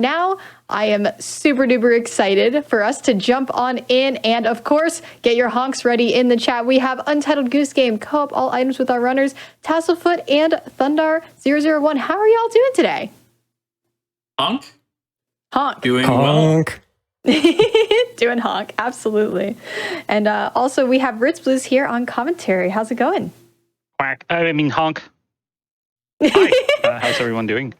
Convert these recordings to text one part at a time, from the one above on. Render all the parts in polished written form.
Now, I am super duper excited for us to jump on in and, of course, get your honks ready in the chat. We have Untitled Goose Game, co-op all items with our runners, Tasselfoot and Thundar001. How are y'all doing today? Honk. Doing honk. Well. Doing honk, absolutely. And also, we have Ritz Blues here on commentary. How's it going? Quack. I mean, honk. Hi. How's everyone doing?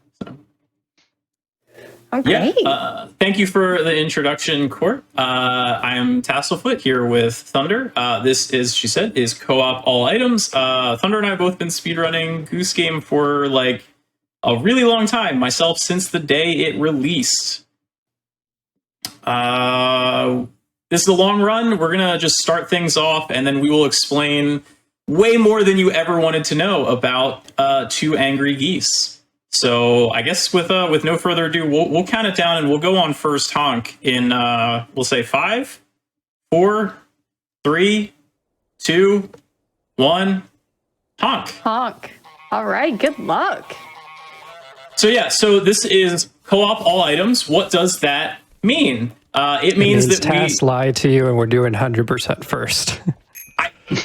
Okay. Yeah, thank you for the introduction, Court. I am Tasselfoot here with Thunder. This is, she said, is co-op all items. Thunder and I have both been speedrunning Goose Game for like a really long time. Myself since the day it released. This is a long run. We're gonna just start things off, and then we will explain way more than you ever wanted to know about Two Angry Geese. So I guess with no further ado, we'll count it down and we'll go on first honk in we'll say 5, 4, 3, 2, 1, honk. Honk. All right, good luck. So yeah, so this is co-op all items. What does that mean? It means that Tass lied to you and we're doing 100% first.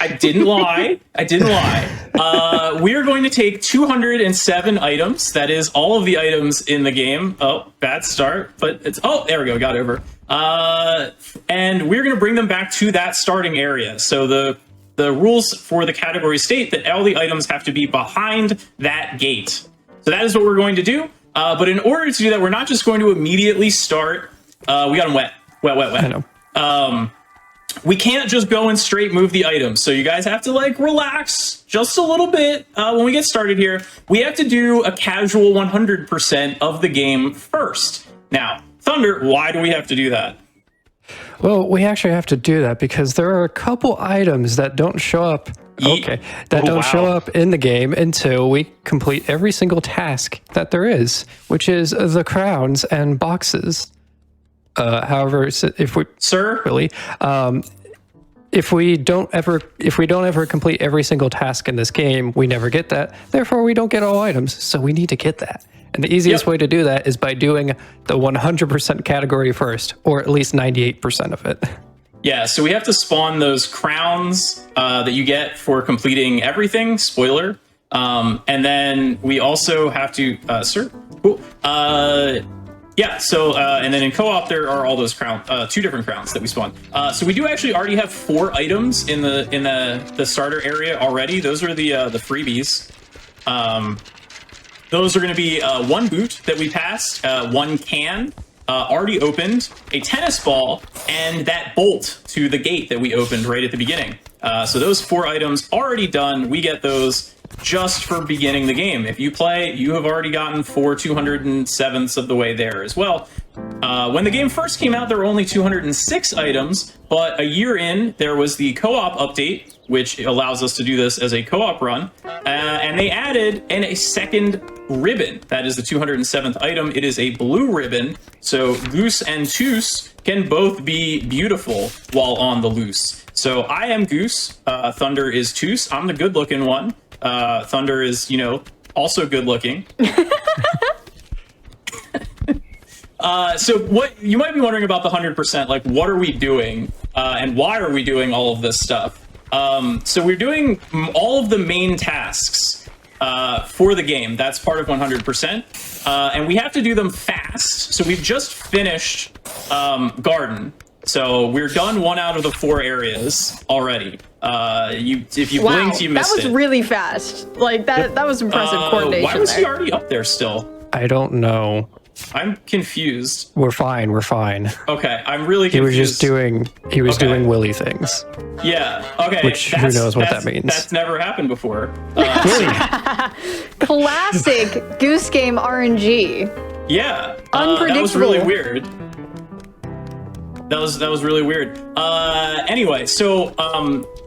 I didn't lie. I didn't lie. We are going to take 207 items. That is all of the items in the game. Oh, bad start, but it's, oh, there we go. Got over. And we're going to bring them back to that starting area. So the rules for the category state that all the items have to be behind that gate. So that is what we're going to do. But in order to do that, we're not just going to immediately start. We got them wet. I know. We can't just go and straight move the items. So you guys have to like relax just a little bit when we get started here. We have to do a casual 100% of the game first. Now, Thunder, why do we have to do that? Well, we actually have to do that because there are a couple items that don't show up. Show up in the game until we complete every single task that there is, which is the crowns and boxes. However, if we if we don't ever complete every single task in this game, we never get that. Therefore, we don't get all items. So we need to get that. And the easiest way to do that is by doing the 100% category first, or at least 98% of it. Yeah, so we have to spawn those crowns that you get for completing everything. Spoiler. And then we also have to, cool. Yeah, so, and then in co-op, there are all those two different crowns that we spawn. So we do actually already have 4 items in the starter area already. Those are the freebies. Those are going to be 1 boot that we passed, 1 can already opened, a tennis ball, and that bolt to the gate that we opened right at the beginning. So those 4 items already done. We get those just for beginning the game. If you play, you have already gotten 4 207ths of the way there as well. When the game first came out, there were only 206 items, but a year in, there was the co-op update, which allows us to do this as a co-op run, and they added a second ribbon. That is the 207th item. It is a blue ribbon, so Goose and Toos can both be beautiful while on the loose. So I am Goose, Thunder is Toos. I'm the good-looking one. Thunder is, also good looking. So what you might be wondering about the 100%, like what are we doing and why are we doing all of this stuff? So we're doing all of the main tasks for the game. That's part of 100%. And we have to do them fast. So we've just finished Garden. So we're done 1 out of the 4 areas already. If you blinked, you missed it. That was really fast. Like that was impressive coordination. Why was he already up there still? I don't know. I'm confused. We're fine. Okay, I'm really confused. He was doing willy things. Yeah, okay. Which, who knows what that means. That's never happened before. Classic Goose Game RNG. Yeah. Unpredictable. That was really weird. That was really weird. Anyway, so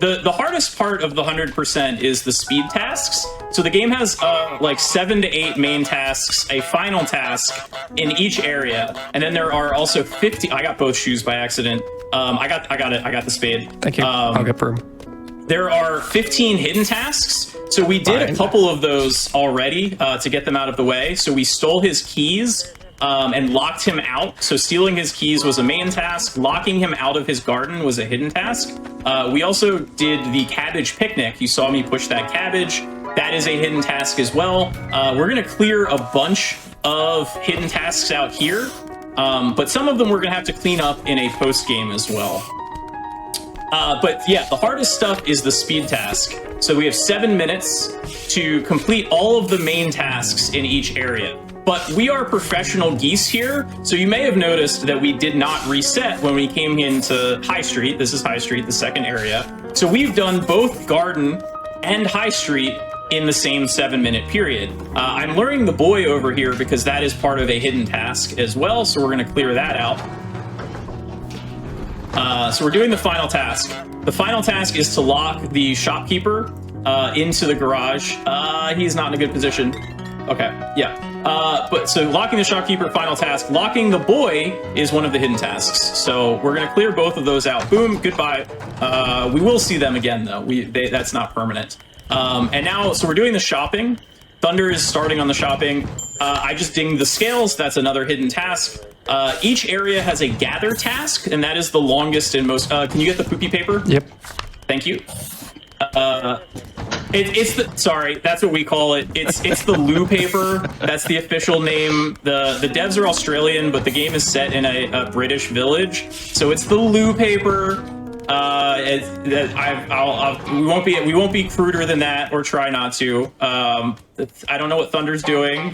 the hardest part of the 100% is the speed tasks. So the game has like 7 to 8 main tasks, a final task in each area, and then there are also 50. I got both shoes by accident. I got it. I got the spade. Thank you. I'll get broom. There are 15 hidden tasks. So we did a couple of those already to get them out of the way. So we stole his keys and locked him out. So stealing his keys was a main task. Locking him out of his garden was a hidden task. We also did the cabbage picnic. You saw me push that cabbage. That is a hidden task as well. We're going to clear a bunch of hidden tasks out here, but some of them we're going to have to clean up in a post-game as well. But yeah, the hardest stuff is the speed task. So we have 7 minutes to complete all of the main tasks in each area. But we are professional geese here, so you may have noticed that we did not reset when we came into High Street. This is High Street, the second area. So we've done both Garden and High Street in the same 7-minute period. I'm luring the boy over here because that is part of a hidden task as well, so we're going to clear that out. So we're doing the final task. The final task is to lock the shopkeeper into the garage. He's not in a good position. Okay, yeah. But so locking the shopkeeper, final task. Locking the boy is one of the hidden tasks. So we're going to clear both of those out. Boom, goodbye. We will see them again, though. That's not permanent. And now, so we're doing the shopping. Thunder is starting on the shopping. I just dinged the scales. That's another hidden task. Each area has a gather task, and that is the longest and most... can you get the poopy paper? Yep. Thank you. It's the... Sorry, that's what we call it. It's the loo paper. That's the official name. The devs are Australian, but the game is set in a British village. So it's the loo paper. We won't be cruder than that, or try not to. I don't know what Thunder's doing.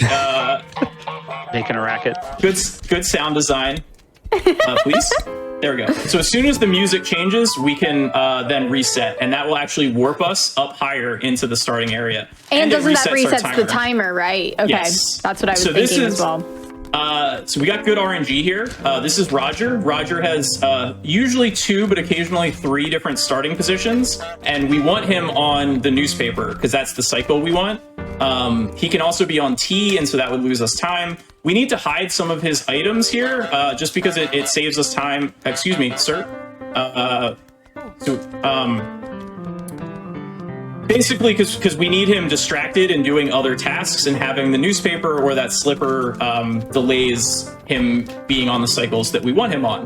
Making a racket. Good sound design. Please. There we go. So as soon as the music changes, we can then reset, and that will actually warp us up higher into the starting area. And doesn't that resets the timer, right? Okay, yes. That's what I was thinking as well. So we got good RNG here. This is Roger. Roger has usually 2, but occasionally 3 different starting positions, and we want him on the newspaper because that's the cycle we want. He can also be on T, and so that would lose us time. We need to hide some of his items here, just because it saves us time. Excuse me, sir. Basically, because we need him distracted and doing other tasks, and having the newspaper or that slipper delays him being on the cycles that we want him on.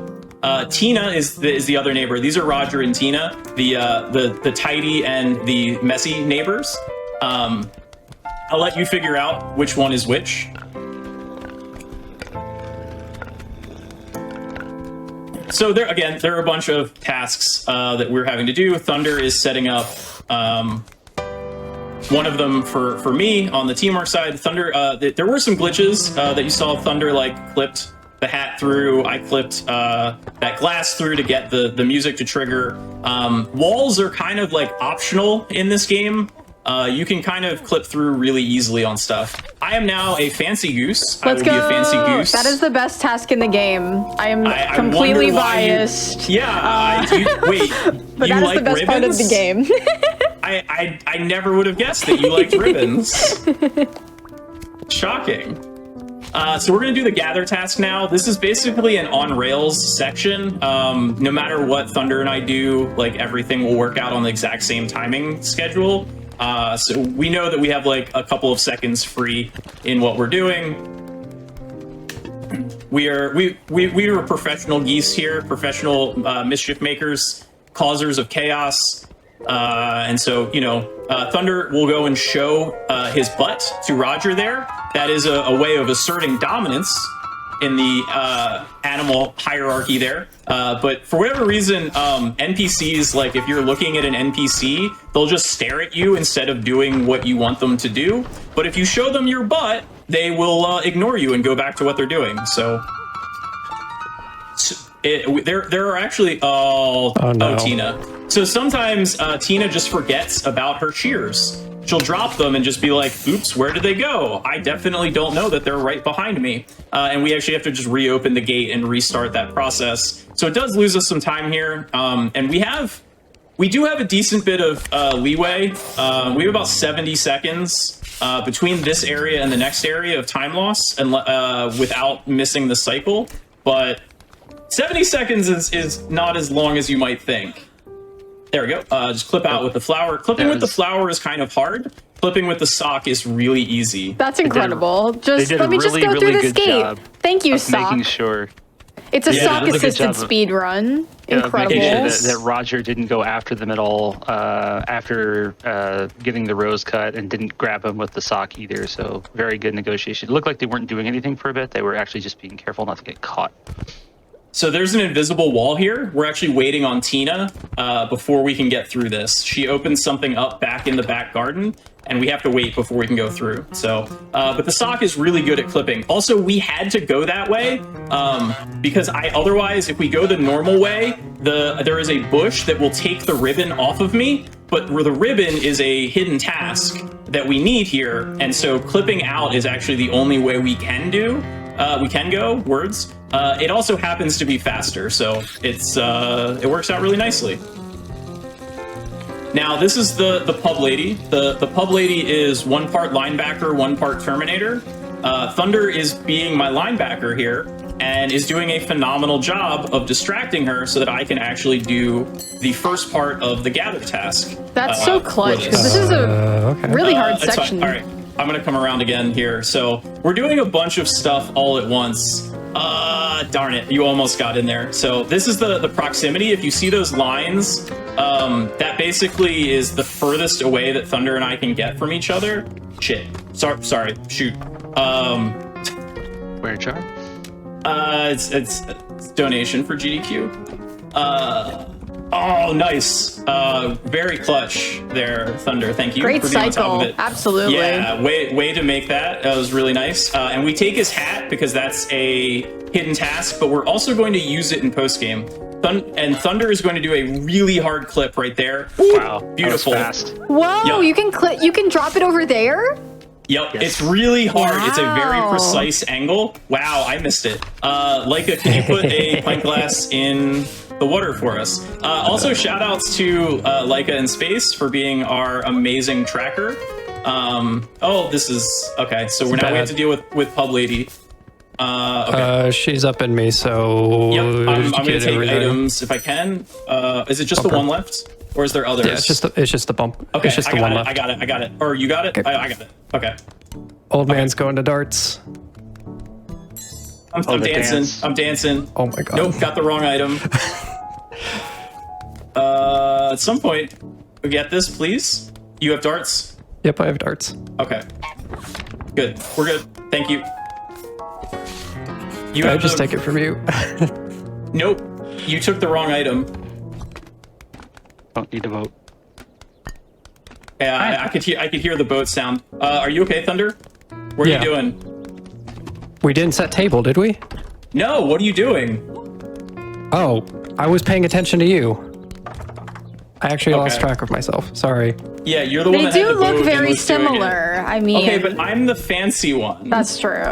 Tina is the other neighbor. These are Roger and Tina, the tidy and the messy neighbors. I'll let you figure out which one is which. So there are a bunch of tasks that we're having to do. Thunder is setting up one of them for me on the teamwork side. Thunder, there were some glitches that you saw. Thunder clipped the hat through. I clipped that glass through to get the music to trigger. Walls are kind of optional in this game. You can kind of clip through really easily on stuff. I am now a fancy goose. Let's go. Be a fancy goose. That is the best task in the game. I am completely biased. Wait, but that is the best part of the game. I never would have guessed that you liked ribbons. Shocking. So we're going to do the gather task now. This is basically an on-rails section. No matter what Thunder and I do, everything will work out on the exact same timing schedule. So we know that we have a couple of seconds free in what we're doing. We are professional geese here, professional mischief makers, causers of chaos. And so, Thunder will go and show his butt to Roger there. That is a way of asserting dominance in the animal hierarchy there. But for whatever reason, NPCs, if you're looking at an NPC, they'll just stare at you instead of doing what you want them to do. But if you show them your butt, they will ignore you and go back to what they're doing. So there are actually... Oh, Tina. So sometimes Tina just forgets about her shears. She'll drop them and just be like, oops, where did they go? I definitely don't know that they're right behind me. And we actually have to just reopen the gate and restart that process. So it does lose us some time here. And we do have a decent bit of leeway. We have about 70 seconds between this area and the next area of time loss, and without missing the cycle. But 70 seconds is not as long as you might think. There we go. Just clip out with the flower. Clipping with the flower is kind of hard. clipping with the sock is really easy. That's incredible. Just did let a me just really, go through really this good gate. job Thank you, of sock. making sure. It's a Yeah, sock really good assisted job of- speed run. Incredible. Making sure Yes. that Roger didn't go after them at all after getting the rose cut, and didn't grab him with the sock either. So very good negotiation. It looked like they weren't doing anything for a bit. They were actually just being careful not to get caught. So there's an invisible wall here. We're actually waiting on Tina before we can get through this. She opens something up back in the back garden, and we have to wait before we can go through. So, but the sock is really good at clipping. Also, we had to go that way because otherwise, if we go the normal way, there is a bush that will take the ribbon off of me, but where the ribbon is a hidden task that we need here, and so clipping out is actually the only way we can do. We can go words. It also happens to be faster, so it works out really nicely. Now, this is the pub lady. The pub lady is one part linebacker, one part Terminator. Thunder is being my linebacker here and is doing a phenomenal job of distracting her so that I can actually do the first part of the gather task. That's so clutch, because this is a Okay. really hard It's fine. section. All right, I'm gonna come around again here. So we're doing a bunch of stuff all at once. Darn it, you almost got in there. So this is the proximity. If you see those lines, that basically is the furthest away that Thunder and I can get from each other. Shit. Sorry. Shoot. Where, Char? It's donation for GDQ. Oh, nice. Very clutch there, Thunder. Thank you. Great for being on top cycle. of it. Absolutely. Yeah, way to make that. That was really nice. And we take his hat because that's a hidden task, but we're also going to use it in post game. And Thunder is going to do a really hard clip right there. Wow, Beautiful. That was fast. Whoa, Yep. you can drop it over there? Yep, Yes. it's really hard. It's a very Wow. precise angle. Wow, I missed it. Leica, can you put a pint glass in the water for us? Also, shout outs to Leica in Space for being our amazing tracker. This is okay. So we have to deal with Pub Lady. Okay. She's up in me, so Yep, I'm gonna get take everything. items if I can. Is it just the one left, or is there others? Yeah, it's just the bump. Okay, It's just I the got one it. left. I got it. Or you got it? Okay. I got it. Okay. Old man's going to darts. I'm the dancing. dance. I'm dancing. Oh my god. Nope, got the wrong item. At some point, we get this, please. You have darts? Yep, I have darts. Okay. Good. We're good. Thank you. You I have just the- take it from you. Nope. You took the wrong item. Don't need to vote. Yeah, I could hear the boat sound. Are you okay, Thunder? What are Yeah. you doing? We didn't set table, did we? No, what are you doing? Oh, I was paying attention to you. I actually lost Okay. track of myself. Sorry. Yeah, you're the one They that had do the boat look and very was doing it. similar. I mean, Okay, but I'm the fancy one. that's true.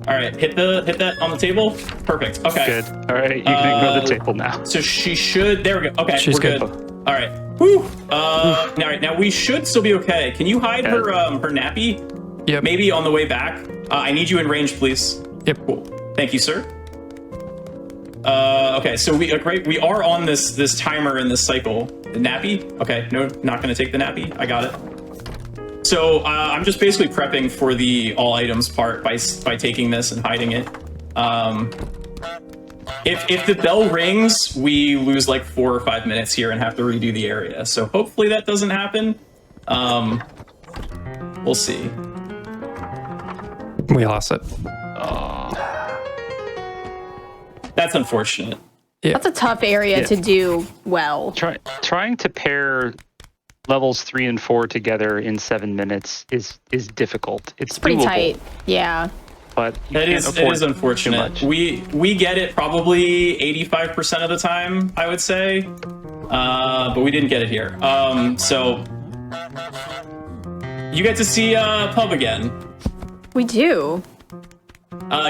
All right, hit that on the table. Perfect. Okay. Good. All right, you can ignore the table now. So she should. There we go. Okay, She's we're good. good. All right. Whew. All right. Now we should still be okay. Can you hide her nappy? Yep. Maybe on the way back. I need you in range, please. Yep. Cool. Thank you, sir. Okay. So we We are on this timer in this cycle. The nappy. Okay. No, not going to take the nappy. I got it. So I'm just basically prepping for the all items part by taking this and hiding it. If the bell rings, we lose like 4 or 5 minutes here and have to redo the area. So hopefully that doesn't happen. We'll see. We lost it. That's unfortunate. That's a tough area to do well. Trying to pair levels 3 and 4 together in 7 minutes is difficult. It's Pretty doable, tight. Yeah. but you It can't is afford unfortunate. too much. We get it probably 85% of the time, I would say, but we didn't get it here. So you get to see Pub again. We do.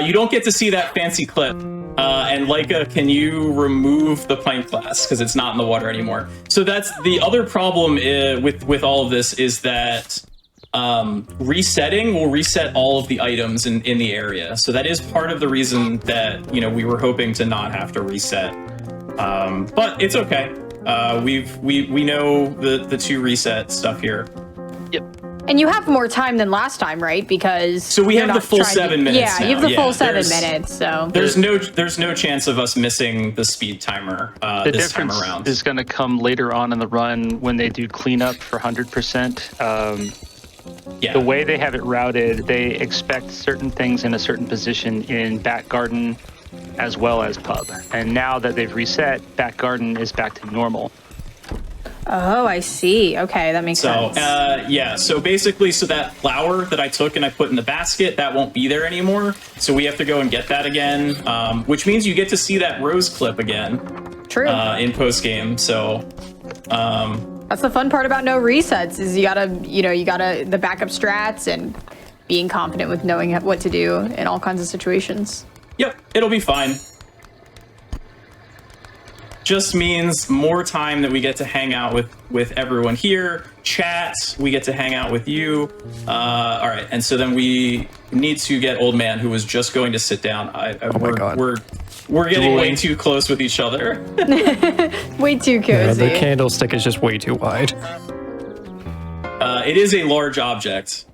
You don't get to see that fancy clip. And Leica, can you remove the pint glass because it's not in the water anymore? So that's the other problem with all of this is that resetting will reset all of the items in the area. So that is part of the reason that we were hoping to not have to reset. But it's okay. We know the 2 reset stuff here. Yep. And you have more time than last time, right? Because so we have the full 7 minutes. Yeah, you have the full 7 there's- minutes. So There's no chance of us missing the speed timer The this time difference around. is going to come later on in the run when they do cleanup for 100%. Yeah. The way they have it routed, they expect certain things in a certain position in back garden as well as pub. And now that they've reset, back garden is back to normal. oh, I see. Okay, that makes So, sense. yeah, so basically, so that flour that I took and I put in the basket, that won't be there anymore. So we have to go and get that again, which means you get to see that rose clip again True. in post-game. So, That's the fun part about no resets is you gotta the backup strats and being confident with knowing what to do in all kinds of situations. yep, it'll be fine. Just means more time that we get to hang out with everyone here, chat, we get to hang out with you. All right, and so then we need to get Old Man, who was just going to sit down. my God. We're getting way too close with each other. Way too Yeah, cozy. the candlestick is just way too wide. It is a large object.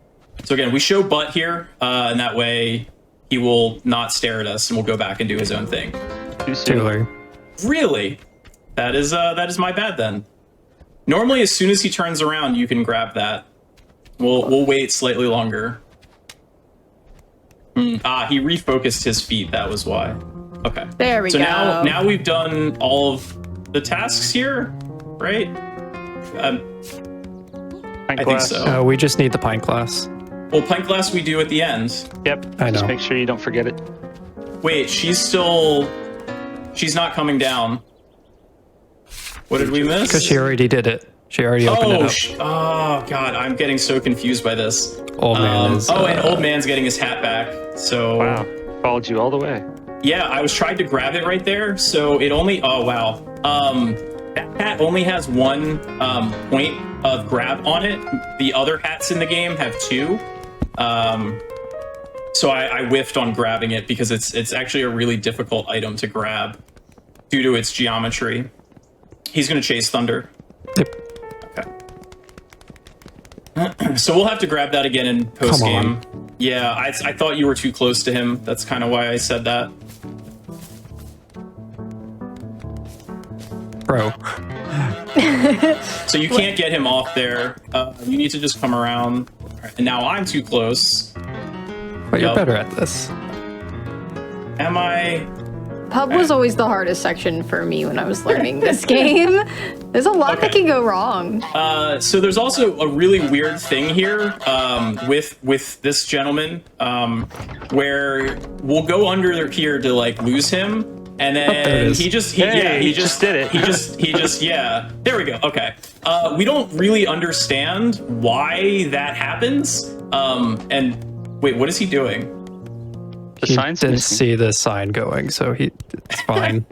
So again, we show butt here, and that way he will not stare at us and will go back and do his own thing. Too soon. Taylor. Really? That is my bad then. Normally, as soon as he turns around, you can grab that. We'll wait slightly longer. He refocused his feet. That was why. Okay. There we so go. now we've done all of the tasks here, right? Pint I think glass. so. We just need the pint glass. Well, pint glass we do at the end. Yep. I Just know. make sure you don't forget it. Wait, she's not coming down. What did we miss? Because she already did it. She already opened it up. Oh God, I'm getting so confused by this. Old man is. and Old Man's getting his hat back. So Wow. Followed you all the way. yeah, I was trying to grab it right there. So it only. Oh wow. That hat only has one point of grab on it. The other hats in the game have 2. So I whiffed on grabbing it because it's actually a really difficult item to grab due to its geometry. He's gonna chase Thunder. Yep. Okay. So we'll have to grab that again in post Come game. on. Yeah, I thought you were too close to him. That's kind of why I said that. Bro. So you can't get him off there. You need to just come around. All right, and now I'm too close. But you're Yup. better at this. Am I? Pub was always the hardest section for me when I was learning this game. There's a lot that Okay. can go wrong. So there's also a really weird thing here with this gentleman where we'll go under here to like lose him, and there it then is. he just did it. He just yeah. There we go. Okay. We don't really understand why that happens. And wait, what is he doing? The He sign's didn't missing. see the sign going, so it's fine.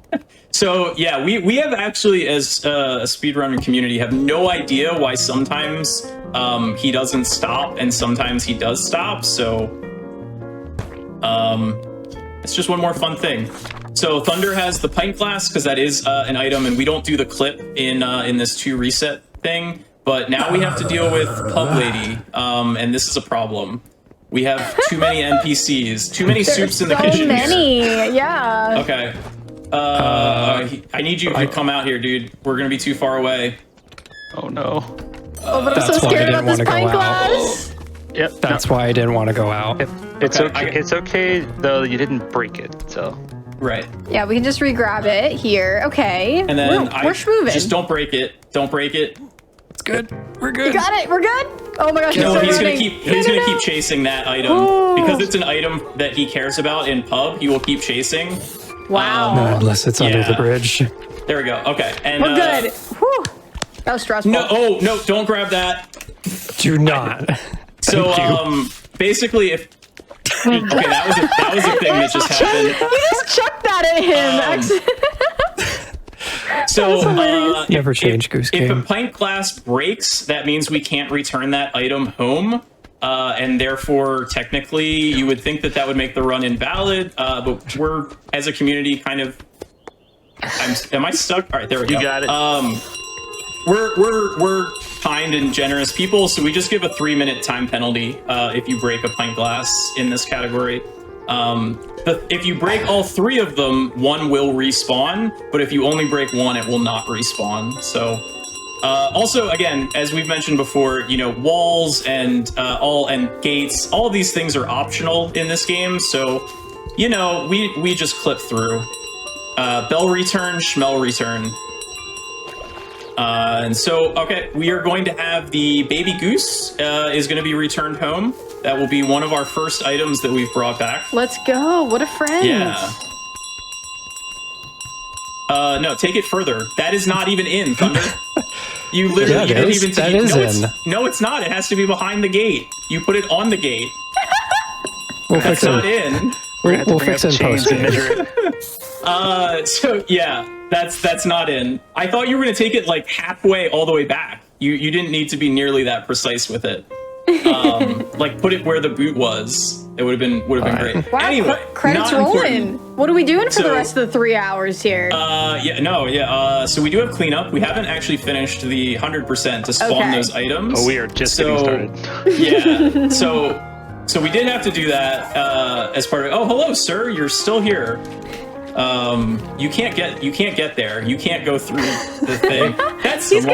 So yeah, we have actually, as a speedrunning community, have no idea why sometimes he doesn't stop and sometimes he does stop. So it's just one more fun thing. So Thunder has the pint glass because that is an item, and we don't do the clip in this 2 reset thing. But now we have to deal with Pub Lady, and this is a problem. We have too many NPCs, too many soups in the So kitchen. many, yeah. Okay. I need you to come out here, dude. We're gonna be too far away. Oh no. Oh, but I'm That's so why I scared didn't about this wanna go pint out. glass. Yep. That's why I didn't want to go out. It's Okay, okay. It's okay though. You didn't break it, so. Right. Yeah, we can just re-grab it here. Okay. And then we're moving. just don't break it. Don't break it. It's good. We're You good. got it. We're good. Oh my gosh. No, he's he's still gonna running. keep chasing that item Oh. because it's an item that he cares about in pub. He will keep chasing. Wow. Unless it's under the Yeah. bridge. There we go. Okay. And We're good. Whew. That was stressful. No. Oh no! Don't grab that. Do not. So Thank you. basically, if okay, that was a thing that just happened. You just chucked that at him. So Never change Goose If a Game. pint glass breaks, that means we can't return that item home. And therefore, technically, you would think that would make the run invalid. But we're, as a community, kind of. Am I stuck? All right, there we go. You got it. We're kind and generous people, so we just give a 3-minute time penalty if you break a pint glass in this category. If you break all 3 of them, 1 will respawn, but if you only break 1, it will not respawn. So, also, again, as we've mentioned before, you know, walls and gates, all of these things are optional in this game. So, you know, we just clip through. Bell return, schmell return. And so, okay, we are going to have the baby goose is going to be returned home. That will be one of our first items that we've brought back. Let's go. What a friend. Yeah. No, take it further. That is not even in, Thunder. You literally didn't even take it. No, it's not. It has to be behind the gate. You put it on the gate. That's not in. We'll fix it in post. So yeah, that's not in. I thought you were gonna take it like halfway all the way back. You didn't need to be nearly that precise with it. Like put it where the boot was. It would have been great. Wow, anyway, credits rolling. What are we doing for the rest of the 3 hours here? So we do have cleanup. We haven't actually finished the 100% to spawn those items. Oh, we are just getting started. Yeah. So we did have to do that as part of. Oh, hello, sir. You're still here. You can't get there. You can't go through the thing.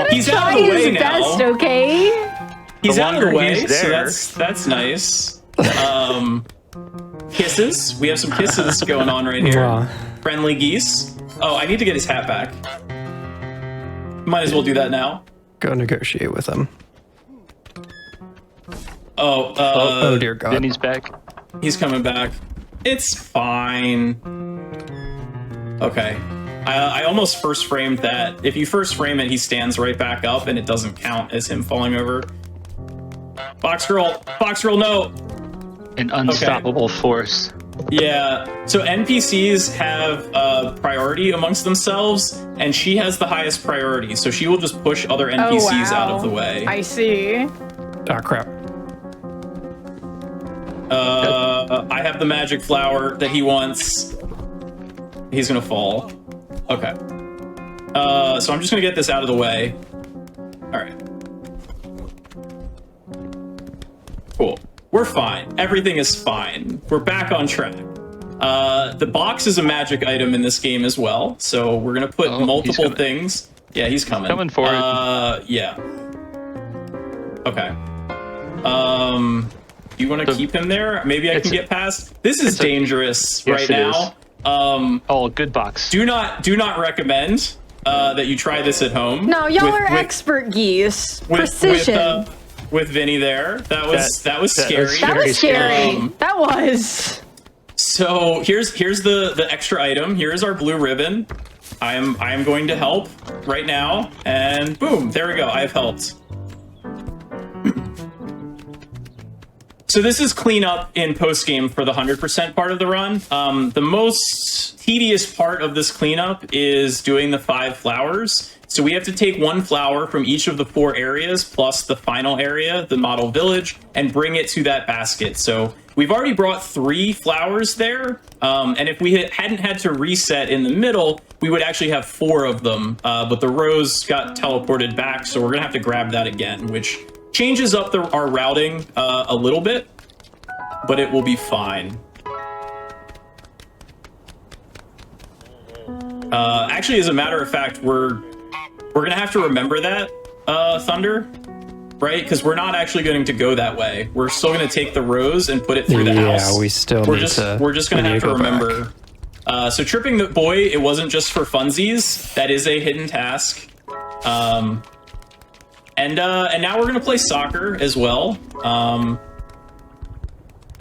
He's out of the way now. Best, okay? He's out of the way, so that's nice. Kisses. We have some kisses going on right here. Wow. Friendly geese. Oh, I need to get his hat back. Might as well do that now. Go negotiate with him. Oh dear God. Vinny's back. He's coming back. It's fine. Okay. I almost first framed that. If you first frame it, he stands right back up and it doesn't count as him falling over. Fox girl, no. An unstoppable force. Yeah. So NPCs have priority amongst themselves, and she has the highest priority. So she will just push other NPCs out of the way. I see. Oh, crap. I have the magic flower that he wants. He's gonna fall. Okay. So I'm just gonna get this out of the way. All right. Cool. We're fine. Everything is fine. We're back on track. The box is a magic item in this game as well, so we're gonna put multiple things. Yeah, he's coming. Coming for it. Yeah. Okay. You want to keep him there? Maybe I can get past. This is dangerous right now. Good box. Do not recommend that you try this at home. No, y'all are expert geese. Precision. With Vinny there. That was scary. That was scary. That was. So here's the extra item. Here's our blue ribbon. I am going to help right now, and boom, there we go. I have helped. So this is cleanup in post-game for the 100% part of the run. The most tedious part of this cleanup is doing the 5 flowers. So we have to take 1 flower from each of the 4 areas, plus the final area, the model village, and bring it to that basket. So we've already brought 3 flowers there, and if we hadn't had to reset in the middle, we would actually have 4 of them, but the rows got teleported back, so we're gonna have to grab that again, which changes up our routing a little bit, but it will be fine. Actually, as a matter of fact, we're gonna have to remember that, Thunder, right? Because we're not actually going to go that way. We're still gonna take the rows and put it through the house. Yeah, we still we're just gonna have to remember. So tripping the boy, it wasn't just for funsies. That is a hidden task. And now we're gonna play soccer as well.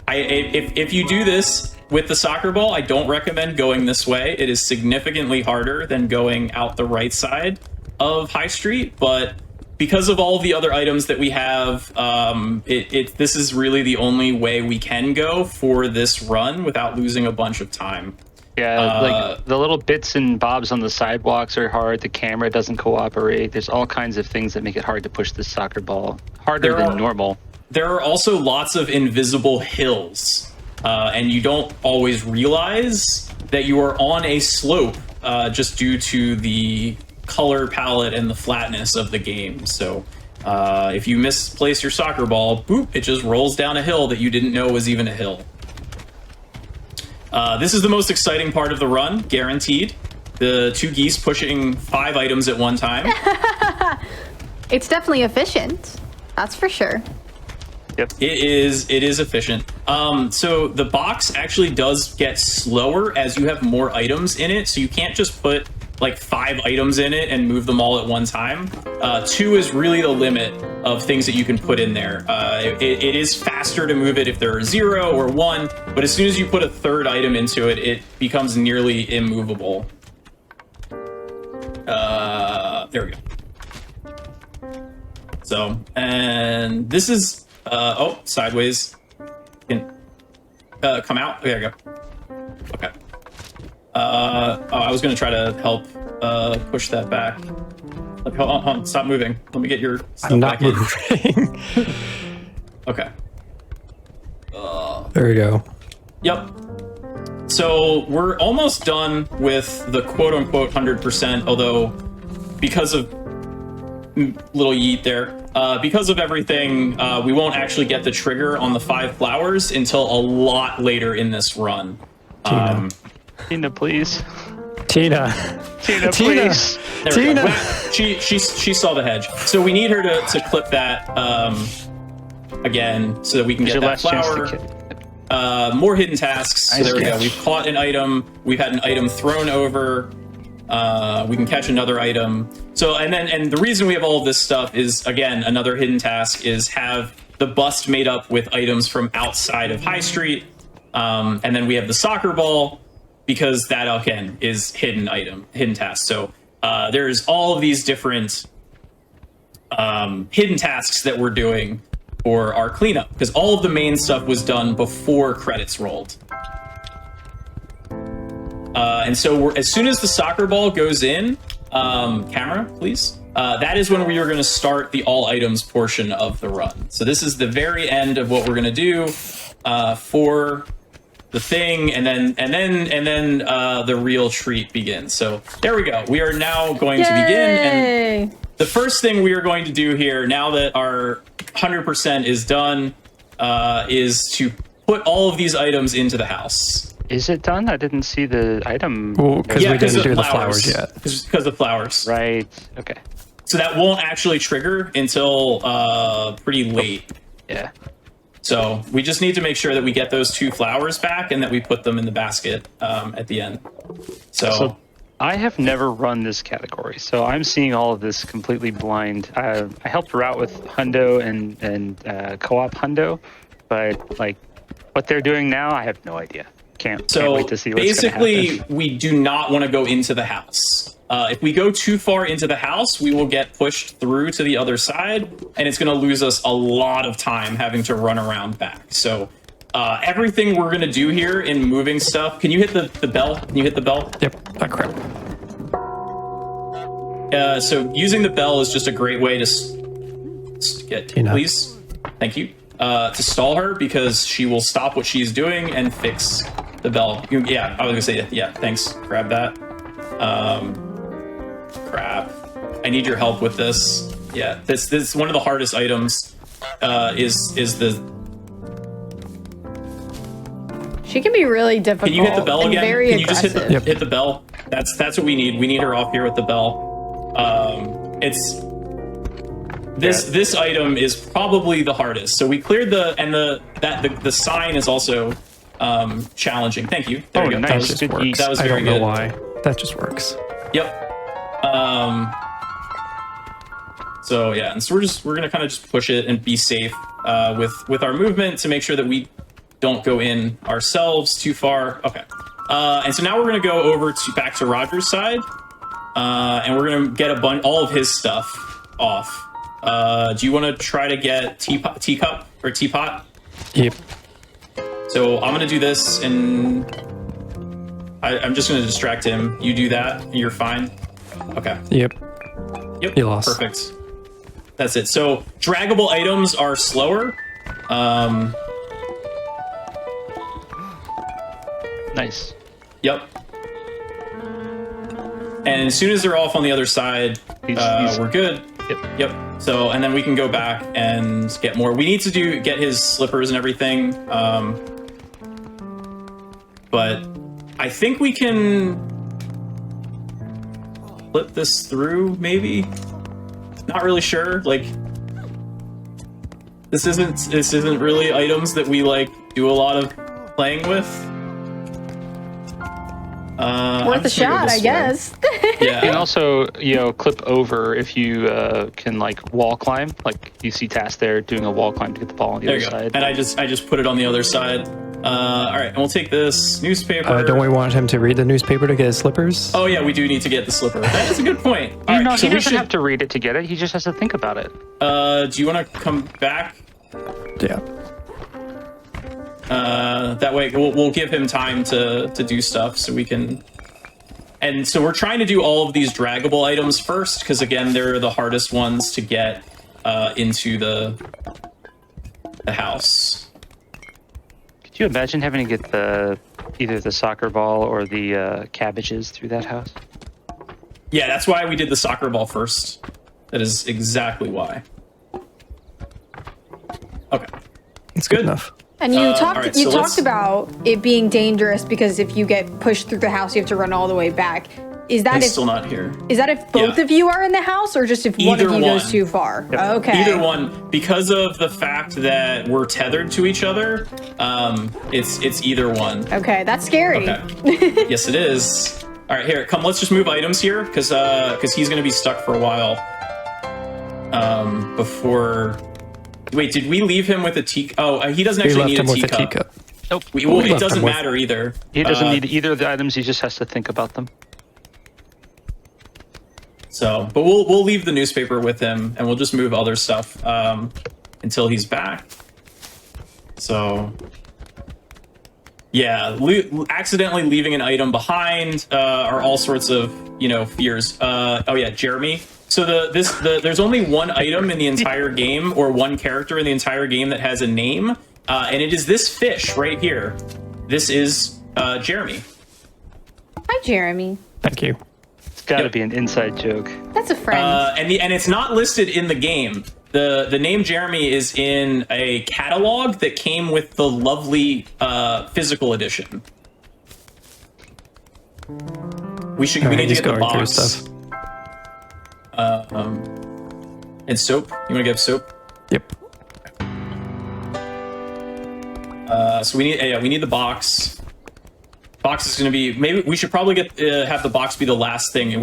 If you do this with the soccer ball, I don't recommend going this way. It is significantly harder than going out the right side of High Street, but because of all the other items that we have, this is really the only way we can go for this run without losing a bunch of time. Yeah, like the little bits and bobs on the sidewalks are hard. The camera doesn't cooperate. There's all kinds of things that make it hard to push this soccer ball. Harder than normal. There are also lots of invisible hills, and you don't always realize that you are on a slope just due to the color palette and the flatness of the game. So If you misplace your soccer ball, boop, it just rolls down a hill that you didn't know was even a hill. This is the most exciting part of the run, guaranteed. The 2 geese pushing 5 items at one time. It's definitely efficient. That's for sure. Yep. It is efficient. So the box actually does get slower as you have more items in it. So you can't just put like 5 items in it and move them all at one time. 2 is really the limit of things that you can put in there. It is faster to move it if there are 0 or 1, but as soon as you put a 3rd item into it, it becomes nearly immovable. There we go. So, and this is, oh, sideways. Come out. There you go. Okay. Oh, I was going to try to help push that back. Like, hold on, stop moving. Let me get your stuff I'm not back moving. in. Okay. There we go. Yep. So we're almost done with the quote-unquote 100%, although because of little yeet there, because of everything, we won't actually get the trigger on the 5 flowers until a lot later in this run. Tina, please. Tina, Please. There we go. She saw the hedge, so we need her to clip that again so that we can get that flower. More hidden tasks. So there we go. We've caught an item. We've had an item thrown over. We can catch another item. So and the reason we have all of this stuff is, again, another hidden task is have the bust made up with items from outside of High Street. And then we have the soccer ball, because that, again, is hidden task. So there's all of these different hidden tasks that we're doing for our cleanup, because all of the main stuff was done before credits rolled. And so as soon as the soccer ball goes in, camera, please. That is when we are going to start the all items portion of the run. So this is the very end of what we're going to do for the thing, and then the real treat begins. So there we go. We are now going to begin, and the first thing we are going to do here, now that our 100% is done, is to put all of these items into the house. Is it done? I didn't see the item. Well, because we didn't do the flowers yet. Because of flowers. Right. Okay. So that won't actually trigger until pretty late. Yeah. So we just need to make sure that we get those 2 flowers back and that we put them in the basket at the end. So I have never run this category, so I'm seeing all of this completely blind. I helped her out with Hundo and co-op Hundo, but like what they're doing now, I have no idea. Can't wait to see what's going to happen. Basically, we do not want to go into the house. If we go too far into the house, we will get pushed through to the other side, and it's going to lose us a lot of time having to run around back. So everything we're going to do here in moving stuff... Can you hit the bell? Can you hit the bell? Yep. Oh, crap. So using the bell is just a great way to get... Tina. Please? Thank you. To stall her, because she will stop what she's doing and fix the bell. Yeah, I was going to say, yeah, thanks. Grab that. Crap. I need your help with this. Yeah, this is one of the hardest items. Is the... She can be really difficult. Can you hit the bell again? Very Can you just aggressive. hit the bell? That's what we need. We need her off here with the bell. This item is probably the hardest. So we cleared the sign is also challenging. Thank you. There you go. Nice. That was very good. I don't know why. That just works. Yep. So yeah, and so we're gonna kind of just push it and be safe with our movement to make sure that we don't go in ourselves too far. Okay. And so now we're gonna go over back to Roger's side, and we're gonna get all of his stuff off. Do you want to try to get teacup or teapot? Yep. So I'm gonna do this, and I'm just gonna distract him. You do that, you're fine. Okay. Yep. You lost. Perfect. That's it. So draggable items are slower. Nice. Yep. And as soon as they're off on the other side, we're good. Yep. Yep. So, and then we can go back and get more. We need to get his slippers and everything. But I think we can flip this through, maybe. Not really sure. Like, this isn't really items that we like do a lot of playing with. Worth a shot, I guess. Yeah. And also, clip over if you can like wall climb. Like you see Tass there doing a wall climb to get the ball on the other side. And I just put it on the other side. All right, and we'll take this newspaper. Don't we want him to read the newspaper to get his slippers? Oh yeah, we do need to get the slipper. That is a good point. All He right, so doesn't have to read it to get it. He just has to think about it. Do you want to come back? Yeah. That way we'll give him time to do stuff so we can. And so we're trying to do all of these draggable items first, because again, they're the hardest ones to get into the house. Could you imagine having to get either the soccer ball or the cabbages through that house? Yeah, that's why we did the soccer ball first. That is exactly why. Okay. It's good enough. And you talked right, you so talked about it being dangerous because if you get pushed through the house, you have to run all the way back. Is that He's if still not here. Is that if both of you are in the house, or just if one of you goes too far? Yep. Okay. Either one, because of the fact that we're tethered to each other. It's either one. Okay, that's scary. Okay. Yes, it is. All right, here, come. Let's just move items here, because he's gonna be stuck for a while. Before. Wait, did we leave him with a teacup? Oh, he doesn't actually need a teacup. Nope. It doesn't matter either. He doesn't need either of the items. He just has to think about them. So, but we'll leave the newspaper with him, and we'll just move other stuff until he's back. So, yeah, accidentally leaving an item behind are all sorts of fears. Oh yeah, Jeremy. So there's only one item in the entire game, or one character in the entire game that has a name, and it is this fish right here. This is Jeremy. Hi, Jeremy. Thank you. It's got to be an inside joke. That's a friend. And it's not listed in the game. The name Jeremy is in a catalog that came with the lovely physical edition. We need to get the box. Stuff. And soap. You want to get soap? Yep. So we need the box. Box is going to be, maybe we should probably have the box be the last thing, and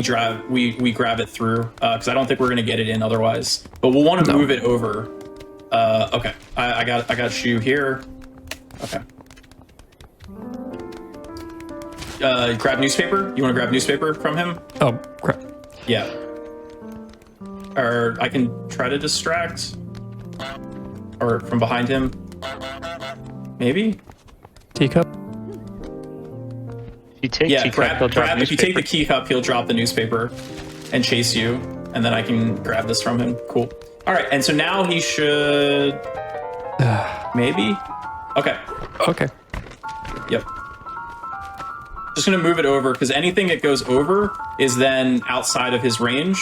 we grab it through, because I don't think we're going to get it in otherwise. But we'll want to move it over. Okay, I got shoe here. Okay. Grab newspaper. You want to grab newspaper from him? Oh, crap. Yeah. Or I can try to distract. Or from behind him. Maybe? Teacup? If you take teacup, he'll drop if you take the teacup, he'll drop the newspaper and chase you. And then I can grab this from him. Cool. All right, and so now he should... maybe? Okay. Okay. Yep. Just gonna move it over, because anything that goes over is then outside of his range.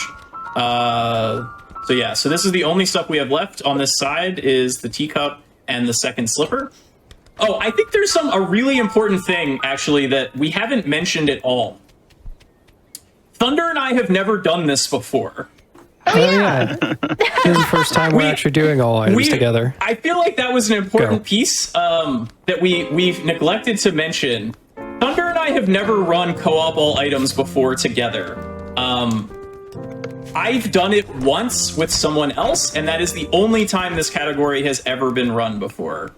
So yeah, so this is the only stuff we have left on this side is the teacup and the second slipper. Oh, I think there's a really important thing, actually, that we haven't mentioned at all. Thunder and I have never done this before. Oh yeah. This is the first time we're actually doing all items together. I feel like that was an important piece that we've neglected to mention. Thunder and I have never run co-op all items before together. I've done it once with someone else, and that is the only time this category has ever been run before.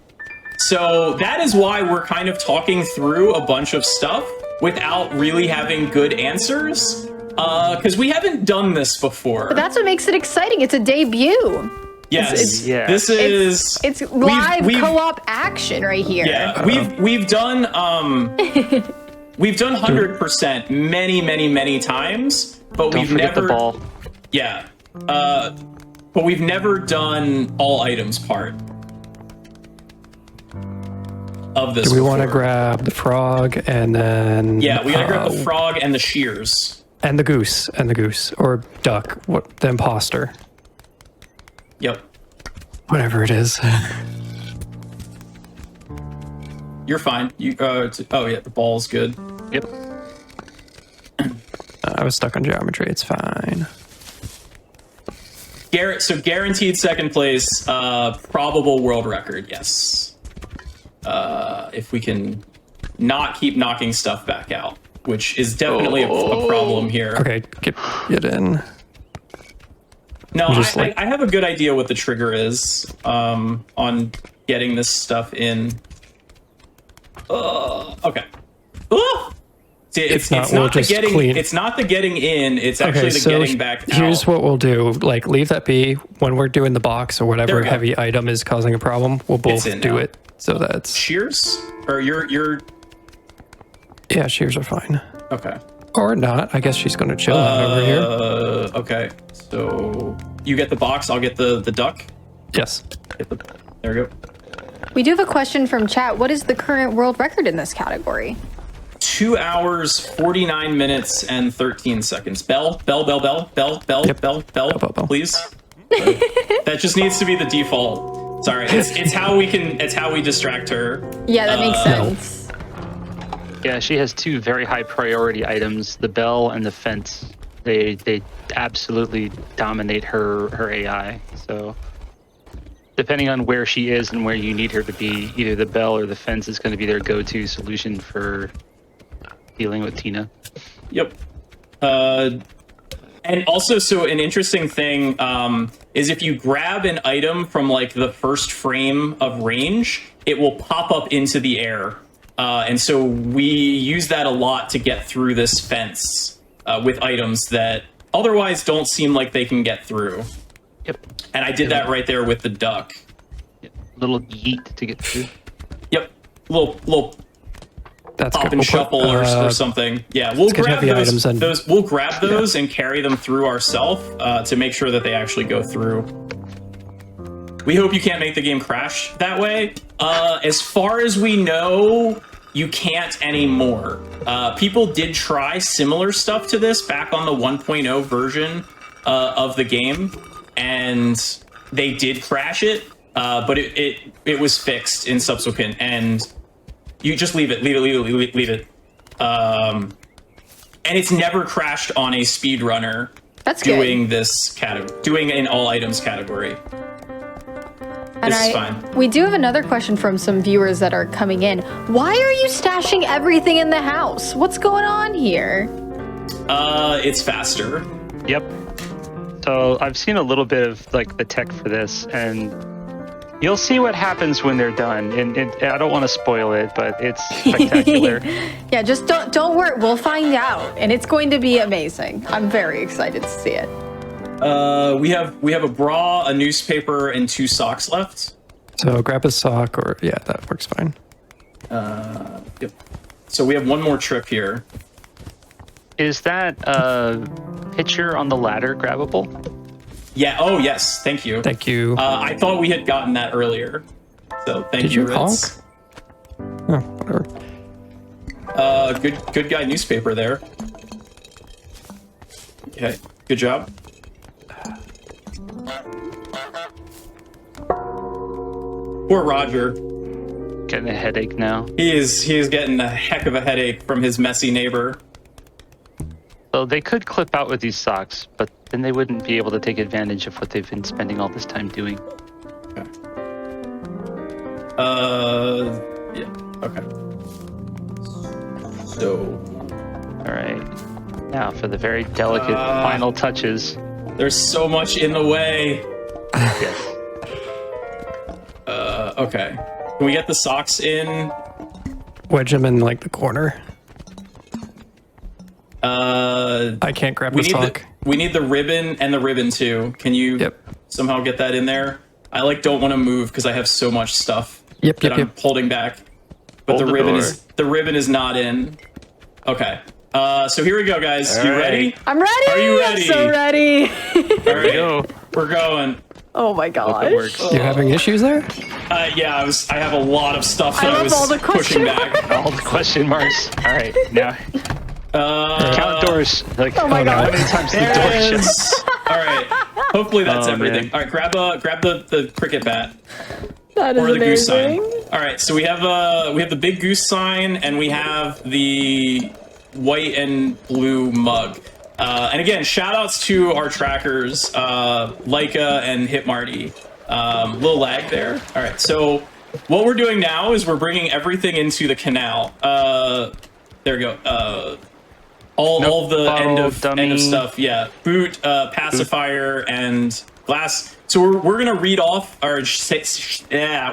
So that is why we're kind of talking through a bunch of stuff without really having good answers, because we haven't done this before. But that's what makes it exciting. It's a debut. Yes, this is it's live co-op action right here. Yeah, we've done 100% many times, but Don't forget the ball. Yeah, but we've never done all items part of this. Do we want to grab the frog and then? Yeah, we gotta grab the frog and the shears and the goose or duck. What the imposter? Yep. Whatever it is. You're fine. You oh yeah, the ball's good. Yep. I was stuck on geometry. It's fine. Garrett, so guaranteed second place, probable world record, yes. If we can not keep knocking stuff back out, which is definitely a problem here. Okay, get in. No, Just I have a good idea what the trigger is on getting this stuff in. Okay. See, it's not the getting. clean. It's not the getting in. It's actually the getting back out. Here's what we'll do: like, leave that be. When we're doing the box or There whatever we go. heavy item is causing a problem, we'll both in do now. it. So that's Shears, or you're yeah. Shears are fine, okay. or not. I guess she's going to chill out over here. Okay. So you get the box. I'll get the duck. Yes. There we go. We do have a question from chat. What is the current world record in this category? 2 hours, 49 minutes, and 13 seconds. Bell, Yep. bell, Bell. please. That just needs to be the default. Sorry, it's how we distract her. Yeah, that makes sense. Yeah, she has two very high priority items: the bell and the fence. They absolutely dominate her AI. So depending on where she is and where you need her to be, either the bell or the fence is going to be their go-to solution for dealing with Tina. Yep. And also, so an interesting thing is if you grab an item from like the first frame of range, it will pop up into the air. And so we use that a lot to get through this fence with items that otherwise don't seem like they can get through. Yep. And I did that right there with the duck. Little yeet to get through. Yep. Little That's pop good. and We'll put, shuffle or something. Yeah, we'll get grab heavy items and- those. We'll grab those and carry them through ourselves to make sure that they actually go through. We hope you can't make the game crash that way. As far as we know, you can't anymore. People did try similar stuff to this back on the 1.0 version of the game, and they did crash it, but it was fixed in subsequent, and you just leave it. And it's never crashed on a speedrunner That's good. doing this doing an all items category. And This is fine. We do have another question from some viewers that are coming in. Why are you stashing everything in the house? What's going on here? It's faster. Yep. So I've seen a little bit of like the tech for this, and you'll see what happens when they're done. And I don't want to spoil it, but it's spectacular. Yeah, just don't worry. We'll find out, and it's going to be amazing. I'm very excited to see it. We have a bra, a newspaper, and 2 socks left. So grab a sock, or yeah, that works fine. Yep. So we have one more trip here. Is that picture on the ladder grabbable? Yeah. Oh yes. Thank you. Thank you. I thought we had gotten that earlier. So thank Did you honk? Ritz. Oh, whatever. Good guy newspaper there. Okay. Good job. Poor Roger. Getting a headache now. He is getting a heck of a headache from his messy neighbor. So they could clip out with these socks, but then they wouldn't be able to take advantage of what they've been spending all this time doing. Okay. Yeah. Okay. So, All right. Now for the very delicate final touches. there's so much in the way. Yes. Okay. Can we get the socks in? Wedge him in like the corner. Uh, I can't grab we the need sock. we need the ribbon and the ribbon too. Can you Yep. somehow get that in there? I don't want to move because I have so much stuff Yep, that yep, I'm yep. holding back. But Hold the the ribbon is not in. Okay. So here we go, guys. All You right. ready? I'm ready. Are you ready? I'm so ready. All right. go. We're going. Oh my Hope gosh. it works. You having issues there? Yeah, I have a lot of stuff that I I, love was all the pushing question back. All the question marks. All right. Now count doors. Like, Oh my how God. many times the There door it shut? is. All right. Hopefully that's Oh, everything. man. All right, grab the cricket bat That is or the goose sign. amazing. All right, so we have the big goose sign and we have the white and blue mug. And again, shout outs to our trackers, Leica and HitMarty. Little lag there. All right, so what we're doing now is we're bringing everything into the canal. There we go. All of the end of stuff. Yeah, boot, pacifier, and glass. So we're gonna read off or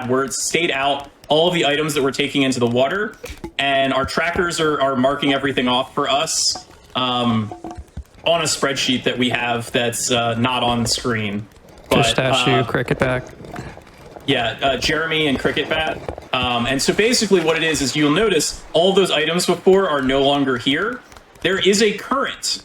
words state out all of the items that we're taking into the water, and our trackers are marking everything off for us on a spreadsheet that we have that's not on screen. But, Statue, cricket back. Yeah, Jeremy and Cricket Bat. And so basically what it is you'll notice all those items before are no longer here. There is a current.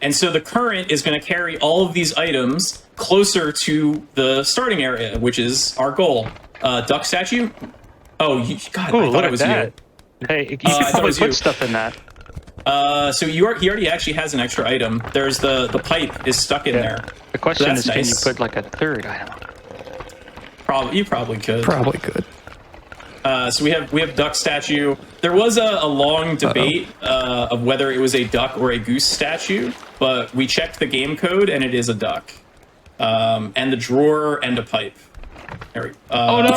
And so the current is going to carry all of these items closer to the starting area, which is our goal. Duck statue? Oh, God, Ooh, I thought it was that. you. Hey, you I thought can it probably was you. put stuff in that. So he already actually has an extra item. There's the pipe is stuck in there. The question So is, that's can you nice. put like a third item? You probably could. Probably could. So we have duck statue. There was a long debate of whether it was a duck or a goose statue, but we checked the game code and it is a duck. And the drawer and a pipe. There we go. Oh no!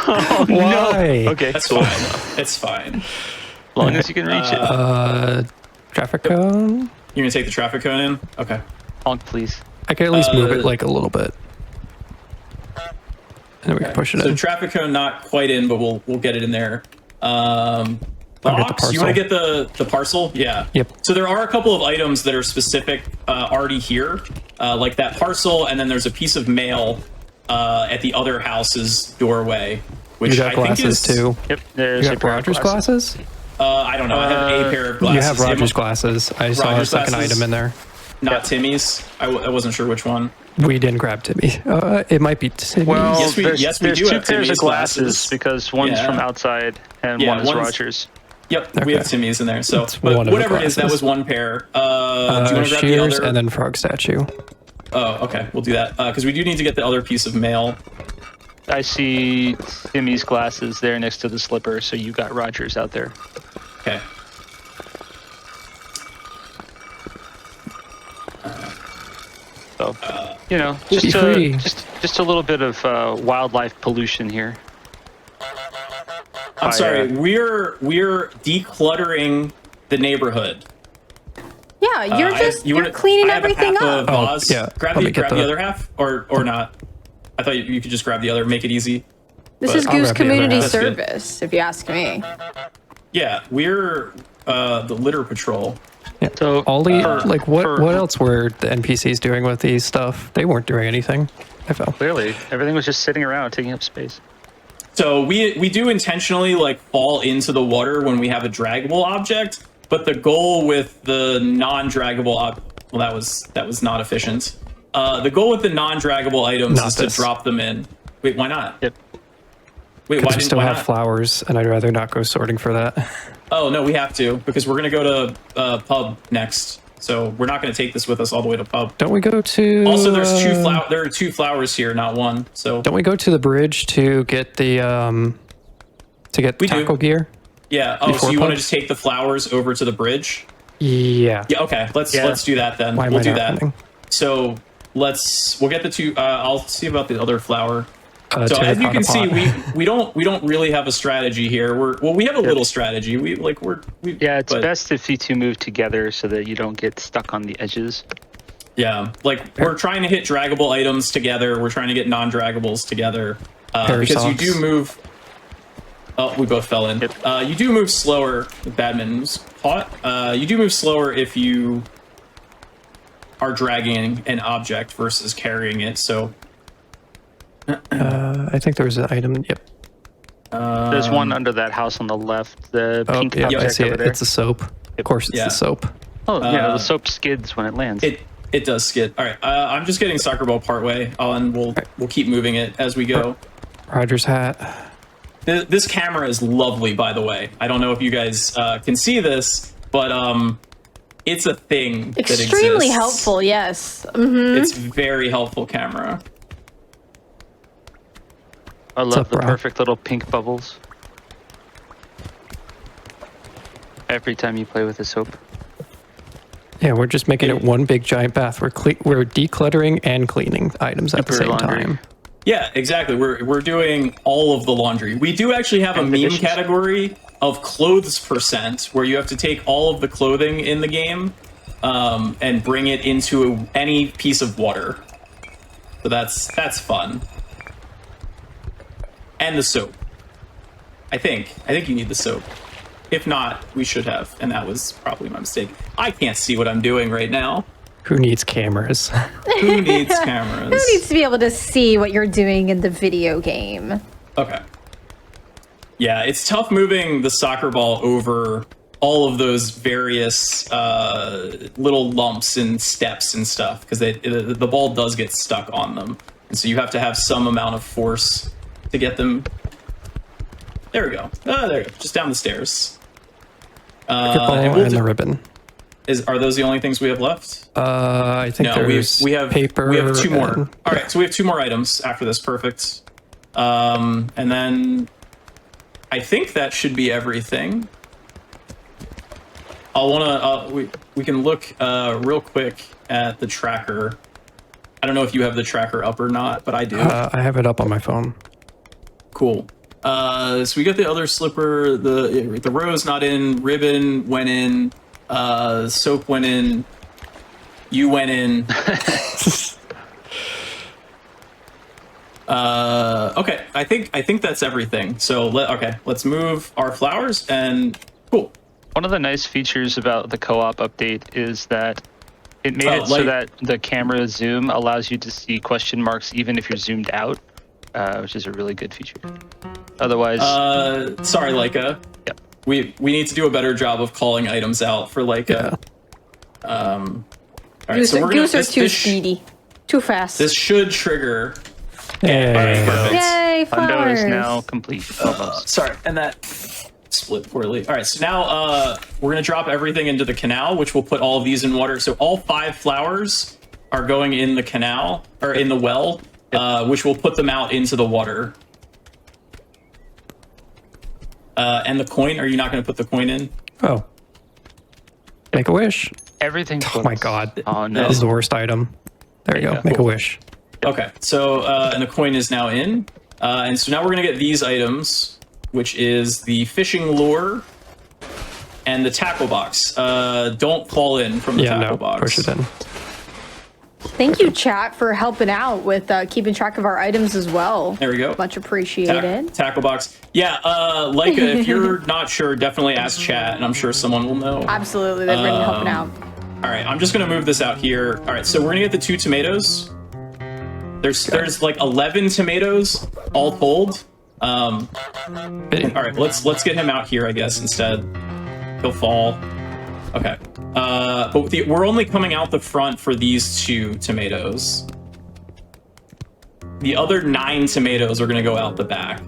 Oh Why? no! Okay, That's cool. fine. It's fine. As long as you can reach it. Traffic cone. You're gonna take the traffic cone in? Okay. Honk, please. I can at least move it like a little bit. And then we can push it So in. traffic cone not quite in, but we'll get it in there. I'll get the Box, you want to parcel. get the parcel? Yeah. Yep. So there are a couple of items that are specific already here, like that parcel, and then there's a piece of mail at the other house's doorway, which You got I think glasses is. too. Yep, there's You a got pair of Roger's glasses? I don't know. I have a pair of glasses. You have Roger's glasses. I saw a Roger's second glasses. item in there. Not Timmy's. I wasn't sure which one. We didn't grab Timmy. It might be Timmy. Well, Yes, we there's do two have pairs Timmy's of glasses glasses. because one's Yeah. from outside and Yeah, one is one's- Rogers. Yep, we Okay. have Timmy's in there. So, It's but one of the whatever it is, that glasses. was one pair. Do you want to grab the Shears other? and then frog statue. Oh, okay, we'll do that because we do need to get the other piece of mail. I see Timmy's glasses there next to the slipper, so you got Rogers out there. Okay. So, you know, Be just free. just a little bit of wildlife pollution here. I'm By, sorry. We're decluttering the neighborhood. Yeah, you're wanna- cleaning I have a everything half up. of Oz. yeah, Grab let me the get grab the the- other half, or not. I thought you could just grab the other, make it easy. This but is I'll Goose grab the other Community half. That's good. Service, if you ask me. Yeah, we're the litter patrol. Yeah. So, Ollie, for- like what for- what else were the NPCs doing with these stuff? They weren't doing anything. I felt. Clearly, everything was just sitting around taking up space. So we do intentionally like fall into the water when we have a draggable object, but the goal with the non-draggable well, that was not efficient. The goal with the non-draggable items Not is this. to drop them in. Wait, why not? Yep. Wait, Because we still why have not? flowers, and I'd rather not go sorting for that. Oh no, we have to because we're gonna go to pub next. So we're not gonna take this with us all the way to pub. Don't we go to? Also, there are two flowers here, not one. So Don't we go to the bridge to get the We do. tackle gear? yeah. Oh, so Before you want to pub? just take the flowers over to the bridge? Yeah. Yeah. Okay. Let's do that then. Why am We'll I do not that. running? So we'll get the two. I'll see about the other flower. So as you terracotta can see, pot. we don't really have a strategy here. We have a little strategy. Yeah, it's but- best if you two move together so that you don't get stuck on the edges. Yeah, like we're trying to hit draggable items together. We're trying to get non-draggables together because you Parasocks. do move. Oh, we both fell in. Yep. You do move slower. Badminton was caught. You do move slower if you are dragging an object versus carrying it. So I think there was an item. Yep. There's one under that house on the left, the Oh, pink yeah, I object see over it. there. It's a soap. Of course, it's Yeah. the soap. Oh, yeah, the soap skids when it lands. it does skid. All right, I'm just getting soccer ball partway, and we'll keep moving it as we go. Roger's hat. This camera is lovely, by the way. I don't know if you guys can see this, but It's a thing. Extremely that exists. helpful, yes. Mm-hmm. It's very helpful camera. I love up, the bro? perfect little pink bubbles. Every time you play with the soap. Yeah, we're just making it one big giant bath. We're decluttering and cleaning items at the Super same laundry. time. Yeah, exactly. We're doing all of the laundry. We do actually have And a the meme dishes. category of clothes percent, where you have to take all of the clothing in the game and bring it into any piece of water. So that's fun. And the soap. I think you need the soap. If not, we should have, and that was probably my mistake. I can't see what I'm doing right now. Who needs cameras? Who needs cameras? Who needs to be able to see what you're doing in the video game? Okay. Yeah, it's tough moving the soccer ball over all of those various little lumps and steps and stuff, because the ball does get stuck on them. And so you have to have some amount of force to get them. There we go. There we go. Just down the stairs. Ball and we'll and the ribbon. Are those the only things we have left? I think No, there's we have paper. We have two more. and- All right, so we have two more items after this. Perfect. And then I think that should be everything. I'll wanna we can look real quick at the tracker. I don't know if you have the tracker up or not, but I do. I have it up on my phone. Cool. So we got the other slipper. The rose not in. Ribbon went in. Soap went in. You went in. Okay, I think that's everything. So let's move our flowers and cool. One of the nice features about the co-op update is that it made it so that the camera zoom allows you to see question marks even if you're zoomed out, which is a really good feature. Otherwise, sorry, Leica. Yep. We need to do a better job of calling items out for Leica. Yeah. All right, so we're gonna Goose are too speedy, too fast. This should trigger. Hey. Perfect. Yay, Hundo flowers! is now complete. Almost. Sorry, and that split poorly. All right, so now we're gonna drop everything into the canal, which will put all of these in water. So all 5 flowers are going in the canal or in the well, which will put them out into the water. And the coin, are you not going to put the coin in? Oh. Make a wish. Everything. Oh my god. Oh no. This is the worst item. There you go. Make a wish. Okay, so and the coin is now in. And so now we're going to get these items, which is the fishing lure and the tackle box. Don't fall in from the tackle box. Push it in. Thank you, chat, for helping out with keeping track of our items as well. There we go. Much appreciated. Tackle box. Yeah, Leica, if you're not sure, definitely ask chat, and I'm sure someone will know. Absolutely, they've been helping out. All right, I'm just going to move this out here. All right, so we're going to get the 2 tomatoes. There's like 11 tomatoes all told. All right, let's get him out here, I guess, instead. He'll fall. Okay. But we're only coming out the front for these 2 tomatoes. The other 9 tomatoes are going to go out the back.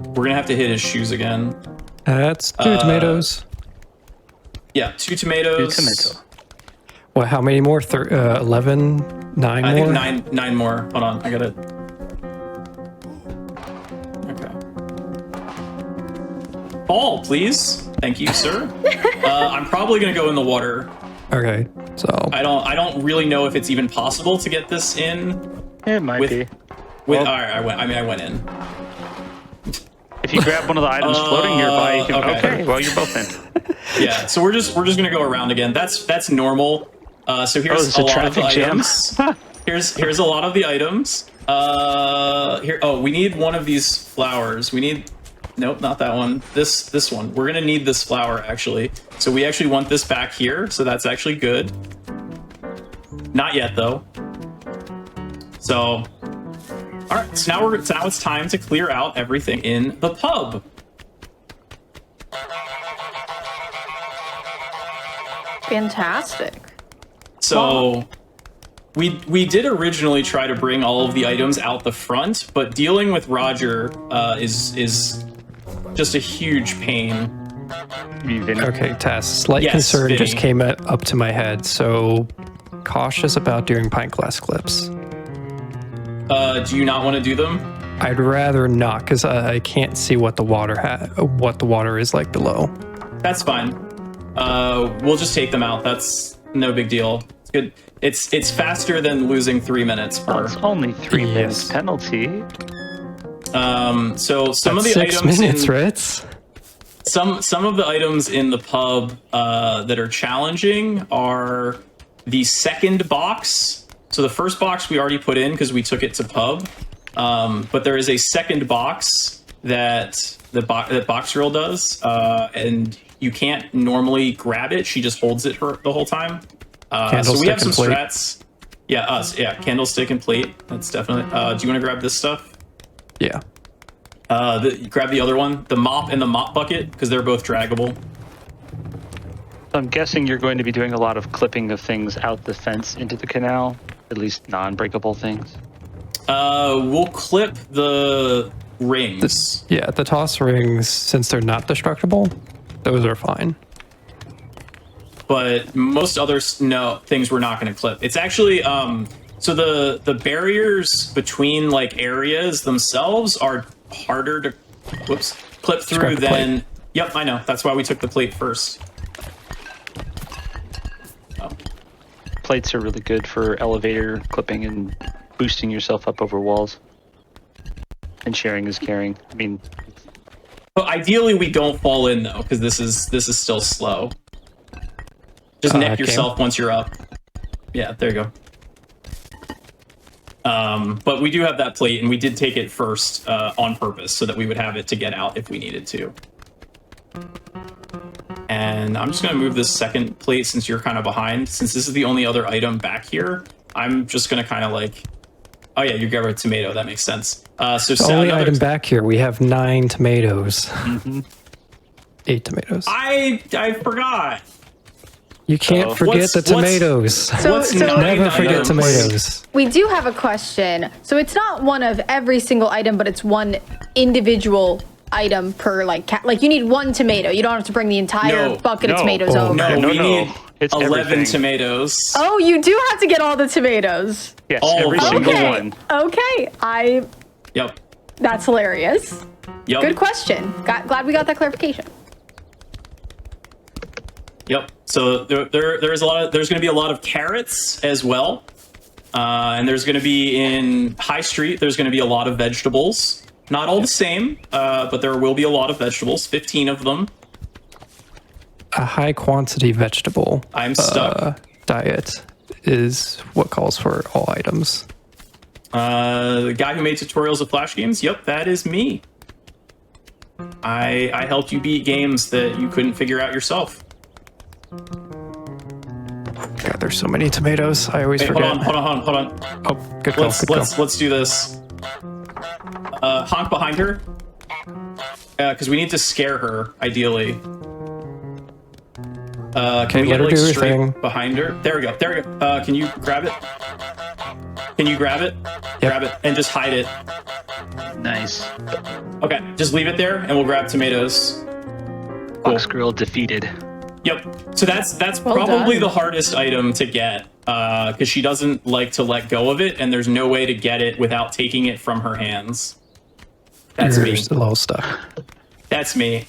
We're going to have to hit his shoes again. That's 2 tomatoes. Yeah, 2 tomatoes. 2 tomato. Well, how many more? 11? 9 I more? think nine more. Hold on, I got it. Okay. Ball, please. Thank you, sir. I'm probably going to go in the water. Okay, so... I don't really know if it's even possible to get this in. It might be. All right, I went in. If you grab one of the items floating nearby, you can. okay. Okay, well you're both in. Yeah, so we're just gonna go around again. That's normal. So here's it's a a lot of the traffic jam. items. Here's a lot of the items. Here. Oh, we need one of these flowers. We need. Nope, not that one. This one. We're gonna need this flower actually. So we actually want this back here. So that's actually good. Not yet though. So. All right. So now it's time to clear out everything in the pub. Fantastic. So we did originally try to bring all of the items out the front, but dealing with Roger is just a huge pain. Okay, Tass, slight Yes, concern Vinny. just came up to my head, so cautious about doing pint glass clips. Do you not want to do them? I'd rather not, because I can't see what the water is like below. That's fine. We'll just take them out. That's no big deal. It's good. It's faster than losing 3 minutes per. Well, it's only 3 minutes Yes. penalty. So some of the 6 items minutes, in Ritz. some of the items in the pub that are challenging are the second box. So the first box we already put in because we took it to pub. But there is a second box that that Box Girl does, and you can't normally grab it. She just holds it the whole time. So we have some strats. Yeah, candlestick and plate. That's definitely. Do you want to grab this stuff? Yeah. Grab the other one, the mop and the mop bucket, because they're both draggable. I'm guessing you're going to be doing a lot of clipping of things out the fence into the canal, at least non-breakable things. We'll clip the rings. The toss rings, since they're not destructible, those are fine. But most other things we're not going to clip. It's actually so the barriers between like areas themselves are harder to clip through than. Yep, I know. That's why we took the plate first. Plates are really good for elevator clipping and boosting yourself up over walls. And sharing is caring. I mean, but ideally we don't fall in though, because this is still slow. Just neck yourself once you're up. Yeah, there you go. But we do have that plate, and we did take it first on purpose so that we would have it to get out if we needed to. And I'm just going to move this second plate since you're kind of behind. Since this is the only other item back here, I'm just going to kind of like... Oh yeah, you grab a tomato. That makes sense. The only item back here, we have 9 tomatoes. 8 tomatoes. I forgot. You can't forget the tomatoes. So Never forget tomatoes. We do have a question. So it's not one of every single item, but it's one individual item per like you need 1 tomato. You don't have to bring the entire bucket of tomatoes over. No, we need it's 11 everything. Tomatoes. Oh, you do have to get all the tomatoes. Yes, All every of them. single Okay. one. Okay. Yep. That's hilarious. Yep. Good question. Glad we got that clarification. Yep. So there's going to be a lot of carrots as well, and there's going to be in High Street. There's going to be a lot of vegetables. Not all the same, but there will be a lot of vegetables. 15 of them. A high quantity vegetable I'm stuck. Diet is what calls for all items. The guy who made tutorials of Flash games. Yep, that is me. I helped you beat games that you couldn't figure out yourself. God, there's so many tomatoes. I always forget. Hold on. Oh, good call. Let's do this. Honk behind her. Because we need to scare her, ideally. Can we get like straight behind her? There we go. Can you grab it? Can you grab it? Yep. Grab it and just hide it. Nice. Okay, just leave it there and we'll grab tomatoes. Box Girl defeated. Yep. So that's Well probably done. the hardest item to get because she doesn't like to let go of it, and there's no way to get it without taking it from her hands. That's You're me. a little stuck. That's me.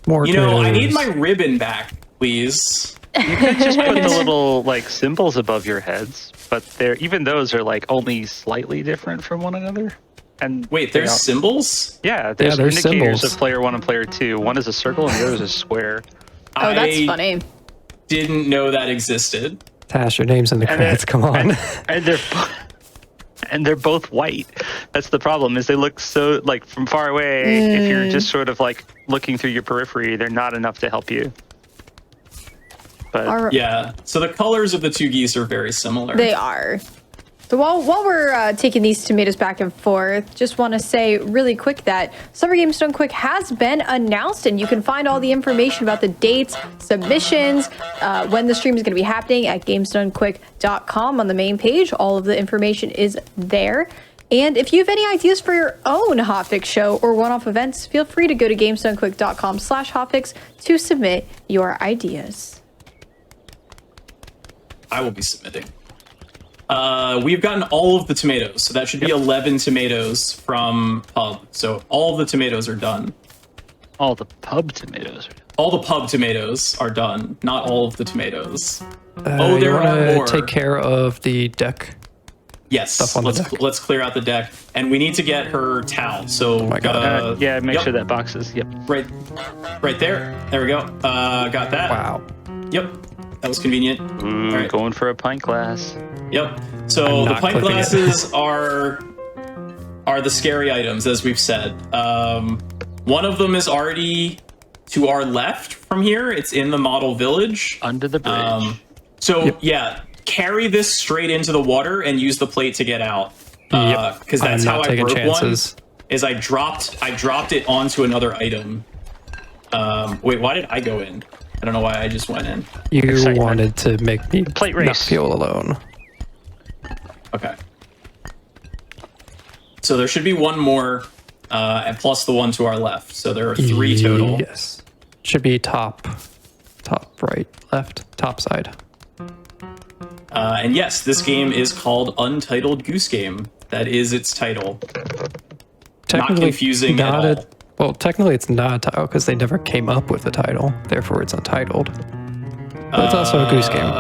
More You know, I tomatoes. need my ribbon back, please. Just put the little like symbols above your heads, but even those are like only slightly different from one another. And Wait, there's symbols? yeah, there's there's indicators symbols. of player 1 and player 2. One is a circle and the other is a square. Oh, that's I funny. didn't know that existed. Tash, your name's in the credits. Come on. And they're both white. That's the problem. Is they look so like from far away. If you're just sort of like looking through your periphery, they're not enough to help you. But Yeah. So the colors of the two geese are very similar. They are. So while we're taking these tomatoes back and forth, just want to say really quick that Summer Games Done Quick has been announced, and you can find all the information about the dates, submissions, when the stream is going to be happening at gamesdonequick.com on the main page. All of the information is there. And if you have any ideas for your own Hotfix show or one-off events, feel free to go to gamesdonequick.com/hotfix to submit your ideas. I will be submitting. We've gotten all of the tomatoes, so that should be 11 tomatoes from pub. So all of the tomatoes are done. All the pub tomatoes. All the pub tomatoes are done, not all of the tomatoes. Oh, there are more. Take care of the deck. Yes, Stuff on the deck. let's clear out the deck, and we need to get her towel. So my God. Yeah, make sure that box is, right there. There we go. Got that. Wow. Yep, that was convenient. All right. Going for a pint glass. Yep. So I'm the not pint clipping it. glasses are the scary items, as we've said. One of them is already to our left from here. It's in the model village. Under the bridge. Yeah, carry this straight into the water and use the plate to get out. Because that's how I broke chances. one. Is I dropped it onto another item. Wait, why did I go in? I don't know why I just went in. You Excitement. wanted to make me Plate not race. feel alone. Okay. So there should be one more, and plus the one to our left. So there are 3 total. Yes. Should be top, right, left, top side. And yes, this game is called Untitled Goose Game. That is its title. Not confusing at all. Well, technically it's not a title because they never came up with the title. Therefore, it's untitled. But it's also a goose game.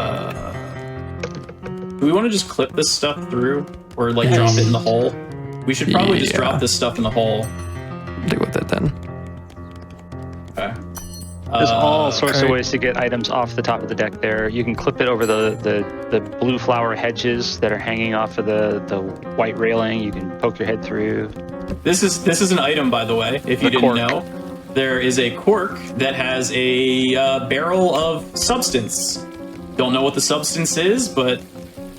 Do we want to just clip this stuff through? Or like drop it in the hole? We should probably just drop this stuff in the hole. Deal with it then. Okay. There's all sorts of ways to get items off the top of the deck there. You can clip it over the blue flower hedges that are hanging off of the white railing. You can poke your head through. This is an item, by the way, if you didn't know. There is a cork that has a barrel of substance. Don't know what the substance is, but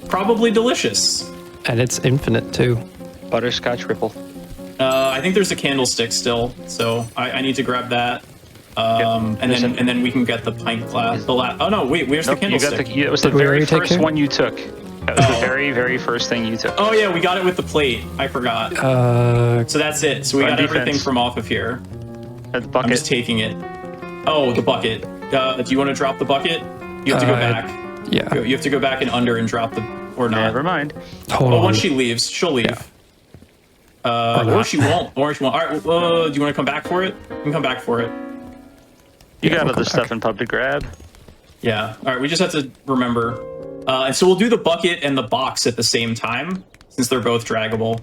probably delicious. And it's infinite too. Butterscotch ripple. I think there's a candlestick still, so I need to grab that. And then we can get the pint glass. Oh no, wait, where's the candlestick? It was the very first one you took. That was the very, very first thing you took. Oh yeah, we got it with the plate. I forgot. So that's it. So we got everything from off of here. The bucket. I'm just taking it. Oh, the bucket. Do you want to drop the bucket? You have to go back. Yeah. You have to go back and under and drop the, or not. Never mind. Hold on. Once she leaves, she'll leave. Or she won't. All right. Do you want to come back for it? You can come back for it. You got other stuff in pub to grab. Yeah. All right. We just have to remember. And so we'll do the bucket and the box at the same time, since they're both draggable.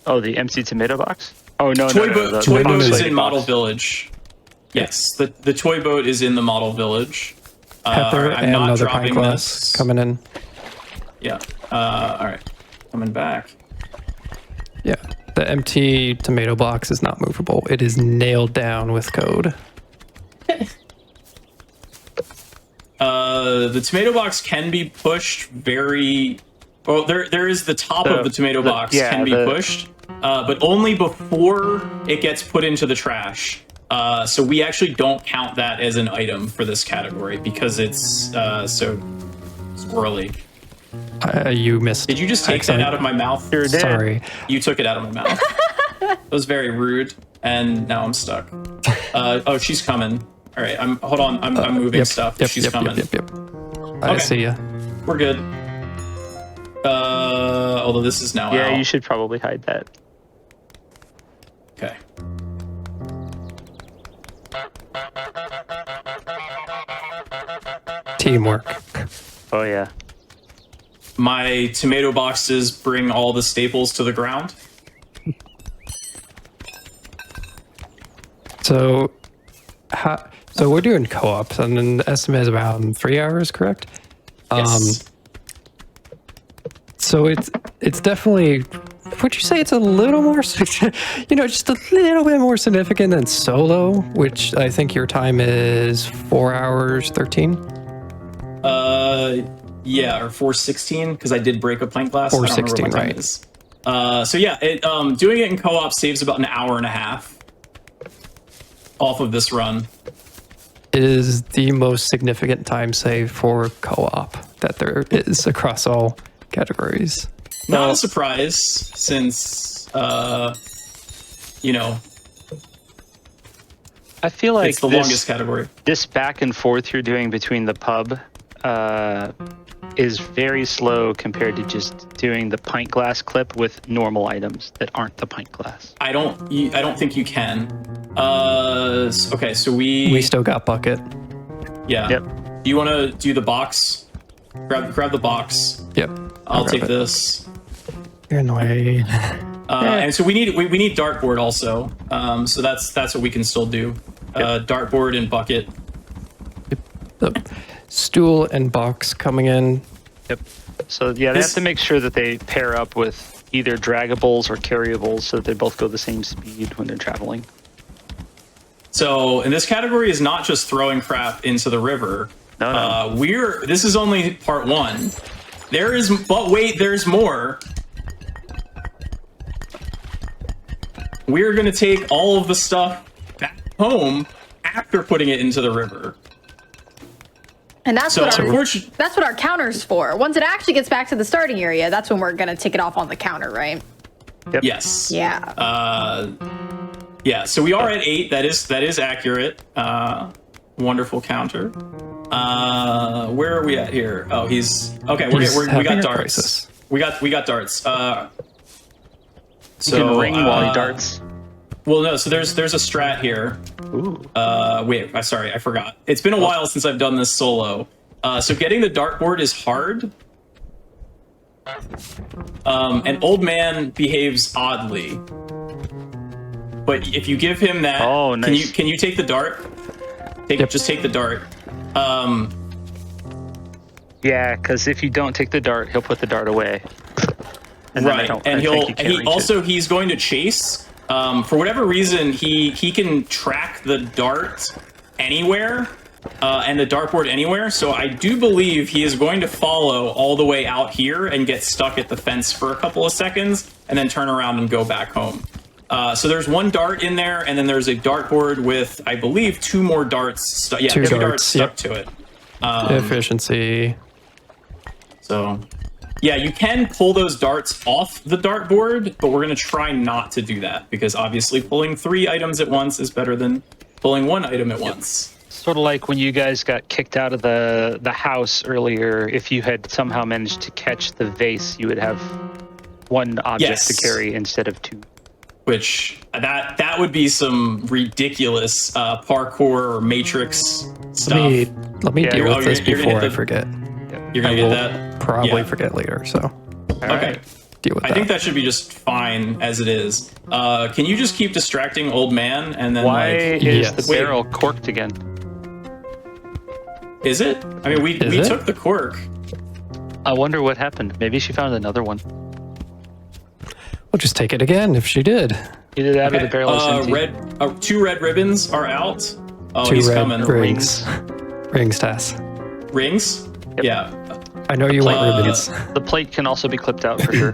Oh, the empty tomato box? Oh, no, Toy boat is in box. Model Village. Yes, the toy boat is in the Model Village. Pepper I'm and not another dropping pint glass this. coming in. Yeah. All right. Coming back. Yeah. The empty tomato box is not movable. It is nailed down with code. The tomato box can be pushed very... Well, there is the top of the tomato box can be pushed, but only before it gets put into the trash. So we actually don't count that as an item for this category because it's so squirrely. You missed. Did you just take that out of my mouth? Sure did. Sorry. You took it out of my mouth. That was very rude, and now I'm stuck. Oh, she's coming. All right, hold on. I'm moving stuff. She's coming. Yep. I see ya. We're good. Although this is now Yeah, out. you should probably hide that. Okay. Teamwork. Oh, yeah. My tomato boxes bring all the staples to the ground. So we're doing co-ops, and then the estimate is about 3 hours, correct? Yes. So it's definitely. Would you say it's a little more, just a little bit more significant than solo, which I think your time is 4 hours 13. Yeah, or 4:16 because I did break a pint glass. 4:16, right? Is. So yeah, doing it in co-op saves about an hour and a half off of this run. It is the most significant time save for co-op that there is across all categories. Not a surprise, since, you know, I feel like it's the longest category. This back and forth you're doing between the pub is very slow compared to just doing the pint glass clip with normal items that aren't the pint glass. I don't think you can. Okay, so We still got bucket. yeah. Yep. Do you want to do the box? Grab the box. Yep. I'll take grab it. this. You're in the way. And so we need dartboard also. So that's what we can still do. Dartboard and bucket. The stool and box coming in. Yep. So yeah, they have to make sure that they pair up with either draggables or carryables so that they both go the same speed when they're traveling. So, and this category is not just throwing crap into the river. No. This is only part 1. But wait, there's more. We're gonna take all of the stuff back home after putting it into the river. And that's So that's what our counter's for. Once it actually gets back to the starting area, that's when we're gonna take it off on the counter, right? Yep. Yes. Yeah. Yeah, so we are at 8. That is accurate. Wonderful counter. Where are we at here? Oh, he's okay. We got darts. Crisis. We got darts. You can ring while he darts. Well, no. So there's a strat here. Ooh. Wait. Sorry, I forgot. It's been a while since I've done this solo. So getting the dartboard is hard. An old man behaves oddly. But if you give him that, oh, nice. Can you take the dart? Just take the dart. Yeah, because if you don't take the dart, he'll put the dart away. And right, he's going to chase. For whatever reason, he can track the dart anywhere, and the dartboard anywhere. So I do believe he is going to follow all the way out here and get stuck at the fence for a couple of seconds, and then turn around and go back home. So there's one dart in there, and then there's a dartboard with, I believe, 2 more darts. Two darts stuck to it. Efficiency. So, yeah, you can pull those darts off the dartboard, but we're going to try not to do that, because obviously pulling 3 items at once is better than pulling 1 item at once. Sort of like when you guys got kicked out of the house earlier, if you had somehow managed to catch the vase, you would have 1 object to carry instead of 2. Which, that would be some ridiculous parkour or Matrix stuff. Let me deal with this before I forget. You're going to get that? Probably forget later, so. Okay. Deal with that. I think that should be just fine as it is. Can you just keep distracting old man and then Why is the barrel corked again? Is it? I mean, we took the cork. I wonder what happened. Maybe she found another one. We'll just take it again if she did. Either that or the barrel is empty. 2 red ribbons are out. Oh, 2 he's red coming. rings. Rings, Tass. Rings? Yep. Yeah. I know you want ribbons. The plate can also be clipped out for sure.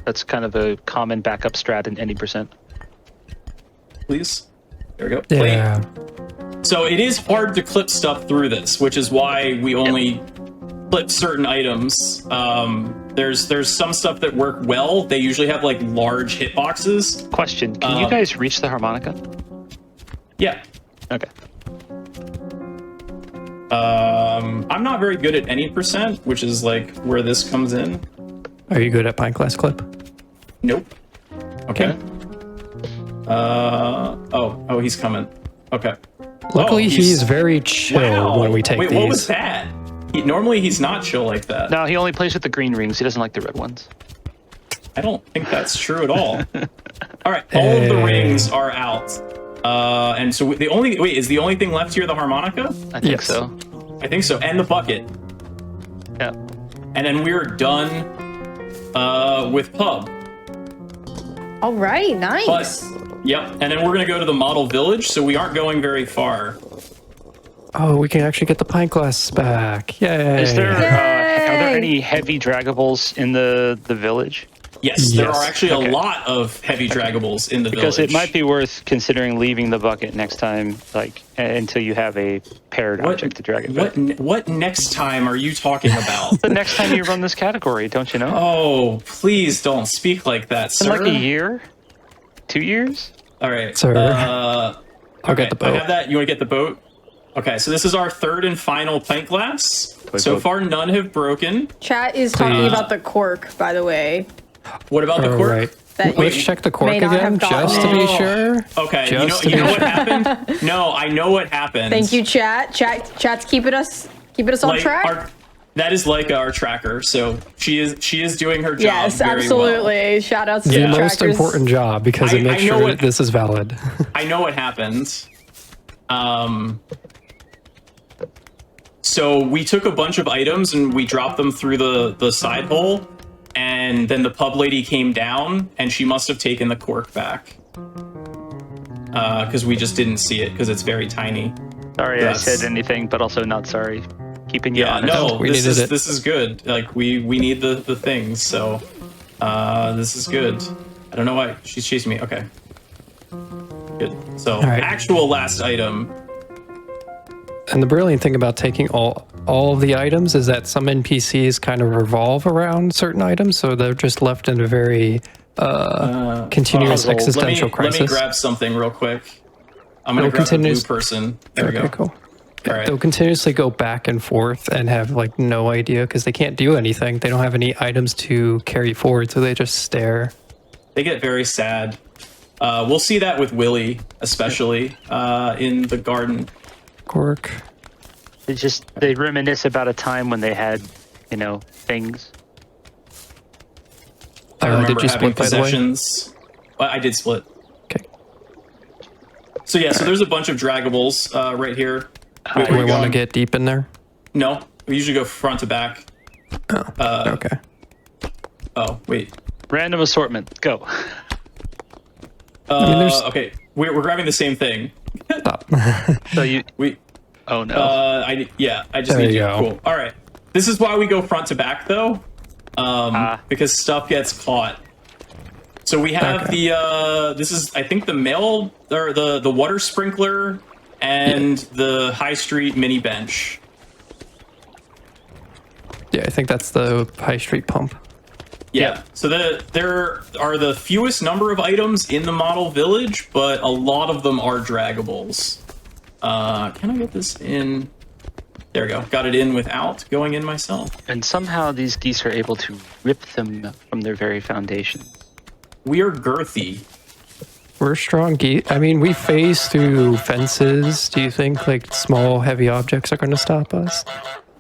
That's kind of a common backup strat in any percent. Please. There we go. Yeah. Plate. So it is hard to clip stuff through this, which is why we only clip certain items. There's some stuff that work well. They usually have like large hitboxes. Question: can you guys reach the harmonica? Yeah. Okay. I'm not very good at any percent, which is like where this comes in. Are you good at pint glass clip? Nope. Okay. Oh, he's coming. Okay. Luckily, he's very chill when we take these. Wait, what was that? Normally, he's not chill like that. No, he only plays with the green rings. He doesn't like the red ones. I don't think that's true at all. All right, all of the rings are out. And so is the only thing left here the harmonica? I think so. I think so, and the bucket. Yeah. And then we're done with pub. All right, nice. Yep, and then we're gonna go to the model village, so we aren't going very far. Oh, we can actually get the pint glass back. Yay. Is there, are there any heavy draggables in the village? Yes, there Yes. are actually Okay. a lot of heavy draggables in the Because village. it might be worth considering leaving the bucket next time, like until you have a paired object to drag it with. What next time are you talking about? The next time you run this category, don't you know? Oh, please don't speak like that, In sir. like a year? 2 years? All right. Sir. I'll Okay, get the boat. I have that. You want to get the boat? Okay, so this is our third and final pint glass. So far, none have broken. Chat is talking Please. about the cork, by the way. What about the All cork? right. That Let's you check the cork may not again, have gotten just to be it. sure. Okay, Just to you be know what sure. happened? No, I know what happened. Thank you, chat. Chat's keeping us on track. That is like our tracker. So she is doing her job. Yes, very absolutely. Well. Shout outs to The the most trackers. important job because it I makes know sure what- this is valid. I know what happened. So we took a bunch of items and we dropped them through the side hole, and then the pub lady came down and she must have taken the cork back. Because we just didn't see it because it's very tiny. Sorry That's- I said anything, but also not sorry. Keeping you Yeah, honest. no, We this needed is it. this is good. Like we need the things, so this is good. I don't know why she's chasing me. Okay, good. So right. actual last item. And the brilliant thing about taking all of the items is that some NPCs kind of revolve around certain items, so they're just left in a very continuous puzzle. existential crisis. Let me grab something real quick. I'm gonna It'll grab the blue continuous- person. There we Okay, go. cool. All right. They'll continuously go back and forth and have like no idea because they can't do anything. They don't have any items to carry forward, so they just stare. They get very sad. We'll see that with Willy, especially in the garden. Cork. They reminisce about a time when they had, things. I remember did you having split, by the way? possessions. Well, I did split. Okay. So yeah, so there's a bunch of draggables right here. Do we want to going? get deep in there? No, we usually go front to back. Okay. Oh wait. Random assortment. Go. mean, there's- Okay, we're grabbing the same thing. Stop. So you. We. Oh no. I just There need you you. go. Cool. All right. This is why we go front to back though, because stuff gets caught. So we have Okay. this is I think the mail or the water sprinkler and the high street mini bench. Yeah, I think that's the high street pump. Yeah. So there are the fewest number of items in the model village, but a lot of them are draggables. Can I get this in? There we go. Got it in without going in myself. And somehow these geese are able to rip them from their very foundation. We are girthy. We're strong geese. I mean, we phase through fences. Do you think like small, heavy objects are going to stop us?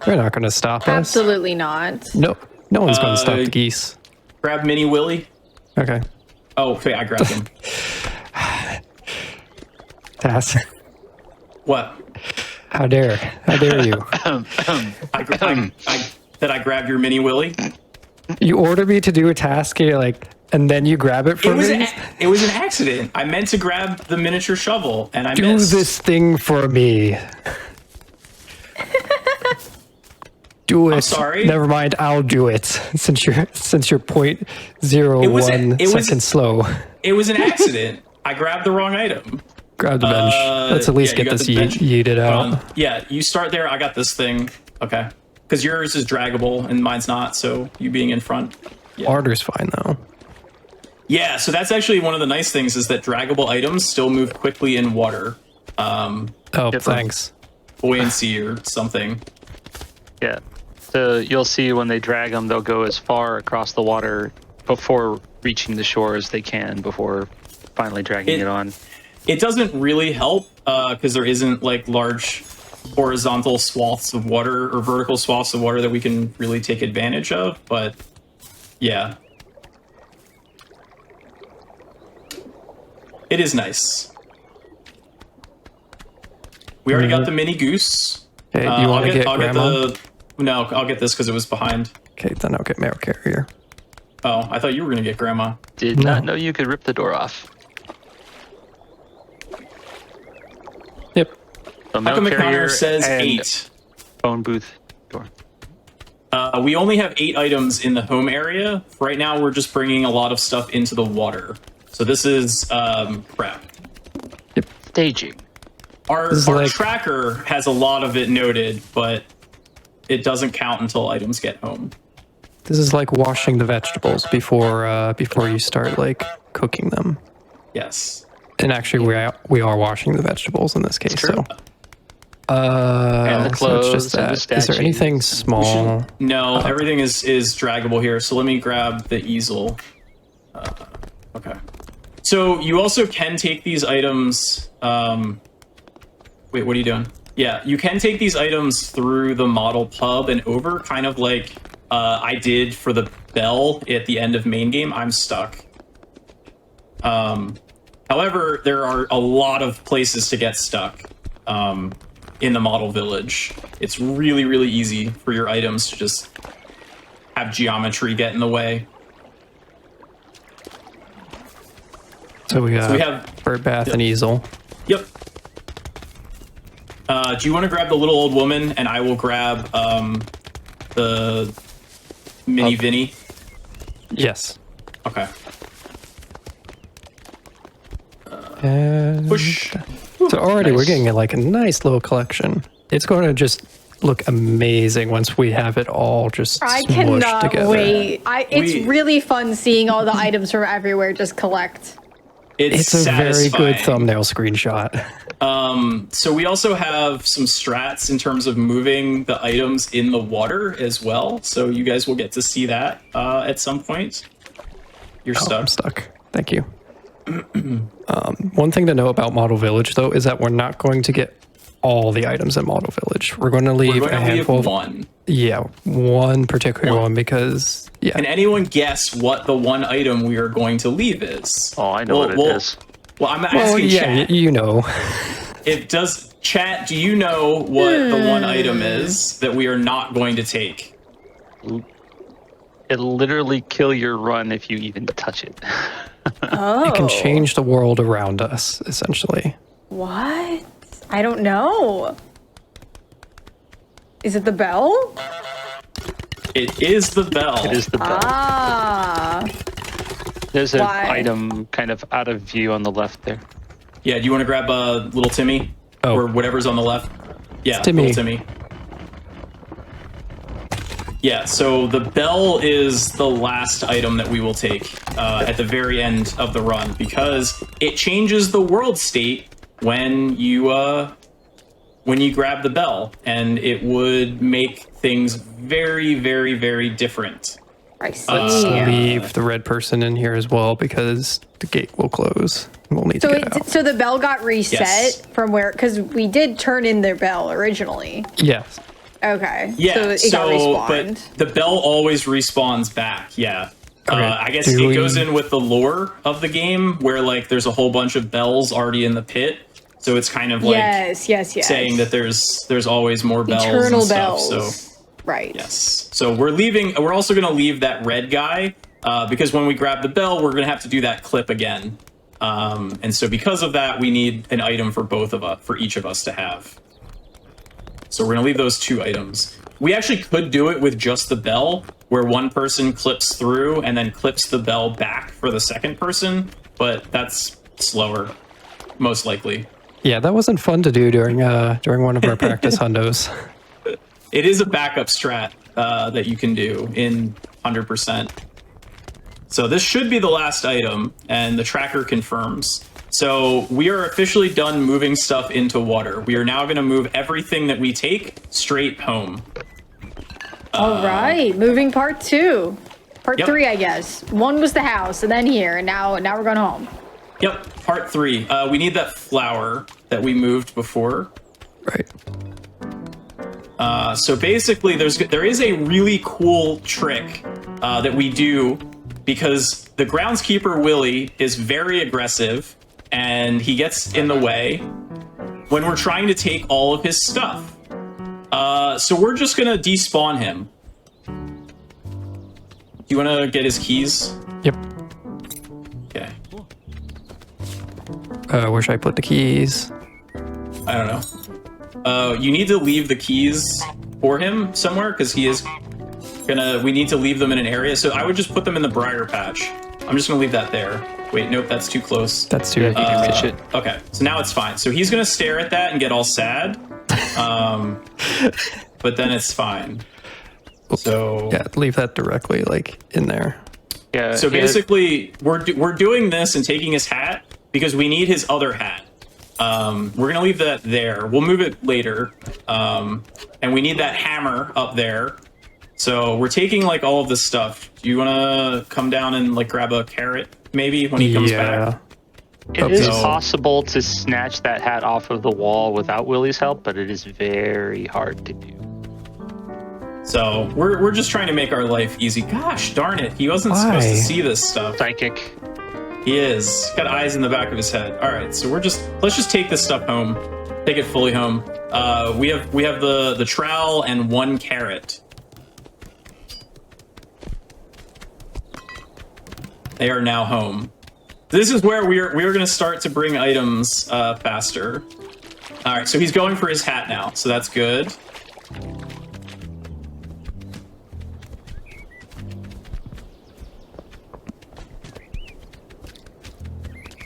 They're not going to stop us. Absolutely not. No, no one's going to stop the geese. Grab Mini Willy. Okay. Oh, wait, I grabbed him. Tass. What? How dare you? I grabbed your Mini Willy. You order me to do a task and you're like, and then you grab it from me? It was an accident. I meant to grab the miniature shovel, and I Do missed. this thing for me. Do it. I'm sorry? Never mind, I'll do it. Since you're 0.01 seconds slow. It was an accident. I grabbed the wrong item. Grab the bench. Let's at least yeah, you get got this the bench. yeeted Hold out. on. Yeah, you start there. I got this thing. Okay. Because yours is draggable and mine's not, so you being in front. Yeah. Order's fine though. Yeah, so that's actually one of the nice things is that draggable items still move quickly in water. Oh, Yep. thanks. Buoyancy or something. Yeah. So you'll see when they drag them, they'll go as far across the water before reaching the shore as they can before finally dragging it on. It doesn't really help because there isn't like large horizontal swaths of water or vertical swaths of water that we can really take advantage of, but yeah. It is nice. We already got the mini goose. Okay, you want to get grandma? No, I'll get this because it was behind. Okay, then I'll get mail carrier. Oh, I thought you were going to get grandma. Did not know you could rip the door off. Yep. So Michael mail McConnor carrier says and 8. phone booth door. We only have 8 items in the home area. Right now, we're just bringing a lot of stuff into the water. So this is prep. Staging. Our tracker has a lot of it noted, but it doesn't count until items get home. This is like washing the vegetables before you start like cooking them. Yes. And actually, we are washing the vegetables in this case. True. So. And the clothes, so it's just that. and the Is there anything small? No, everything is draggable here. So let me grab the easel. Okay. So you also can take these items. Wait, what are you doing? Yeah, you can take these items through the model pub and over, kind of like I did for the bell at the end of main game. I'm stuck. However, there are a lot of places to get stuck in the model village. It's really, really easy for your items to just have geometry get in the way. So we have bird bath and easel. Yep. Do you want to grab the little old woman, and I will grab the mini Vinny? Yes. Okay. Push. So already we're getting like a nice little collection. It's going to just look amazing once we have it all just I smushed cannot together. wait. It's really fun seeing all the items from everywhere just collect. It's a very good satisfying. thumbnail screenshot. So we also have some strats in terms of moving the items in the water as well. So you guys will get to see that at some point. You're stuck. I'm stuck. Thank you. One thing to know about Model Village, though, is that we're not going to get all the items in Model Village. We're going to leave a handful. One. Yeah, one particular one because, yeah. Can anyone guess what the one item we are going to leave is? Oh, I know what it is. Well, I'm asking chat. You know. It does. Chat, do you know what the one item is that we are not going to take? It'll literally kill your run if you even touch it. Oh. It can change the world around us, essentially. What? I don't know. Is it the bell? It is the bell. It is the bell. Ah. There's an item kind of out of view on the left there. Yeah, do you want to grab little Timmy? Oh. Or whatever's on the left? Yeah, Timmy. little Timmy. Yeah, so the bell is the last item that we will take at the very end of the run because it changes the world state when you grab the bell, and it would make things very, very, very different. I see. Leave the red person in here as well because the gate will close. We'll need to get out. So the bell got reset Yes. from where? Because we did turn in their bell originally. Yes. Okay. Yeah, So it got respawned. but the bell always respawns back. Yeah. Okay, I guess it goes in with the lore of the game where like there's a whole bunch of bells already in the pit. So it's kind of like yes. saying that there's always more bells Eternal and stuff. bells. So Right. yes. So we're also going to leave that red guy because when we grab the bell, we're going to have to do that clip again. And so because of that, we need an item for for each of us to have. So we're going to leave those 2 items. We actually could do it with just the bell, where one person clips through and then clips the bell back for the second person, but that's slower, most likely. Yeah, that wasn't fun to do during one of our practice hundos. It is a backup strat that you can do in 100%. So this should be the last item, and the tracker confirms. So we are officially done moving stuff into water. We are now going to move everything that we take straight home. All right. Moving part 2. Part Yep. 3, I guess. 1 was the house, and then here, and now we're going home. Yep, part 3. We need that flower that we moved before. Right. So basically, there is a really cool trick that we do because the groundskeeper Willie is very aggressive and he gets in the way when we're trying to take all of his stuff. So we're just gonna despawn him. Do you want to get his keys? Yep. Okay. Where should I put the keys? I don't know. You need to leave the keys for him somewhere because he is We need to leave them in an area. So I would just put them in the briar patch. I'm just gonna leave that there. Wait, nope, that's too close. That's too. Yeah, you can pitch it. Okay, so now it's fine. So he's gonna stare at that and get all sad. But then it's fine. So Yeah, leave that directly like in there. Yeah. So basically, we're doing this and taking his hat because we need his other hat. We're gonna leave that there. We'll move it later. And we need that hammer up there. So we're taking like all of this stuff. Do you want to come down and like grab a carrot maybe when he comes back? It is So- possible to snatch that hat off of the wall without Willie's help, but it is very hard to do. So we're just trying to make our life easy. Gosh darn it, he wasn't supposed to Why? see this stuff. Psychic. He is. Got eyes in the back of his head. All right, so let's just take this stuff home. Take it fully home. We have the trowel and 1 carrot. They are now home. This is where we are going to start to bring items faster. All right, so he's going for his hat now, so that's good.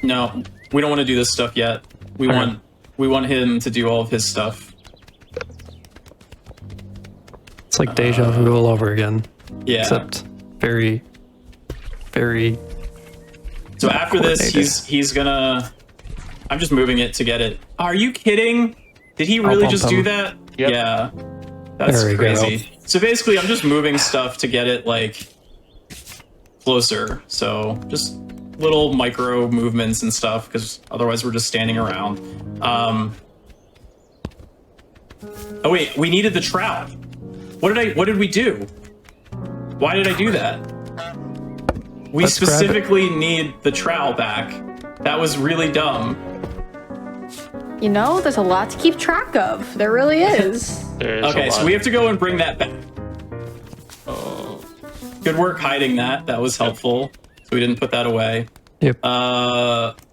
No, we don't want to do this stuff yet. We want him to do all of his stuff. It's like deja vu all over again. Yeah. Except very, very. So after this, coordinated. he's gonna. I'm just moving it to get it. Are you kidding? Did he really bump just do him. that? Yep. Yeah. That's There we go. crazy. So basically, I'm just moving stuff to get it like closer. So just little micro movements and stuff, because otherwise we're just standing around. Oh wait, we needed the trout. What did we do? Why did I do that? We Let's grab it. specifically need the trowel back. That was really dumb. You know, there's a lot to keep track of. There really is. There's Okay, a so lot. we have to go and bring that back. Oh, good work hiding that. That was helpful. So we didn't put that away. Yep.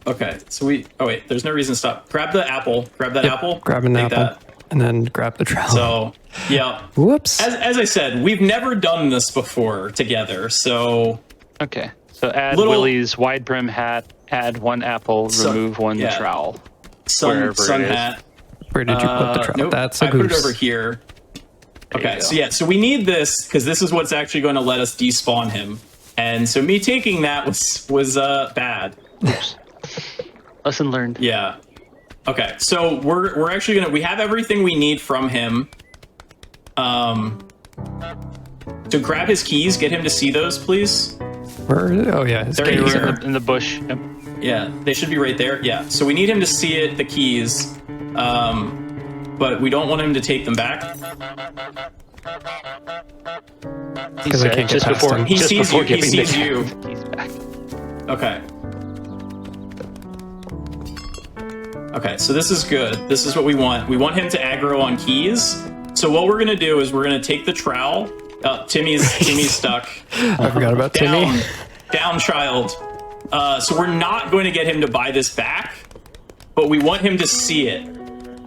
Okay, so oh wait, there's no reason to stop. Grab the apple. Grab that apple. Grab an Take apple. And then grab the trowel. So, yeah. Whoops. As I said, we've never done this before together, so Okay. So add Little- Willie's wide brim hat, add 1 apple, remove 1 yeah. trowel. sun Wherever sun it is. hat. Where did you put the trowel? Nope, That's a I goose. put it over here. There Okay, you so go. yeah, so we need this because this is what's actually going to let us despawn him. And so me taking that was bad. Lesson learned. Yeah. Okay, so we're actually we have everything we need from him. To grab his keys, get him to see those, please. Where? Oh yeah, his There They you keys are. are. in the bush. Yep. Yeah, they should be right there. Yeah, so we need him to see it, the keys, but we don't want him to take them back. He 'Cause I said can't get just past before him. He just sees before you, he giving the sees you. keys back. Okay. Okay, so this is good. This is what we want. We want him to aggro on keys. So what we're gonna do is we're gonna take the trowel. Timmy's stuck. I forgot about Down, Timmy. down, child. So we're not going to get him to buy this back, but we want him to see it.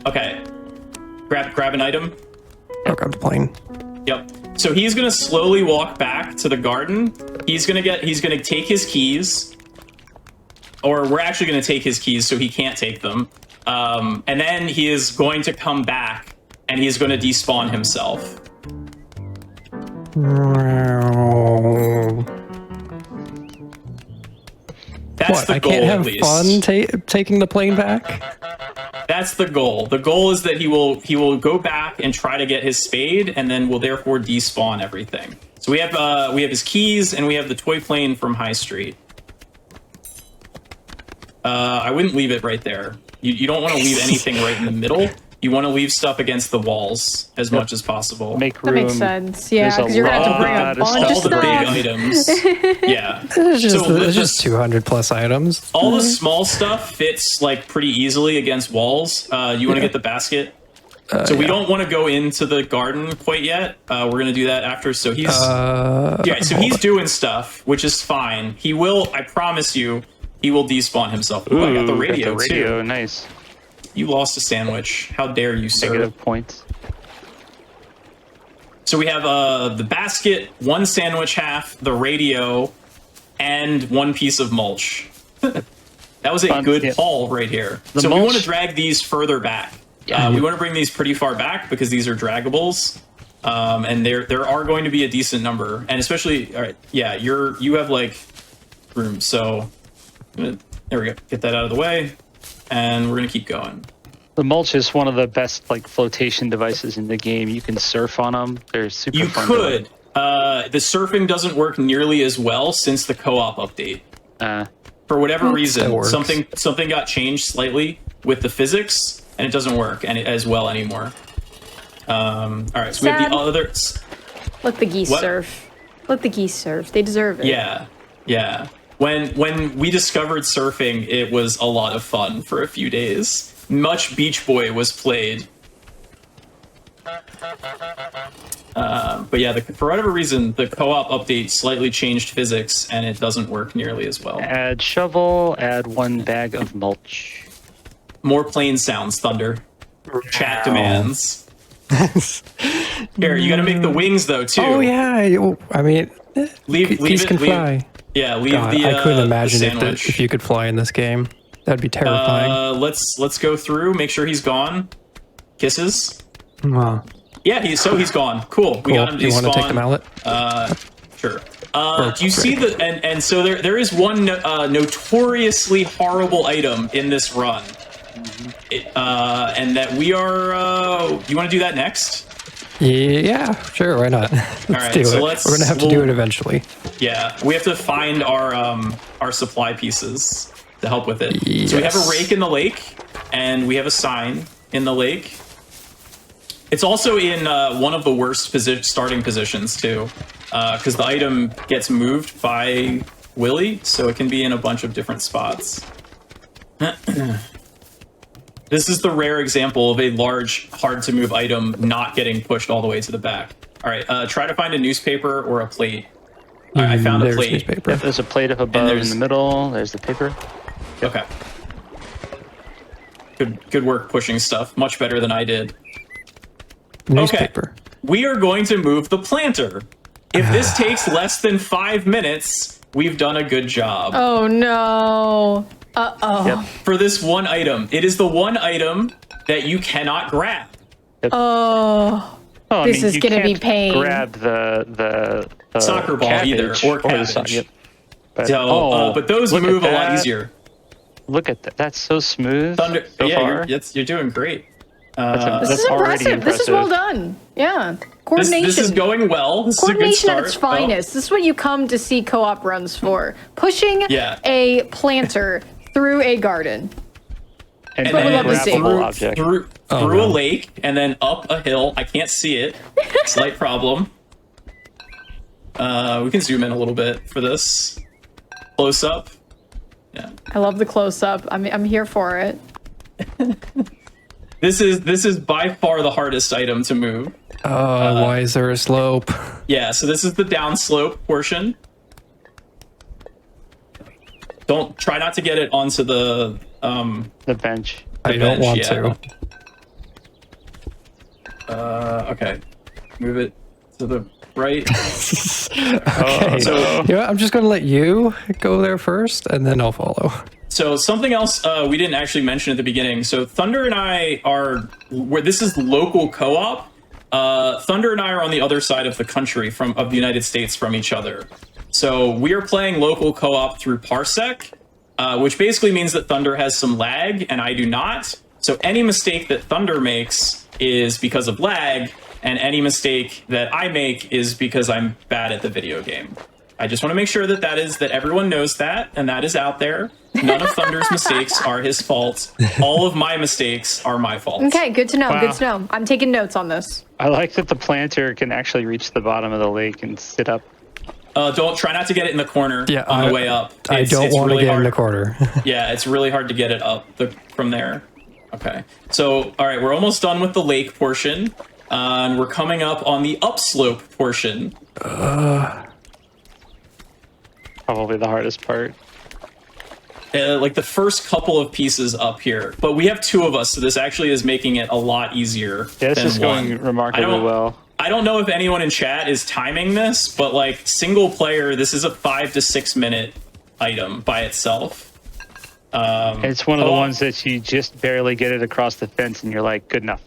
Okay. Grab an item. Oh, grab the plane. Yep. So he's gonna slowly walk back to the garden. He's gonna take his keys, or we're actually gonna take his keys so he can't take them. And then he is going to come back and he's going to despawn himself. That's What? the I goal, can't at have least. fun taking the plane back. That's the goal. The goal is that he will go back and try to get his spade, and then will therefore despawn everything. So we have his keys and we have the toy plane from High Street. I wouldn't leave it right there. You don't want to leave anything right in the middle. You want to leave stuff against the walls as much as possible. Make That room. makes sense. Yeah, There's a because you're gonna have to lot bring a of bunch stuff. of All the big stuff. items. Yeah. It's just So 200 plus items. all the small stuff fits like pretty easily against walls. You want to get the basket. So we don't want to go into the garden quite yet. We're gonna do that after. So he's yeah. So he's doing stuff, which is fine. He will. I promise you, he will despawn himself. Ooh, I got the radio, too. Nice. You lost a sandwich. How dare you, sir? Negative points. So we have the basket, one sandwich half, the radio, and one piece of mulch. That was a good haul right here. So we want to drag these further back. We want to bring these pretty far back because these are draggables. And there are going to be a decent number. And especially, all right, yeah, you have like room. So there we go. Get that out of the way. And we're going to keep going. The mulch is one of the best like flotation devices in the game. You can surf on them. They're super fun. You could. The surfing doesn't work nearly as well since the co-op update. For whatever reason, something got changed slightly with the physics, and it doesn't work as well anymore. All right, so we have the others. Let the geese surf. Let the geese surf. They deserve it. Yeah. When we discovered surfing, it was a lot of fun for a few days. Much Beach Boy was played. But yeah, for whatever reason, the co-op update slightly changed physics, and it doesn't work nearly as well. Add shovel, add 1 bag of mulch. More plane sounds, Thunder. Chat demands. Here, you gotta make the wings, though, too. Oh, yeah. I mean, geese can fly. Yeah, leave God, the I couldn't imagine if you could fly in this game. That'd be terrifying. Let's go through, make sure he's gone. Kisses. Wow. Yeah, he's gone. Cool. We got him. You want to take the mallet? Sure. Do you see the and so there is one notoriously horrible item in this run, and that we are. You want to do that next? Yeah, sure. Why not? Let's do it. We're gonna have to do it eventually. Yeah, we have to find our supply pieces to help with it. Yes. So we have a rake in the lake, and we have a sign in the lake. It's also in one of the worst starting positions, too, because the item gets moved by Willy, so it can be in a bunch of different spots. This is the rare example of a large, hard-to-move item not getting pushed all the way to the back. All right, try to find a newspaper or a plate. All right, I found a plate. Newspaper. Yep, there's a plate up above in the middle. There's the paper. Yep. Okay. Good work pushing stuff. Much better than I did. Newspaper. Okay. We are going to move the planter. If this takes less than 5 minutes, we've done a good job. Oh, no. Uh-oh. Yep. For this one item. It is the one item that you cannot grab. Yep. Oh. This is going to be pain. Grab the soccer ball cabbage either, or cabbage. Yep. But, but those move a lot easier. Look at that. That's so smooth. Thunder, so far. You're doing great. This is impressive. This is well done. Yeah. Coordination. This is going well. This Coordination is a good start. at its finest. This is what you come to see co-op runs for. Pushing a planter through a garden. And then then grabbable object. Through a lake and then up a hill. I can't see it. Slight problem. We can zoom in a little bit for this. Close up. Yeah. I love the close up. I'm here for it. This is by far the hardest item to move. Why is there a slope? Yeah, so this is the downslope portion. Try not to get it onto the bench. I don't want to. Okay. Move it to the right. Okay. So you know what? I'm just going to let you go there first, and then I'll follow. So something else we didn't actually mention at the beginning. So Thunder and I this is local co-op. Thunder and I are on the other side of the country of the United States from each other. So we are playing local co-op through Parsec, which basically means that Thunder has some lag and I do not. So any mistake that Thunder makes is because of lag, and any mistake that I make is because I'm bad at the video game. I just want to make sure that everyone knows that, and that is out there. None of Thunder's mistakes are his fault. All of my mistakes are my fault. Okay, good to know. Wow. Good to know. I'm taking notes on this. I like that the planter can actually reach the bottom of the lake and sit up. Try not to get it in the corner on the way up. I don't want to get in the corner. Yeah, it's really hard to get it up from there. Okay, so all right, we're almost done with the lake portion, and we're coming up on the upslope portion. Probably the hardest part. Like the first couple of pieces up here, but we have 2 of us, so this actually is making it a lot easier. Yeah, this is going remarkably well. I don't know if anyone in chat is timing this, but like single player, this is a 5 to 6 minute item by itself. It's one of the ones that you just barely get it across the fence, and you're like, good enough.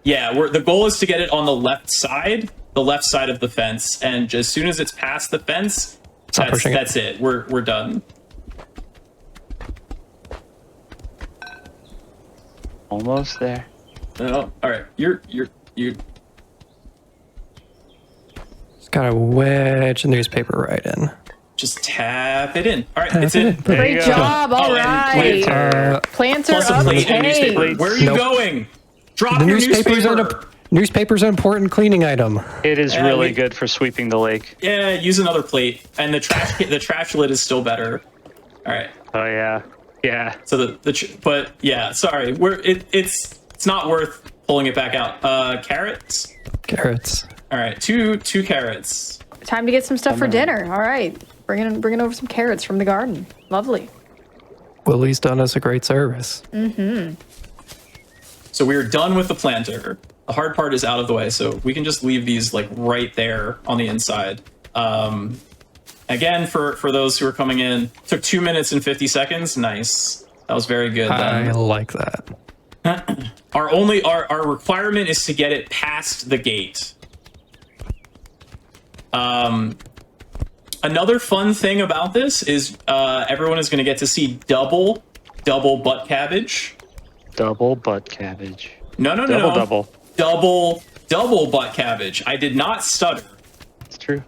Yeah, the goal is to get it on the left side of the fence, and as soon as it's past the fence, that's it. We're done. Almost there. Oh, all right. You're. Just gotta wedge the newspaper right in. Just tap it in. All right, Tap it's it in. in. Great job. All and right. Planter plus a plate and a newspaper. uptake. Where are you Nope. going? Drop The your newspaper's an important cleaning item. It is really good for sweeping the lake. Yeah, use another plate, and the trash lid is still better. All right. Oh yeah, yeah. So but yeah, sorry, it's not worth pulling it back out. Carrots. Carrots. All right, two carrots. Time to get some stuff for dinner. All right. Bringing over some carrots from the garden. Lovely. Willie's done us a great service. So we're done with the planter. The hard part is out of the way, so we can just leave these like right there on the inside. Again, for those who are coming in, took 2 minutes and 50 seconds. Nice. That was very good. I like that. Our requirement is to get it past the gate. Another fun thing about this is everyone is going to get to see double butt cabbage. Double butt cabbage. No. Double butt cabbage. I did not stutter. It's true.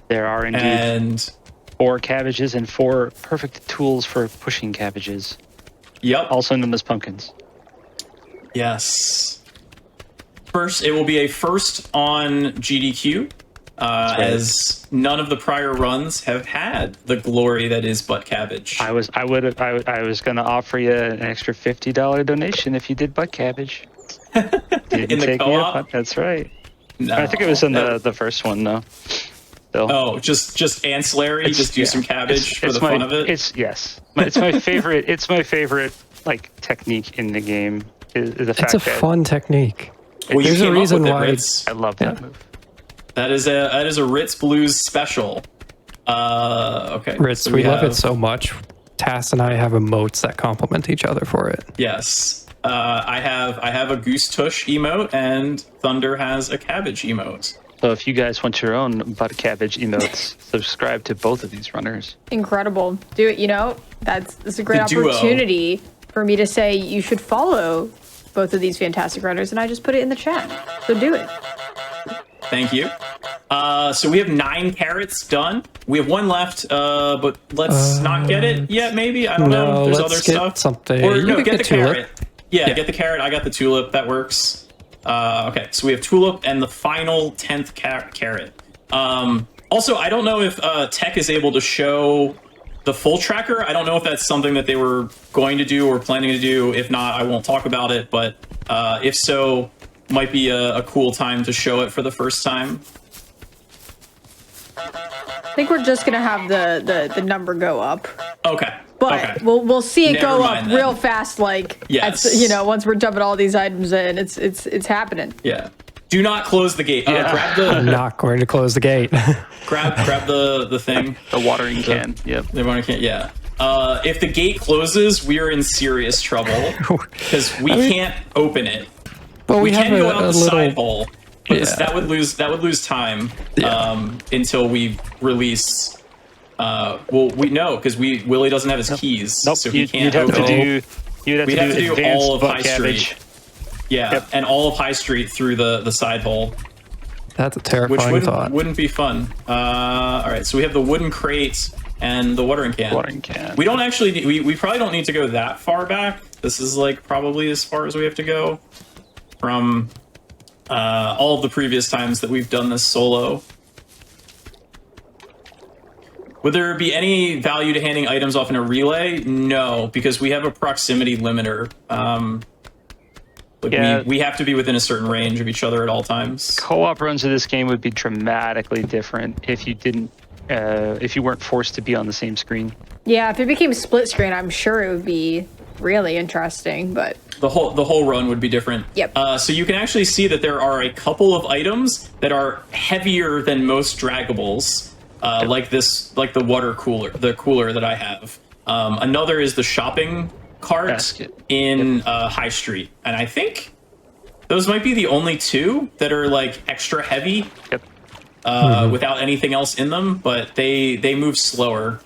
There are indeed And 4 cabbages and 4 perfect tools for pushing cabbages. yep. Also known as pumpkins. Yes. First, it will be a first on GDQ, right. as none of the prior runs have had the glory that is butt cabbage. I was gonna offer you an extra $50 donation if you did butt cabbage. Didn't In the take me co-op? up. That's right. No, I think it was in no. the first one though. Still. Oh, just ancillary. Just do some cabbage for the fun of it. It's my favorite. It's my favorite like technique in the game. Is the fact It's a that fun technique. Well, you There's a came up reason with it, why. Ritz. I love that move. That is a Ritz Blues special. Okay. Ritz, so we love have- it so much. Tass and I have emotes that complement each other for it. Yes. I have a goose tush emote, and Thunder has a cabbage emote. So if you guys want your own butt cabbage emotes, subscribe to both of these runners. Incredible. Do it. That's a great The duo. opportunity for me to say you should follow both of these fantastic runners, and I just put it in the chat. So do it. Thank you. So we have 9 carrots done. We have 1 left, but let's not get it yet. Maybe, I don't know. No, There's let's other get stuff. something. Or You no, can get the get tulip. carrot. Yeah, get the carrot. I got the tulip. That works. Okay, so we have tulip and the final 10th carrot. Also, I don't know if Tech is able to show the full tracker. I don't know if that's something that they were going to do or planning to do. If not, I won't talk about it. But if so, might be a cool time to show it for the first time. I think we're just gonna have the number go up, Okay. but okay. we'll see it Never go up mind then. real fast. Like Yes. once we're dumping all these items in, it's happening. Yeah. Do not close the gate. Grab I'm the not going to close the gate. grab the thing. The watering can. Yep. The one can't. Yeah. If the gate closes, we are in serious trouble because we can't open it. But We have can go out the side little. hole, but Yeah. that would lose time until we release. We know because Willie doesn't have his keys, Nope. so he You'd can't have open to it. do. We'd have to do advanced all of butt High cabbage. Street. Yeah, Yep. and all of High Street through the side hole. That's a Which terrifying thought. wouldn't be fun. All right, so we have the wooden crate and the watering can. Watering can. We don't actually need, we probably don't need to go that far back. This is like probably as far as we have to go from all of the previous times that we've done this solo. Would there be any value to handing items off in a relay? No, because we have a proximity limiter. We have to be within a certain range of each other at all times. Co-op runs of this game would be dramatically different if you didn't, if you weren't forced to be on the same screen. Yeah, if it became split screen, I'm sure it would be really interesting, but the whole run would be different. Yep. So you can actually see that there are a couple of items that are heavier than most draggables, like the water cooler, the cooler that I have. Another is the shopping cart Basket. in High Street, and I think those might be the only two that are like extra heavy. Yep. Without anything else in them, but they move slower.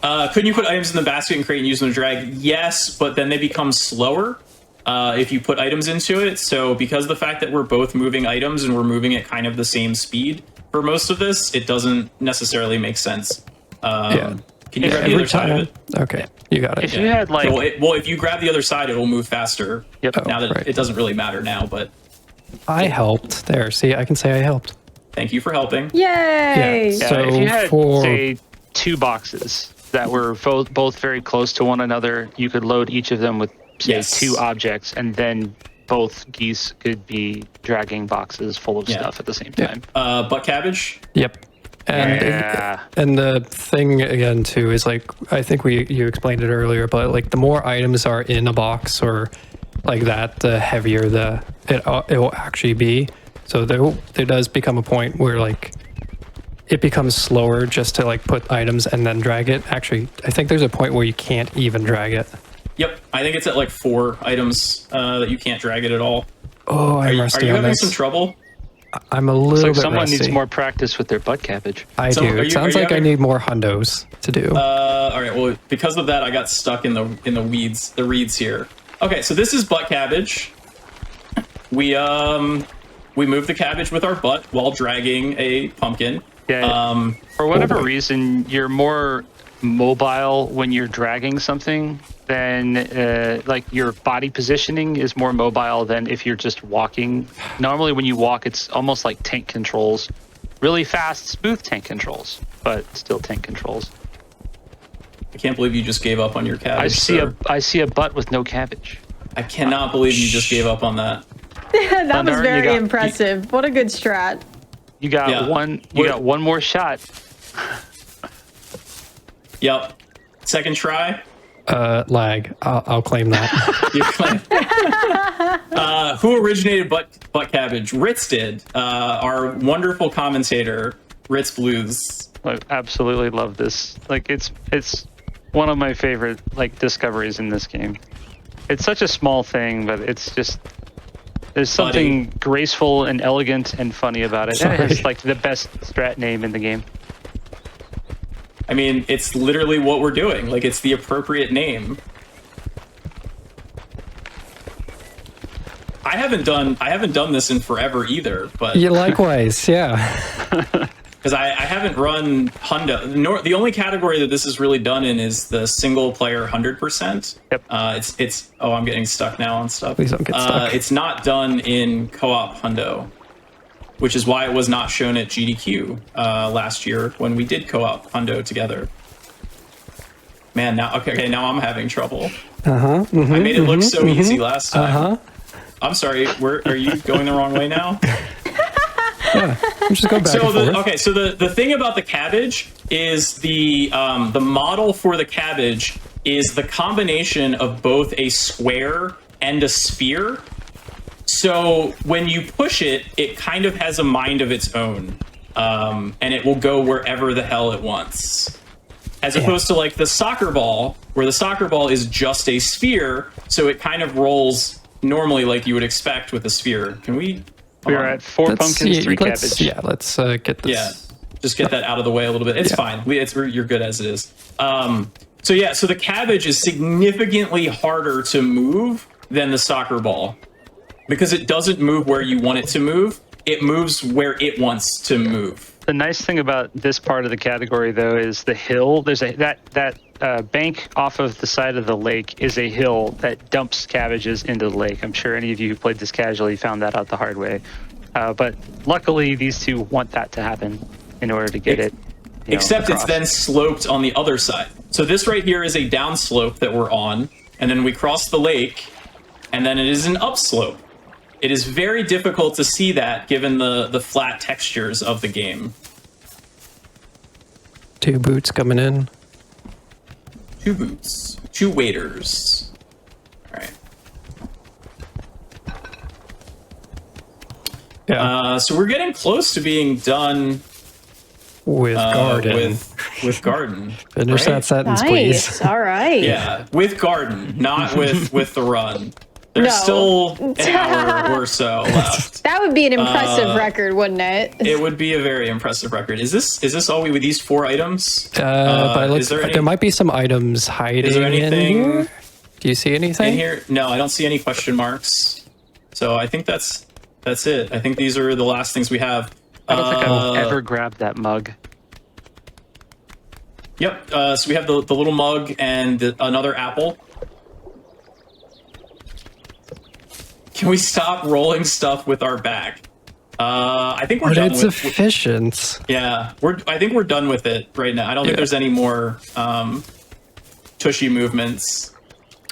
Couldn't you put items in the basket and crate and use them to drag? Yes, but then they become slower if you put items into it. So because of the fact that we're both moving items and we're moving at kind of the same speed for most of this, it doesn't necessarily make sense. Can you grab the other side of it? Okay, you got it. If you had like, Well, if you grab the other side, it will move faster. Yep. Now that right. it doesn't really matter now, but I helped. There, see, I can say I helped. thank you for helping. yay! Yeah. yeah, So if you had for- say 2 boxes that were both very close to one another, you could load each of them with say Yes. 2 objects, and then both geese could be dragging boxes full of stuff at the same time. Butt cabbage. Yep. And Yeah. and the thing again too is like I think you explained it earlier, but like the more items are in a box or like that, the heavier it will actually be. So there does become a point where like it becomes slower just to like put items and then drag it. Actually, I think there's a point where you can't even drag it. Yep, I think it's at like 4 items that you can't drag it at all. Oh, I'm Are rusty you on having this. some trouble? I'm a It's little like bit someone rusty. needs more practice with their butt cabbage. I So, do. are It you- sounds are you like I having- need more hundos to do. All right. Well, because of that, I got stuck in the weeds, the reeds here. Okay, so this is butt cabbage. We move the cabbage with our butt while dragging a pumpkin. Yeah. For whatever boy. reason, you're more mobile when you're dragging something than like your body positioning is more mobile than if you're just walking. Normally when you walk, it's almost like tank controls. Really fast, smooth tank controls, but still tank controls. I can't believe you just gave up on your cabbage. I see sir. a butt with no cabbage. I cannot believe you just gave up on that. That Thunder, was you very got- impressive. What a good strat. You got Yeah. you got one more shot. Yep. Second try. Lag. I'll claim that. You claim. Who originated butt cabbage? Ritz did. Our wonderful commentator, Ritz Blues. I absolutely love this. Like it's one of my favorite like discoveries in this game. It's such a small thing, but it's just there's something graceful and elegant and funny about it. And it's like the best strat name in the game. I mean, it's literally what we're doing. Like, it's the appropriate name. I haven't done this in forever either, but Yeah, likewise. Yeah. because I haven't run Hundo. The only category that this is really done in is the single player 100%. Yep. It's oh, I'm getting stuck now on stuff. Please don't get stuck. It's not done in co-op Hundo, which is why it was not shown at GDQ last year when we did co-op Hundo together. Man, now okay, now I'm having trouble. I made it look so easy last time. I'm sorry. Are you going the wrong way now? Just go back and forth. So the thing about the cabbage is the model for the cabbage is the combination of both a square and a sphere. So when you push it, it kind of has a mind of its own, and it will go wherever the hell it wants. As opposed to like the soccer ball, where the soccer ball is just a sphere, so it kind of rolls normally like you would expect with a sphere. Can we? We're at 4 pumpkins, 3 cabbage. Yeah, let's get this. Yeah, just get that out of the way a little bit. It's fine. You're good as it is. So the cabbage is significantly harder to move than the soccer ball because it doesn't move where you want it to move. It moves where it wants to move. The nice thing about this part of the category, though, is the hill. There's that bank off of the side of the lake is a hill that dumps cabbages into the lake. I'm sure any of you who played this casually found that out the hard way. But luckily, these two want that to happen in order to get it. Except across. it's then sloped on the other side. So this right here is a downslope that we're on, and then we cross the lake, and then it is an upslope. It is very difficult to see that given the flat textures of the game. 2 boots coming in. 2 boots. 2 waiters. All right. Yeah. So we're getting close to being done With garden. with garden. Finish right? that sentence, please. Nice. All right. Yeah, with garden, not with the run. There's No. still an hour or so left. That would be an impressive record, wouldn't it? It would be a very impressive record. Is this all with these 4 items? But is there might be some items hiding Is there in anything here. Do you see anything? in here? No, I don't see any question marks. So I think that's it. I think these are the last things we have. I don't think I've ever grabbed that mug. Yep. So we have the little mug and another apple. Can we stop rolling stuff with our back? I think we're But done it's with. efficient. Yeah, I think we're done with it right now. I don't think there's any more tushy movements.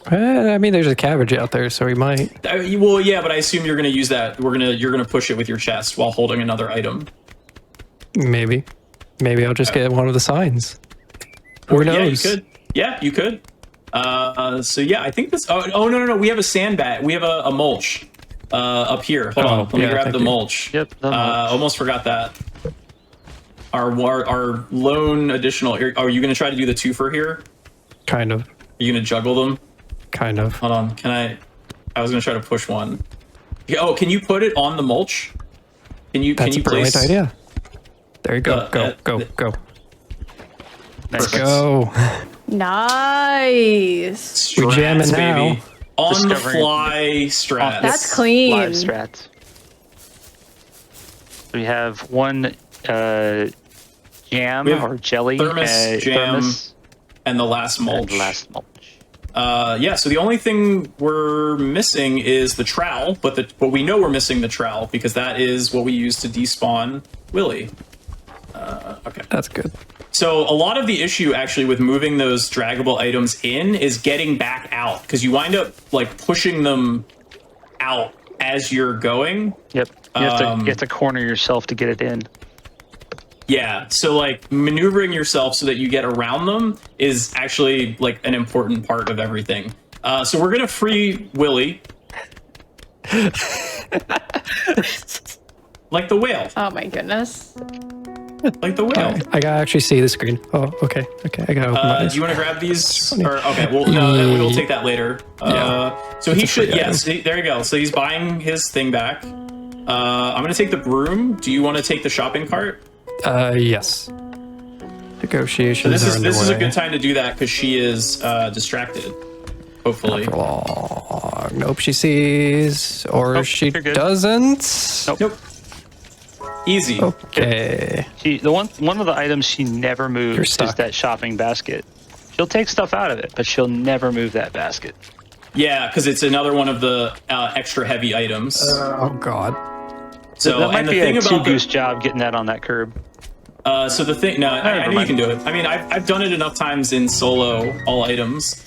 I mean, there's a cabbage out there, so we might. Well, yeah, but I assume you're going to use that. You're gonna push it with your chest while holding another item. Maybe I'll just get one of the signs. Who knows? Yeah, you could. Yeah, you could. So yeah, I think this. Oh no! We have a sandbag. We have a mulch up here. Hold on. Let me grab the mulch. Yep. The mulch. Almost forgot that. Our lone additional. Are you going to try to do the twofer here? Kind of. Are you going to juggle them? Kind of. Hold on. Can I? I was going to try to push one. Yeah, oh, can you put it on the mulch? That's can you a brilliant place? idea. There you go. Go. Nice. Let's go. Nice. We jamming Strats, now. baby. On the Discovering- fly strats. That's clean. Live strats. We have one jam We have or jelly, thermos, jam, thermos, and the last mulch. and last mulch. Yeah, so the only thing we're missing is the trowel, but we know we're missing the trowel because that is what we use to despawn Willy. Okay. That's good. So a lot of the issue actually with moving those draggable items in is getting back out because you wind up like pushing them out as you're going. Yep. You have to corner yourself to get it in. Yeah, so like maneuvering yourself so that you get around them is actually like an important part of everything. So we're gonna free Willy. Like the whale. Oh my goodness. Like the whale. I gotta actually see the screen. Oh, okay. I gotta open my Do eyes. you want to grab these? Or okay, well, no, we'll take that later. So he should. Yes, there you go. So he's buying his thing back. I'm gonna take the broom. Do you want to take the shopping cart? Yes. Negotiations So are this is a underway. good time to do that because she is distracted. Hopefully. For long. Nope, she sees, or Nope, she you're good. doesn't. Nope. Easy. Okay. The one of the items she never You're moves is stuck. that shopping basket. She'll take stuff out of it, but she'll never move that basket. Yeah, because it's another one of the extra heavy items. Oh God. So that might and the be thing a about two-goose job getting that on that curb. So the thing, no, I Never know you mind. can do it. I mean, I've done it enough times in solo all items.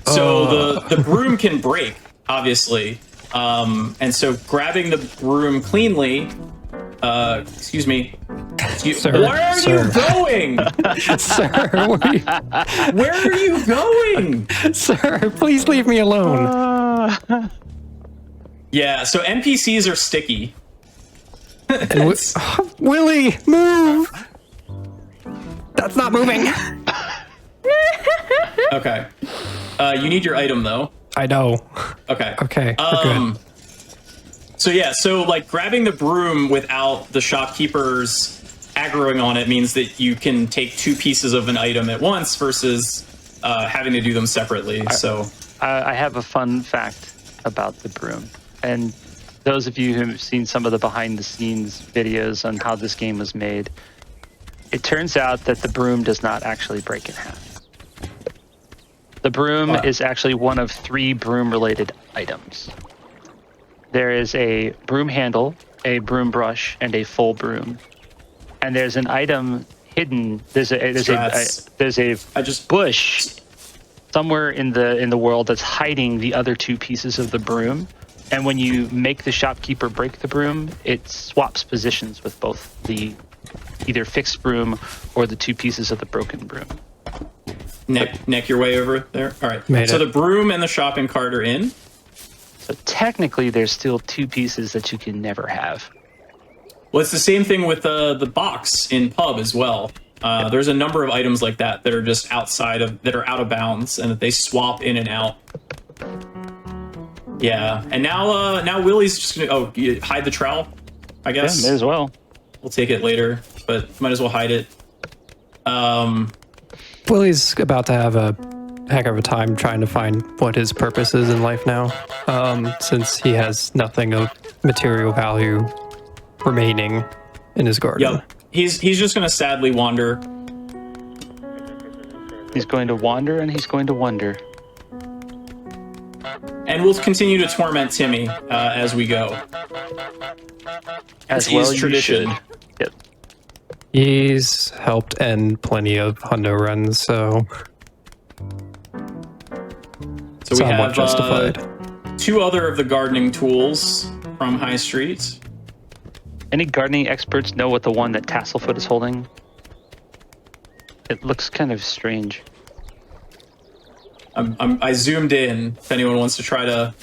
So the broom can break, obviously, and so grabbing the broom cleanly. Excuse me. Sir, Where are you going? Sir, Where are you going? sir, please leave me alone. Yeah. So NPCs are sticky. And Willy, move! That's not moving. Okay. You need your item though. I know. Okay. Okay, we're good. So yeah, so like grabbing the broom without the shopkeepers aggroing on it means that you can take 2 pieces of an item at once versus having to do them separately. So I have a fun fact about the broom. And those of you who've seen some of the behind-the-scenes videos on how this game was made, it turns out that the broom does not actually break in half. The broom is actually one of 3 broom-related items. There is a broom handle, a broom brush, and a full broom. And there's an item hidden. There's a I just bush somewhere in the world that's hiding the other 2 pieces of the broom. And when you make the shopkeeper break the broom, it swaps positions with both the either fixed broom or the 2 pieces of the broken broom. Neck your way over there. All right. Made so it. the broom and the shopping cart are in. So technically, there's still 2 pieces that you can never have. Well, it's the same thing with the box in pub as well. There's a number of items like that that are just that are out of bounds, and that they swap in and out. Yeah, and now Willie's just gonna hide the trowel, I guess. Yeah, may as well. We'll take it later, but might as well hide it. Willie's about to have a heck of a time trying to find what his purpose is in life now, since he has nothing of material value remaining in his garden. Yep, he's just gonna sadly wander. He's going to wander and he's going to wonder. And we'll continue to torment Timmy as we go. As It's well, his tradition. you should. Yep. He's helped end plenty of hundo runs, so So we somewhat have justified. 2 other of the gardening tools from High Street. Any gardening experts know what the one that Tasselfoot is holding? It looks kind of strange. I zoomed in. If anyone wants to try to,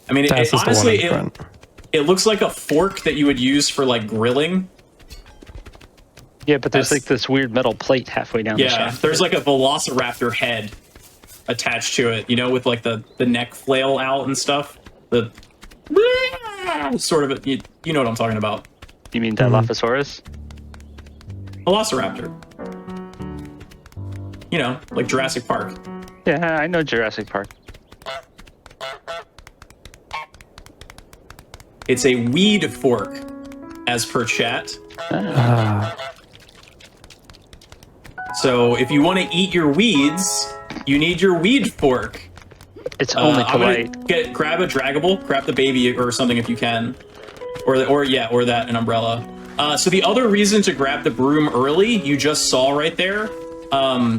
I mean, Tass is the one honestly, in front. it looks like a fork that you would use for like grilling. Yeah, but there's That's- like this weird metal plate halfway down the Yeah, shaft. there's like a velociraptor head attached to it. You know, with like the neck flail out and stuff. The sort of you know what I'm talking about. You mean Dilophosaurus? Velociraptor. You know, like Jurassic Park. Yeah, I know Jurassic Park. It's a weed fork, as per chat. So if you want to eat your weeds, you need your weed fork. It's only I'm polite. gonna grab a draggable, grab the baby or something if you can, or that an umbrella. So the other reason to grab the broom early, you just saw right there.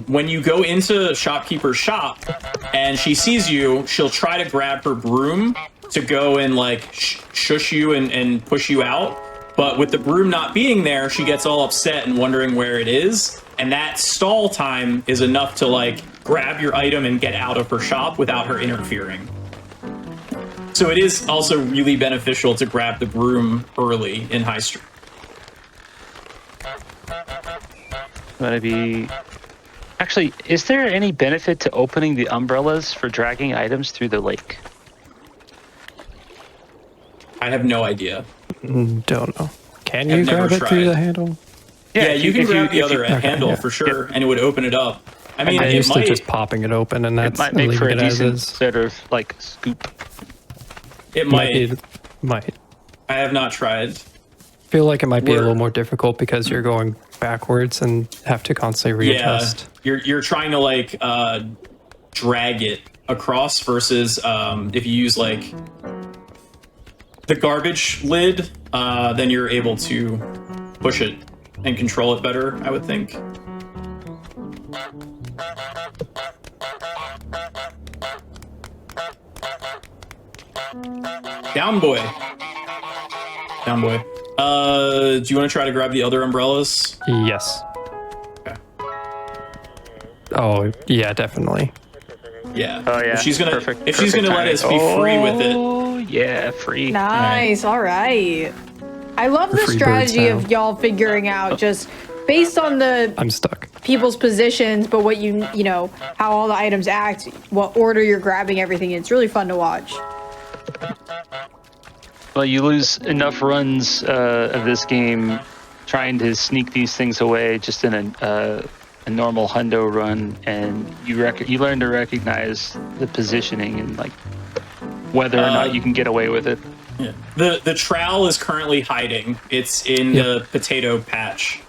When you go into shopkeeper's shop and she sees you, she'll try to grab her broom to go and like shush you and push you out. But with the broom not being there, she gets all upset and wondering where it is. And that stall time is enough to like grab your item and get out of her shop without her interfering. So it is also really beneficial to grab the broom early in High Street. Gonna be. Actually, is there any benefit to opening the umbrellas for dragging items through the lake? I have no idea. Don't know. Can I've you never grab it tried. through the handle? Yeah, you can grab the other okay, handle yeah. for sure, and it would open it up. I mean, I'm it used to might. just popping it open, and It that's might make for a leaving it as decent is. sort of like scoop. It Might. might. Might. I have not tried. Feel like it might be a We're- little more difficult because you're going backwards and have to constantly readjust. Yeah, you're trying to like drag it across versus if you use like the garbage lid, then you're able to push it and control it better, I would think. Down boy. Down boy. Do you want to try to grab the other umbrellas? Yes. Okay. Oh, yeah, definitely. Yeah. Oh yeah. If she's gonna Perfect- if she's perfect gonna let us be timing. free with it. Oh yeah, free. Nice. All right. I love the free bird strategy of style. y'all figuring out just based on the I'm stuck. people's positions, but what you know, how all the items act, what order you're grabbing everything in. It's really fun to watch. Well, you lose enough runs of this game trying to sneak these things away just in a normal hundo run, and you learn to recognize the positioning and like whether or not you can get away with it. Yeah. The trowel is currently hiding. It's in the potato patch.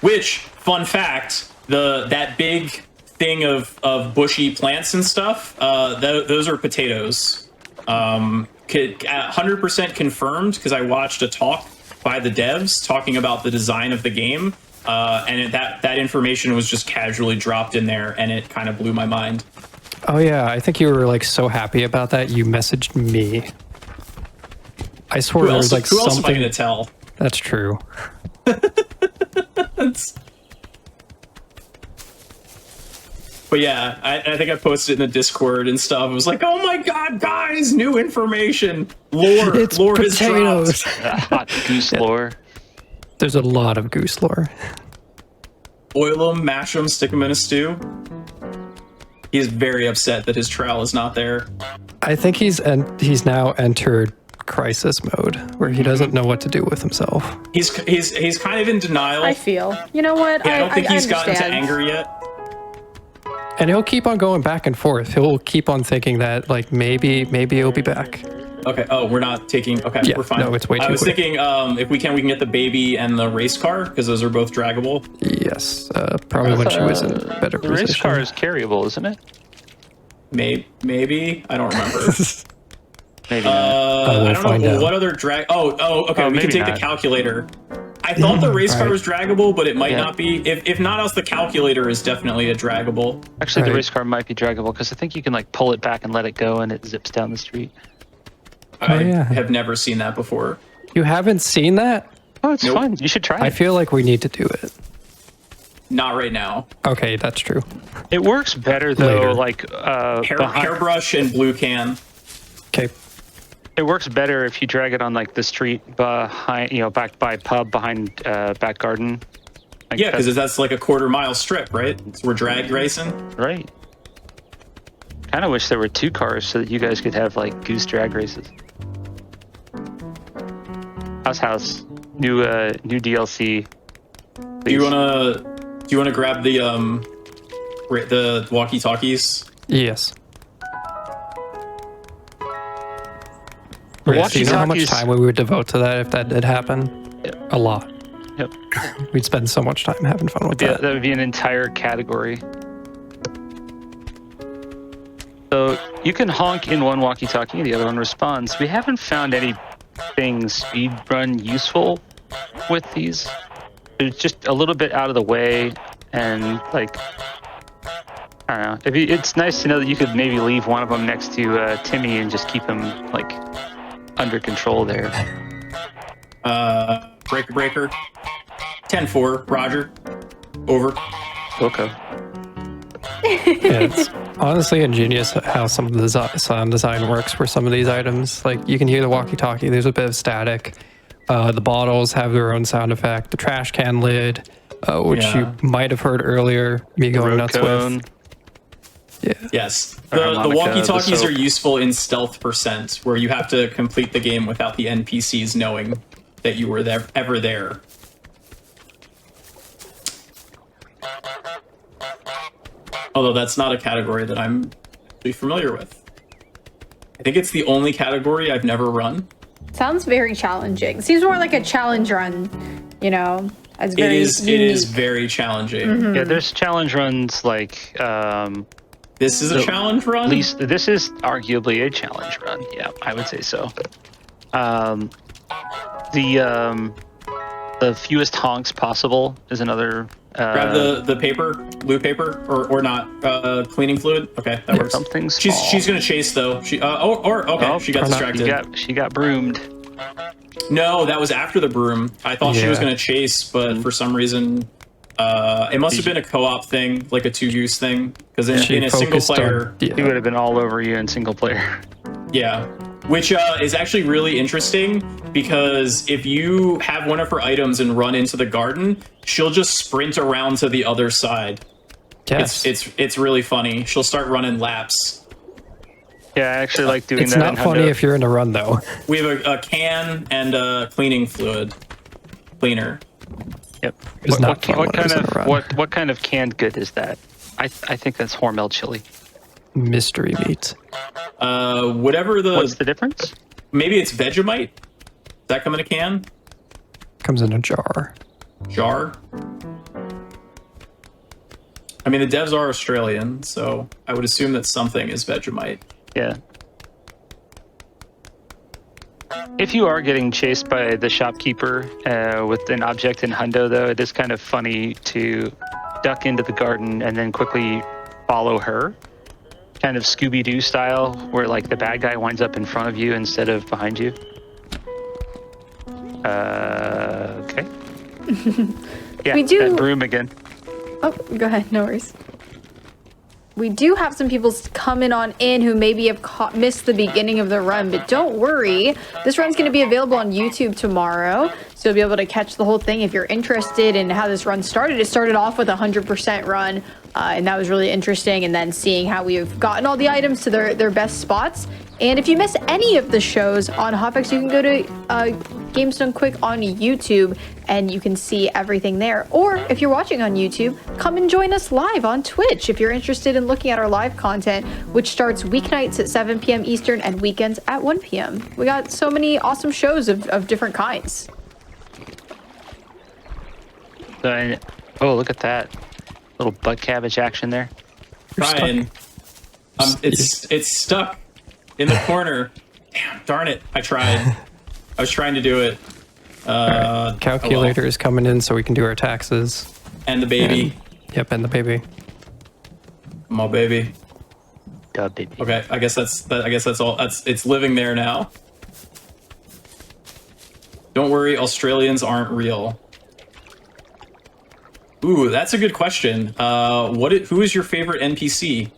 Which, fun fact, that big thing of bushy plants and stuff, those are potatoes. 100% confirmed because I watched a talk by the devs talking about the design of the game, and that information was just casually dropped in there, and it kind of blew my mind. Oh yeah, I think you were like so happy about that you messaged me. I swear there was like who else am I something. going to tell? That's true. But yeah, I think I posted it in the Discord and stuff. It was like, oh my god, guys, new information. Lore It's has potatoes. dropped. Hot goose lore. There's a lot of goose lore. Boil them, mash them, stick them in a stew. He is very upset that his trowel is not there. I think he's now entered crisis mode where he doesn't know what to do with himself. He's kind of in denial. I feel. You know what? Yeah, I don't think he's gotten to understand. anger yet. And he'll keep on going back and forth. He'll keep on thinking that like maybe he'll be back. Okay. Oh, we're not taking. Okay, Yeah, we're fine. no, it's way I too was quick. thinking if we can get the baby and the race car because those are both draggable. Yes, probably when she was in better The position. race car is carryable, isn't it? Maybe I don't remember. Maybe not. we'll I don't find know out. what other drag. Oh, okay. Oh, we can maybe take the not. calculator. I thought the race car Right. was draggable, but it might Yeah. not be. If not else, the calculator is definitely a draggable. Actually, the Right. race car might be draggable because I think you can like pull it back and let it go, and it zips down the street. I yeah. have never seen that before. You haven't seen that? Oh, it's Nope. fun. You should try I it. feel like we need to do it. Not right now. Okay, that's true. It works better though. Later. Like Hairbrush and blue can. Okay. it works better if you drag it on like the street behind, back by pub behind back garden. Like, Yeah, because that's like a quarter-mile strip, right? So we're drag racing. right. Kind of wish there were 2 cars so that you guys could have like goose drag races. House, new DLC. Do you wanna grab the walkie-talkies? Yes. The Right, so you know how much walkie-talkies- time we would devote to that if that did happen? Yeah. A lot. Yep. We'd spend so much time having fun with Yeah, that. that would be an entire category. So you can honk in one walkie-talkie, the other one responds. We haven't found anything speedrun useful with these. They're just a little bit out of the way, and like, I don't know. It's nice to know that you could maybe leave one of them next to Timmy and just keep him like under control there. Breaker. 10-4, Roger. Over. Okay. Yeah, it's honestly ingenious how some of the sound design works for some of these items. Like you can hear the walkie-talkie, there's a bit of static. The bottles have their own sound effect. The trash can lid, which Yeah. you might have heard earlier, me going Road nuts cone. with. Yeah. Yes. Or The harmonica, walkie-talkies the soap. are useful in stealth %, where you have to complete the game without the NPCs knowing that you were ever there. Although that's not a category that I'm really familiar with. I think it's the only category I've never run. Sounds very challenging. Seems more like a challenge run, As It very is unique. very challenging. Yeah, there's challenge runs like This is a So, challenge run? at least this is arguably a challenge run. Yeah, I would say so. The fewest honks possible is another. Grab the paper, blue paper, or not, cleaning fluid. Okay, that works. Something She's small. gonna chase though. Okay, she got or not. distracted. She got broomed. No, that was after the broom. I thought she was Yeah. gonna chase, but for some reason, it must have been a co-op thing, like a 2 goose thing. Because in a single focused on- player, He yeah. would have been all over you in single player. yeah. Which is actually really interesting because if you have one of her items and run into the garden, she'll just sprint around to the other side. Yes. It's really funny. She'll start running laps. Yeah, I actually like doing It's that. not in funny Hundo. if you're in a run though. We have a can and a cleaning fluid cleaner. Yep. It's not fun what when I was kind in a of run. what kind of canned good is that? I think that's Hormel chili. Mystery meat. Whatever What's the difference? maybe it's Vegemite. Does that come in a can? Comes in a jar. Jar? I mean, the devs are Australian, so I would assume that something is Vegemite. Yeah. If you are getting chased by the shopkeeper with an object in Hundo, though, it is kind of funny to duck into the garden and then quickly follow her. kind of Scooby-Doo style, where like the bad guy winds up in front of you instead of behind you. Okay. Yeah, We do- that broom again. Oh, go ahead. No worries. We do have some people coming on in who maybe have missed the beginning of the run, but don't worry. This run's going to be available on YouTube tomorrow, so you'll be able to catch the whole thing if you're interested in how this run started. It started off with a 100% run, and that was really interesting, and then seeing how we've gotten all the items to their best spots. And if you miss any of the shows on Hotfix, you can go to Games Done Quick on YouTube, and you can see everything there. Or if you're watching on YouTube, come and join us live on Twitch if you're interested in looking at our live content, which starts weeknights at 7 p.m. Eastern and weekends at 1 p.m. We got so many awesome shows of different kinds. Oh, look at that. Little butt cabbage action there. Ryan, it's stuck in the corner. Damn, darn it. I tried. I was trying to do it. Right. Calculator is coming in so we can do our taxes. And the baby. And the baby. Come on, baby. God, baby. Okay, I guess that's all. It's living there now. Don't worry, Australians aren't real. Ooh, that's a good question. Who is your favorite NPC?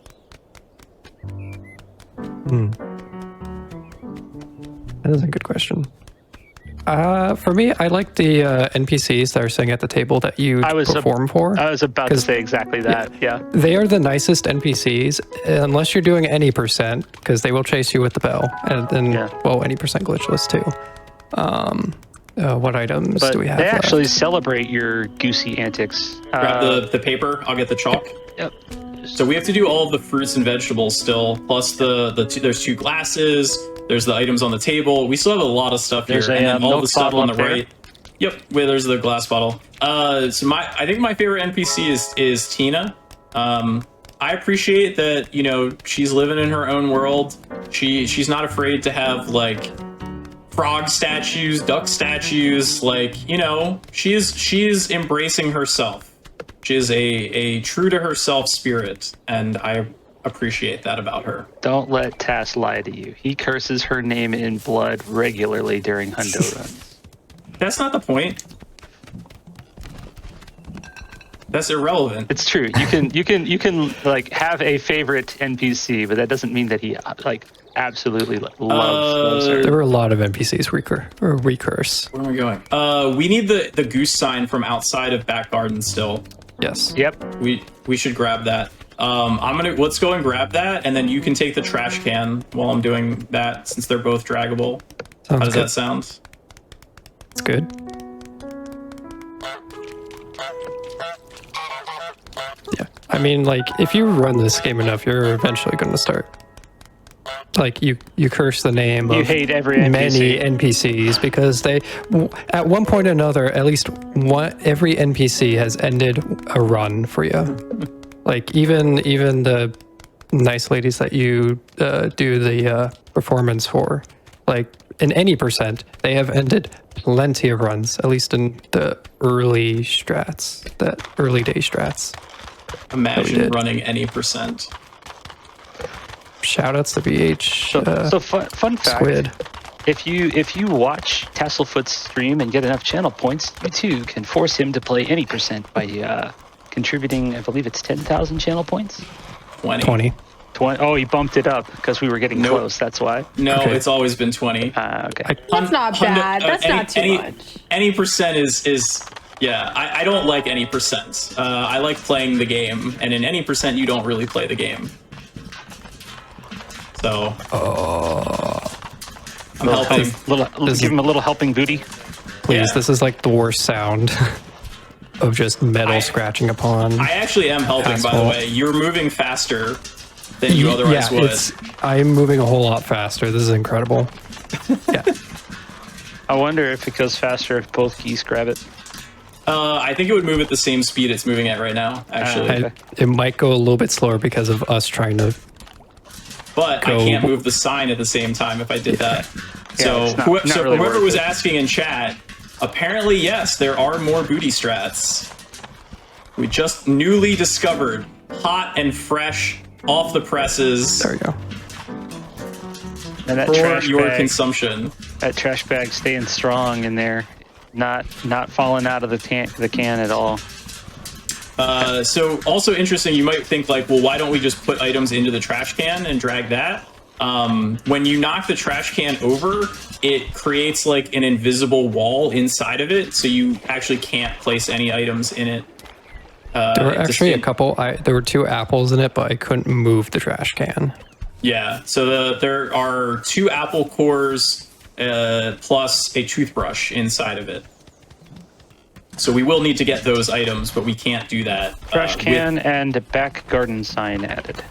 That is a good question. For me, I like the NPCs that are sitting at the table that you perform for. I was about to say exactly that. Yeah. They are the nicest NPCs, unless you're doing any percent, because they will chase you with the bell, and then any percent glitchless too. What items do we have? They left? actually celebrate your goosey antics. Grab the paper. I'll get the chalk. Yep. So we have to do all of the fruits and vegetables still, plus there's 2 glasses. There's the items on the table. We still have a lot of stuff here. There's a and then all milk the stuff bottle on the up there. right. Yep, there's the glass bottle. So I think my favorite NPC is Tina. I appreciate that, she's living in her own world. She's not afraid to have like frog statues, duck statues, she's embracing herself. She is a true to herself spirit, and I appreciate that about her. Don't let Tass lie to you. He curses her name in blood regularly during hundo runs. That's not the point. That's irrelevant. It's true. You can like have a favorite NPC, but that doesn't mean that he absolutely loves her. There were a lot of NPCs recurse. Where am I going? We need the goose sign from outside of back garden still. Yes. Yep. We should grab that. Let's go and grab that, and then you can take the trash can while I'm doing that, since they're both draggable. How does that sound? It's good. Yeah. I mean, if you run this game enough, you're eventually going to start. You curse the name you of hate every NPC. many NPCs because they, at one point or another, at least every NPC has ended a run for you. Even the nice ladies that you do the performance for, in any percent, they have ended plenty of runs, at least in the early strats, that early day strats. Imagine running any percent. Shoutouts to BH. So fun fact. Squid. If you watch Tasselfoot's stream and get enough channel points, you too can force him to play any percent by contributing, I believe it's 10,000 channel points. 20. Oh, he bumped it up because we were getting close. That's why. No, Okay. It's always been 20. Okay. That's not bad. That's not too much. Any percent is yeah. I don't like any percent. I like playing the game, and in any percent, you don't really play the game. So I'm helping. Give him a little helping booty. Please, Yeah. this is the worst sound of just metal scratching upon. I actually am helping, by the asphalt. way. You're moving faster than you otherwise would. I'm moving a whole lot faster. This is incredible. Yeah. I wonder if it goes faster if both geese grab it. I think it would move at the same speed it's moving at right now, actually. Okay. It might go a little bit slower because of us trying to. But I can't move the sign at the same time if I did that. So, it's not really whoever worth was it. asking in chat, apparently, yes, there are more booty strats. We just newly discovered hot and fresh off the presses There we go. And that for trash your bag, consumption. that trash bag staying strong in there, not falling out of the can at all. So also interesting, you might think like, well, why don't we just put items into the trash can and drag that? When you knock the trash can over, it creates like an invisible wall inside of it, so you actually can't place any items in it. There were actually a couple. There were 2 apples in it, but I couldn't move the trash can. Yeah, so there are 2 apple cores plus a toothbrush inside of it. So we will need to get those items, but we can't do that. Trash can and a back garden sign added.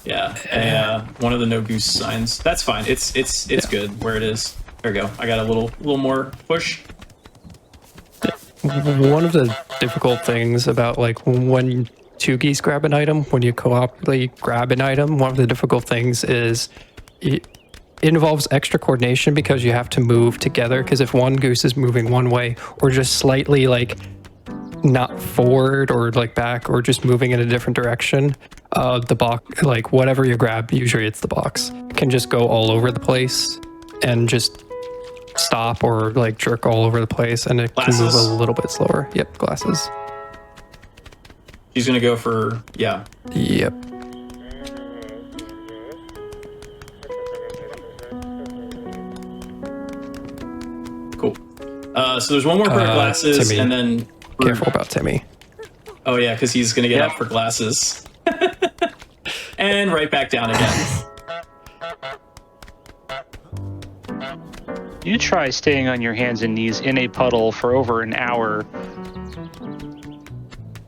Yeah, one of the no goose signs. That's fine. It's good where it is. There we go. I got a little more push. One of the difficult things about like when 2 geese grab an item, when you cooperatively grab an item, one of the difficult things is it involves extra coordination because you have to move together. Because if one goose is moving one way or just slightly like not forward or like back or just moving in a different direction, the box, like whatever you grab, usually it's the box, can just go all over the place and just stop or like jerk all over the place, and it can move a little bit slower. Yep, glasses. She's gonna go for Yep. Cool. So there's one more pair of glasses, Timmy. and then Careful about Timmy. Oh yeah, because he's gonna get up for glasses. And right back down again. You try staying on your hands and knees in a puddle for over an hour.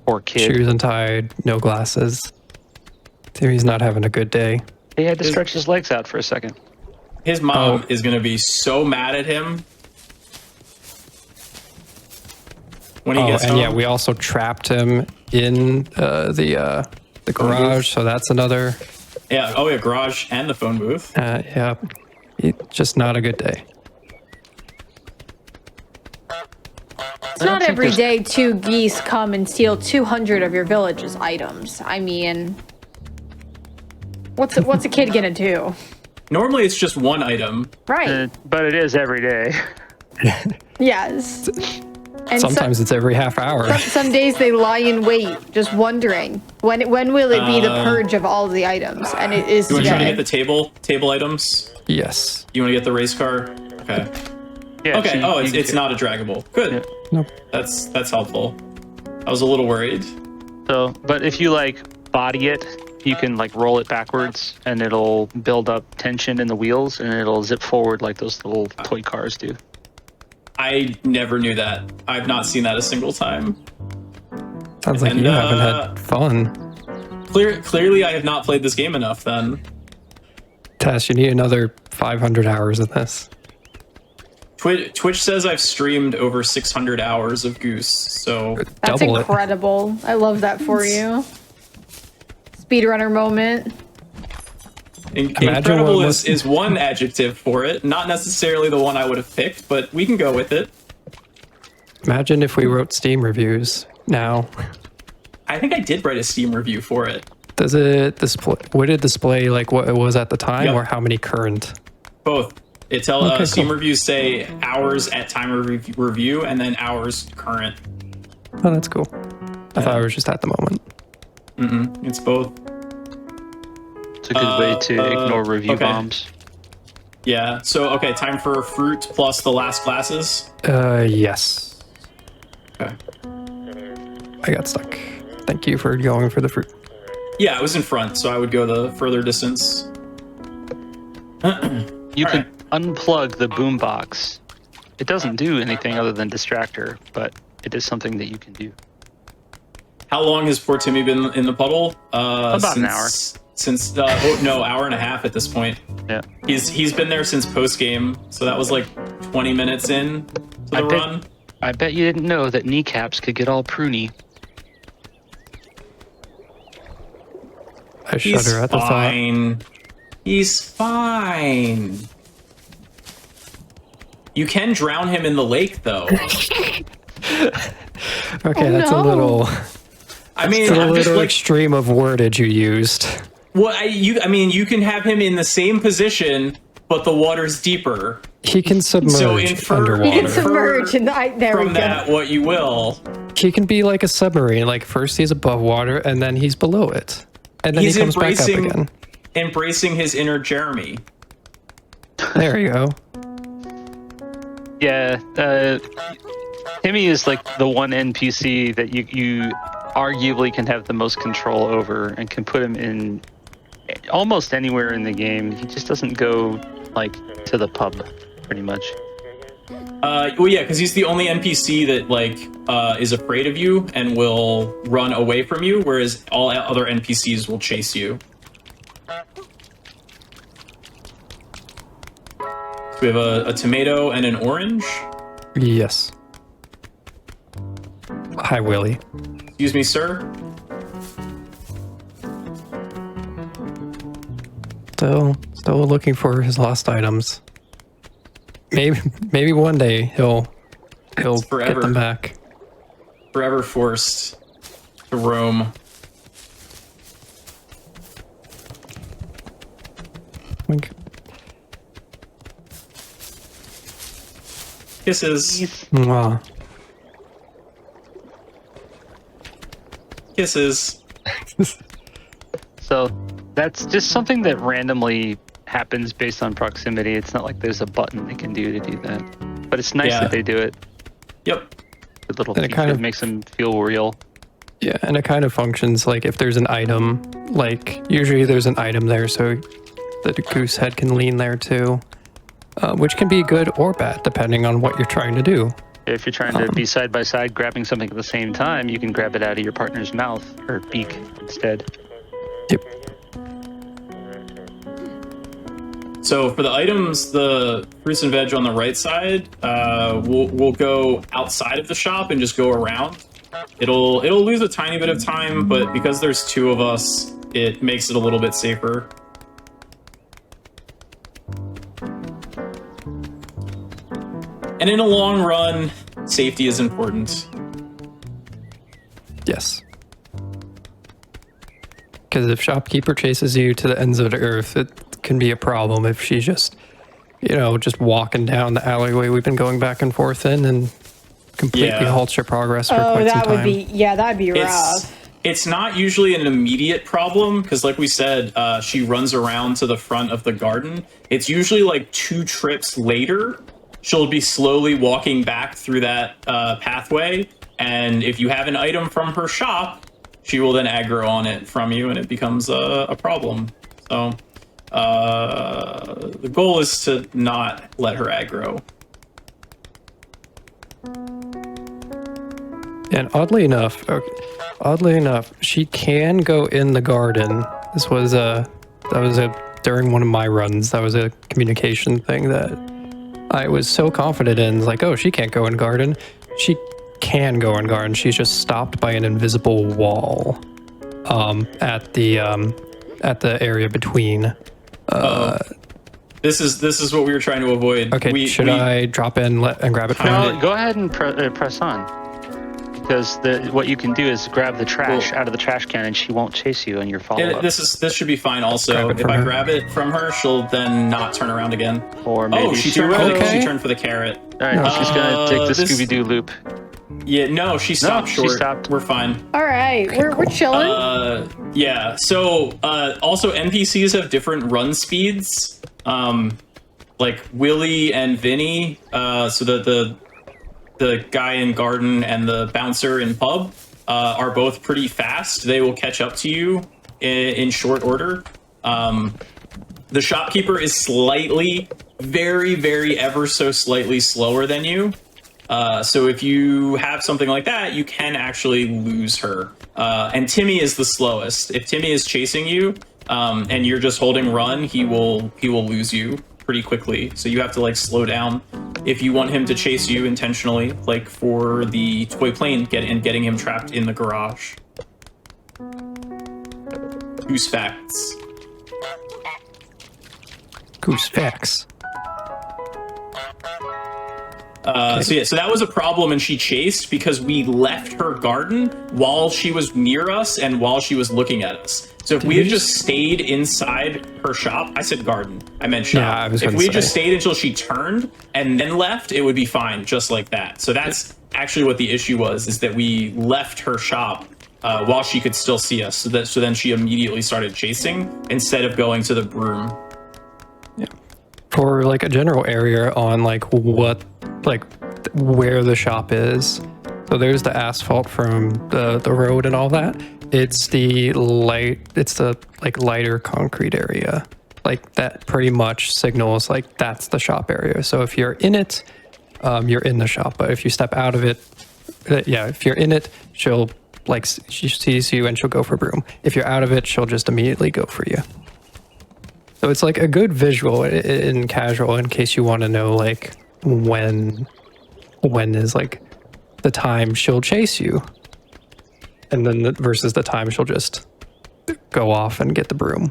Poor kid. Shoes untied, no glasses. Timmy's not having a good day. He had to stretch his legs out for a second. His mom is gonna be so mad at him when he gets home. Yeah, we also trapped him in the garage, so that's another. Yeah. Oh yeah, garage and the phone booth. Yeah, just not a good day. It's not every day 2 geese come and steal 200 of your village's items. I mean, what's a kid gonna do? Normally it's just one item. Right. But it is every day. Yes. And Sometimes it's every half hour. Some days they lie in wait, just wondering when will it be the purge of all the items, and it is You want to try to today. get the table items? Yes. You want to get the race car? Okay. Yeah, Okay. so It's not a draggable. Good. Yeah. Nope. That's helpful. I was a little worried. So, but if you like body it, you can like roll it backwards and it'll build up tension in the wheels and it'll zip forward like those little toy cars do. I never knew that. I've not seen that a single time. Sounds like And, you haven't had fun. Clearly, I have not played this game enough then. Tess, you need another 500 hours of this. Twitch says I've streamed over 600 hours of Goose, so That's Double it. incredible. I love that for you. Speedrunner moment. incredible is one adjective for it. Not necessarily the one I would have picked, but we can go with it. Imagine if we wrote Steam reviews now. I think I did write a Steam review for it. Does it display? Would it display like what it was at the time, Yep. or how many current? Both. It tells Okay, Steam cool. reviews say hours at time of review and then hours current. Oh, that's cool. I thought it was just at the moment. It's both. It's a good way to ignore review okay. bombs. Yeah. So okay, time for fruit plus the last glasses. Yes. Okay. I got stuck. Thank you for going for the fruit. Yeah, it was in front, so I would go the further distance. You could unplug the boombox. It doesn't do anything other than distractor, but it is something that you can do. How long has poor Timmy been in the puddle? About an hour. Since hour and a half at this point. Yeah. He's been there since post game, so that was like 20 minutes in to the run. I bet you didn't know that kneecaps could get all pruny. I shudder at the thought. Fine. He's fine. You can drown him in the lake, though. Okay, Oh, that's no. a little. I mean, It's a I'm just little like, extreme of wordage you used. Well, I mean, you can have him in the same position, but the water's deeper. He can submerge So infer, underwater. He can submerge, and there we from go. that what you will. He can be like a submarine. Like first he's above water, and then he's below it, and then He's he comes back up again. embracing his inner Jeremy. There you go. Yeah, Timmy is like the one NPC that you arguably can have the most control over and can put him in almost anywhere in the game. He just doesn't go like to the pub, pretty much. Well, yeah, because he's the only NPC that like is afraid of you and will run away from you, whereas all other NPCs will chase you. We have a tomato and an orange. Yes. Hi, Willie. Excuse me, sir. Still looking for his lost items. Maybe one day he'll get them back. Forever forced to roam. Kisses. Wow. Kisses. So that's just something that randomly happens based on proximity. It's not like there's a button they can do to do that. But it's nice that they do it. Yep. The little And it feature kind of makes them feel real. Yeah, and it kind of functions like if there's an item, like usually there's an item there, so the goose head can lean there too, which can be good or bad depending on what you're trying to do. If you're trying to be side by side grabbing something at the same time, you can grab it out of your partner's mouth or beak instead. Yep. So for the items, the fruits and veg on the right side, we'll go outside of the shop and just go around. It'll lose a tiny bit of time, but because there's two of us, it makes it a little bit safer. And in a long run, safety is important. Yes. Because if shopkeeper chases you to the ends of the earth, it can be a problem if she's just, just walking down the alleyway we've been going back and forth in and completely halts your progress for quite some time. That'd be rough. It's not usually an immediate problem because, like we said, she runs around to the front of the garden. It's usually like 2 trips later, she'll be slowly walking back through that pathway. And if you have an item from her shop, she will then aggro on it from you and it becomes a problem. So the goal is to not let her aggro. And oddly enough, she can go in the garden. This was during one of my runs. That was a communication thing that I was so confident in. Like, oh, she can't go in garden. She can go in garden. She's just stopped by an invisible wall at the area between. This is what we were trying to avoid. Okay, should I drop in and grab it from No, you? go ahead and press on. Because what you can do is grab the trash out of the trash can and she won't chase you on your follow-up. This should be fine also. If I grab it from her, she'll then not turn around again. Or maybe she she turned will. she turned for the carrot. All right, she's going to take the Scooby-Doo loop. Yeah, no, she stopped short. She stopped. We're fine. All right, we're chilling. Yeah, so also NPCs have different run speeds. Like Willie and Vinny, so the guy in garden and the bouncer in pub are both pretty fast. They will catch up to you in short order. The shopkeeper is slightly, very, very ever so slightly slower than you. So if you have something like that, you can actually lose her. And Timmy is the slowest. If Timmy is chasing you and you're just holding run, he will lose you pretty quickly. So you have to like slow down if you want him to chase you intentionally, like for the toy plane getting him trapped in the garage. Goose facts. So that was a problem, and she chased because we left her garden while she was near us and while she was looking at us. So if we had just stayed inside her shop, I said garden, I meant shop. Yeah, I was if gonna we had say. just stayed until she turned and then left, it would be fine, just like that. So that's actually what the issue was, is that we left her shop while she could still see us. So then she immediately started chasing instead of going to the broom. For like a general area on like what, like where the shop is. So there's the asphalt from the road and all that. It's the like lighter concrete area. Like that pretty much signals like that's the shop area. So if you're in it, you're in the shop. But if you step out of it, if you're in it, she'll like, she sees you and she'll go for broom. If you're out of it, she'll just immediately go for you. So it's like a good visual in casual in case you want to know like when is like the time she'll chase you, and then versus the time she'll just go off and get the broom.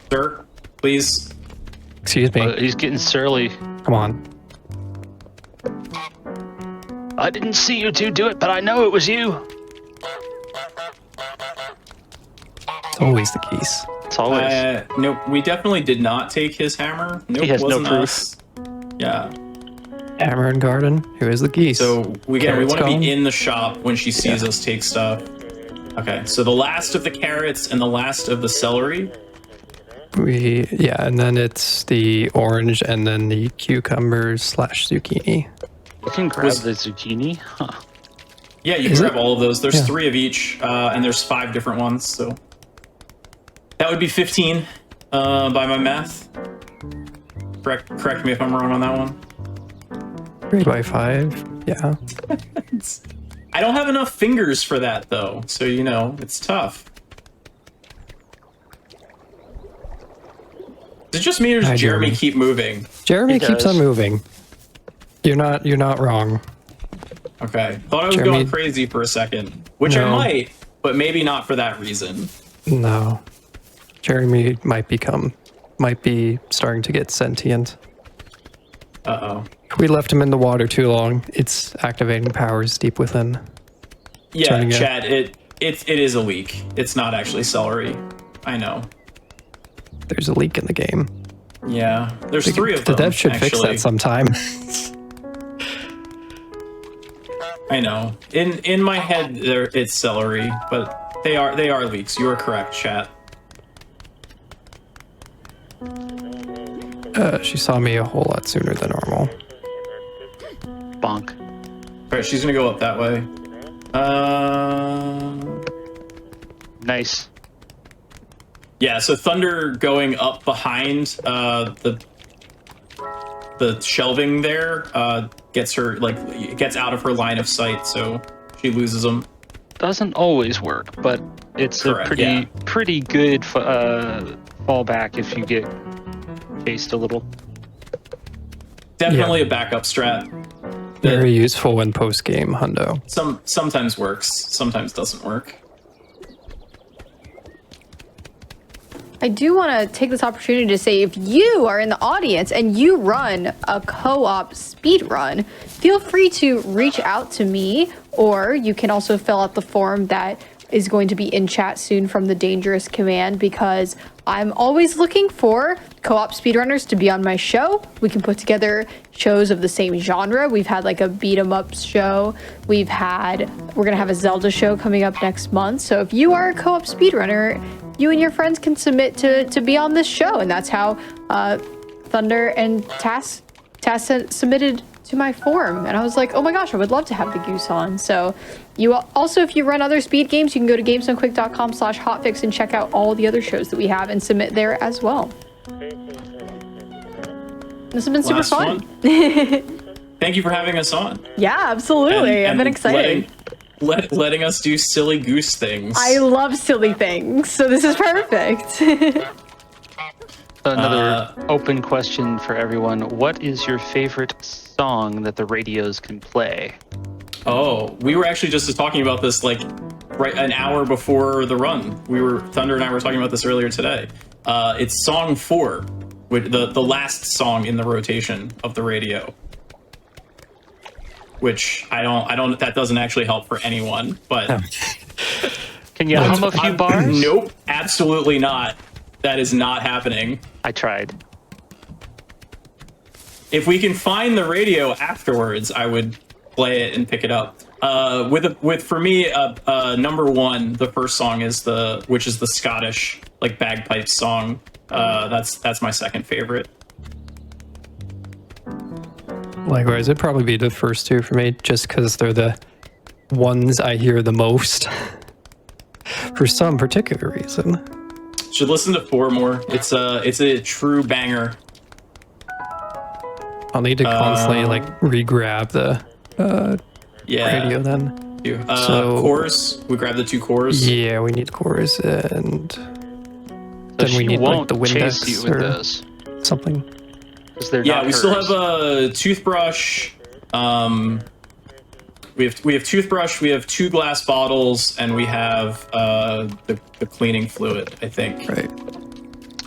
Sir, please. Excuse me. He's getting surly. Come on. I didn't see you two do it, but I know it was you. It's always the geese. It's always. Nope, we definitely did not take his hammer. Nope, He has no wasn't proof. us. Yeah. Hammer and garden. Who is the geese? So we Carrots want to gone? be in the shop when she sees us take stuff. Okay, so the last of the carrots and the last of the celery. And then it's the orange and then the cucumbers / zucchini. You can grab the zucchini. Huh. Yeah, you can Is grab it? all of those. There's Yeah. 3 of each, and there's 5 different ones. So that would be 15 by my math. Correct me if I'm wrong on that one. 3 by 5. Yeah. I don't have enough fingers for that though, so it's tough. Is it just me or does Hi, Jeremy Jeremy. keep moving? Jeremy He keeps does. on moving. You're not wrong. Okay, thought I was Jeremy- going crazy for a second, which I No. might, but maybe not for that reason. No. Jeremy might be starting to get sentient. Uh-oh. We left him in the water too long. It's activating powers deep within. Yeah, Turning it. Chad, it is a leak. It's not actually celery. I know. There's a leak in the game. Yeah, there's 3 of The them. dev should fix actually. that sometime. I know. In my head, it's celery, but they are leaks. You are correct, chat. She saw me a whole lot sooner than normal. Bonk. All right, she's gonna go up that way. Nice. Yeah. So Thunder going up behind the shelving there gets her gets out of her line of sight, so she loses them. Doesn't always work, but it's Correct, a pretty good fallback if you get chased a little. Definitely a backup strat. that Very useful in post game, hundo. sometimes works, sometimes doesn't work. I do want to take this opportunity to say if you are in the audience and you run a co-op speed run, feel free to reach out to me, or you can also fill out the form that is going to be in chat soon from the Dangerous Command, because I'm always looking for co-op speedrunners to be on my show. We can put together shows of the same genre. We've had like a beat 'em up show. We're gonna have a Zelda show coming up next month. So if you are a co-op speedrunner, you and your friends can submit to be on this show, and that's how Thunder and Tass submitted to my form, and I was like, oh my gosh, I would love to have the Goose on. So you also, if you run other speed games, you can go to gamesdonequick.com/hotfix and check out all the other shows that we have and submit there as well. This has been super Last fun. Thank you for having us on. Yeah, absolutely. I've been excited. Letting us do silly goose things. I love silly things, so this is perfect. Another open question for everyone. What is your favorite song that the radios can play? Oh, we were actually just talking about this like right an hour before the run. Thunder and I were talking about this earlier today. It's song 4 with the last song in the rotation of the radio. Which I don't. That doesn't actually help for anyone. But Can you hum a few bars? Nope, absolutely not. That is not happening. I tried. If we can find the radio afterwards, I would play it and pick it up. For me, number one, the first song is which is the Scottish like bagpipes song. That's my second favorite. Likewise, it'd probably be the first two for me, just because they're the ones I hear the most for some particular reason. Should listen to 4 more. It's a true banger. I'll need to constantly re-grab the radio then. Chorus. We grab the 2 cores. Yeah, we need cores, and then we need won't the Windex chase you with or those. something. Yeah, we still have a toothbrush. We have toothbrush. We have 2 glass bottles, and we have the cleaning fluid. I think. Right.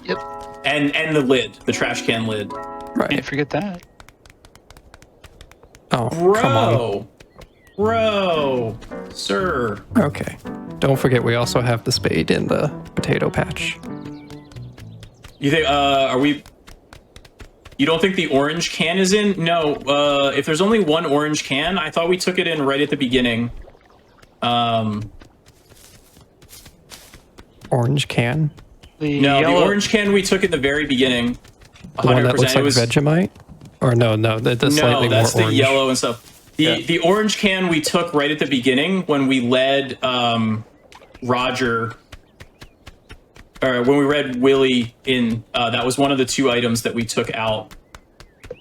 Yep. And the lid, the trash can lid. Right. Can't forget that. Oh, come on. Bro, sir. Okay. Don't forget, we also have the spade in the potato patch. You think? You don't think the orange can is in? No. If there's only 1 orange can, I thought we took it in right at the beginning. Orange can? The orange can we took at the very beginning. 100%. The one that looks like Vegemite? Or no, the slightly more orange. No, that's the yellow and stuff. The orange can we took right at the beginning when we led Roger, or when we read Willie in. That was one of the 2 items that we took out.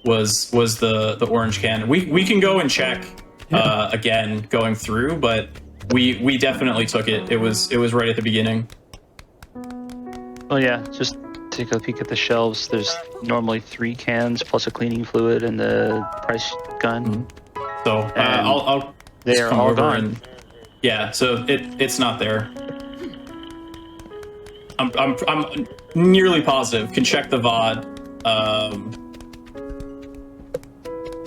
Was the orange can? We can go and check again going through, but we definitely took it. It was right at the beginning. Oh yeah, just take a peek at the shelves. There's normally 3 cans plus a cleaning fluid and the price gun. Mm-hmm. So I'll they are all gone. And, yeah, so it's not there. I'm nearly positive. Can check the VOD.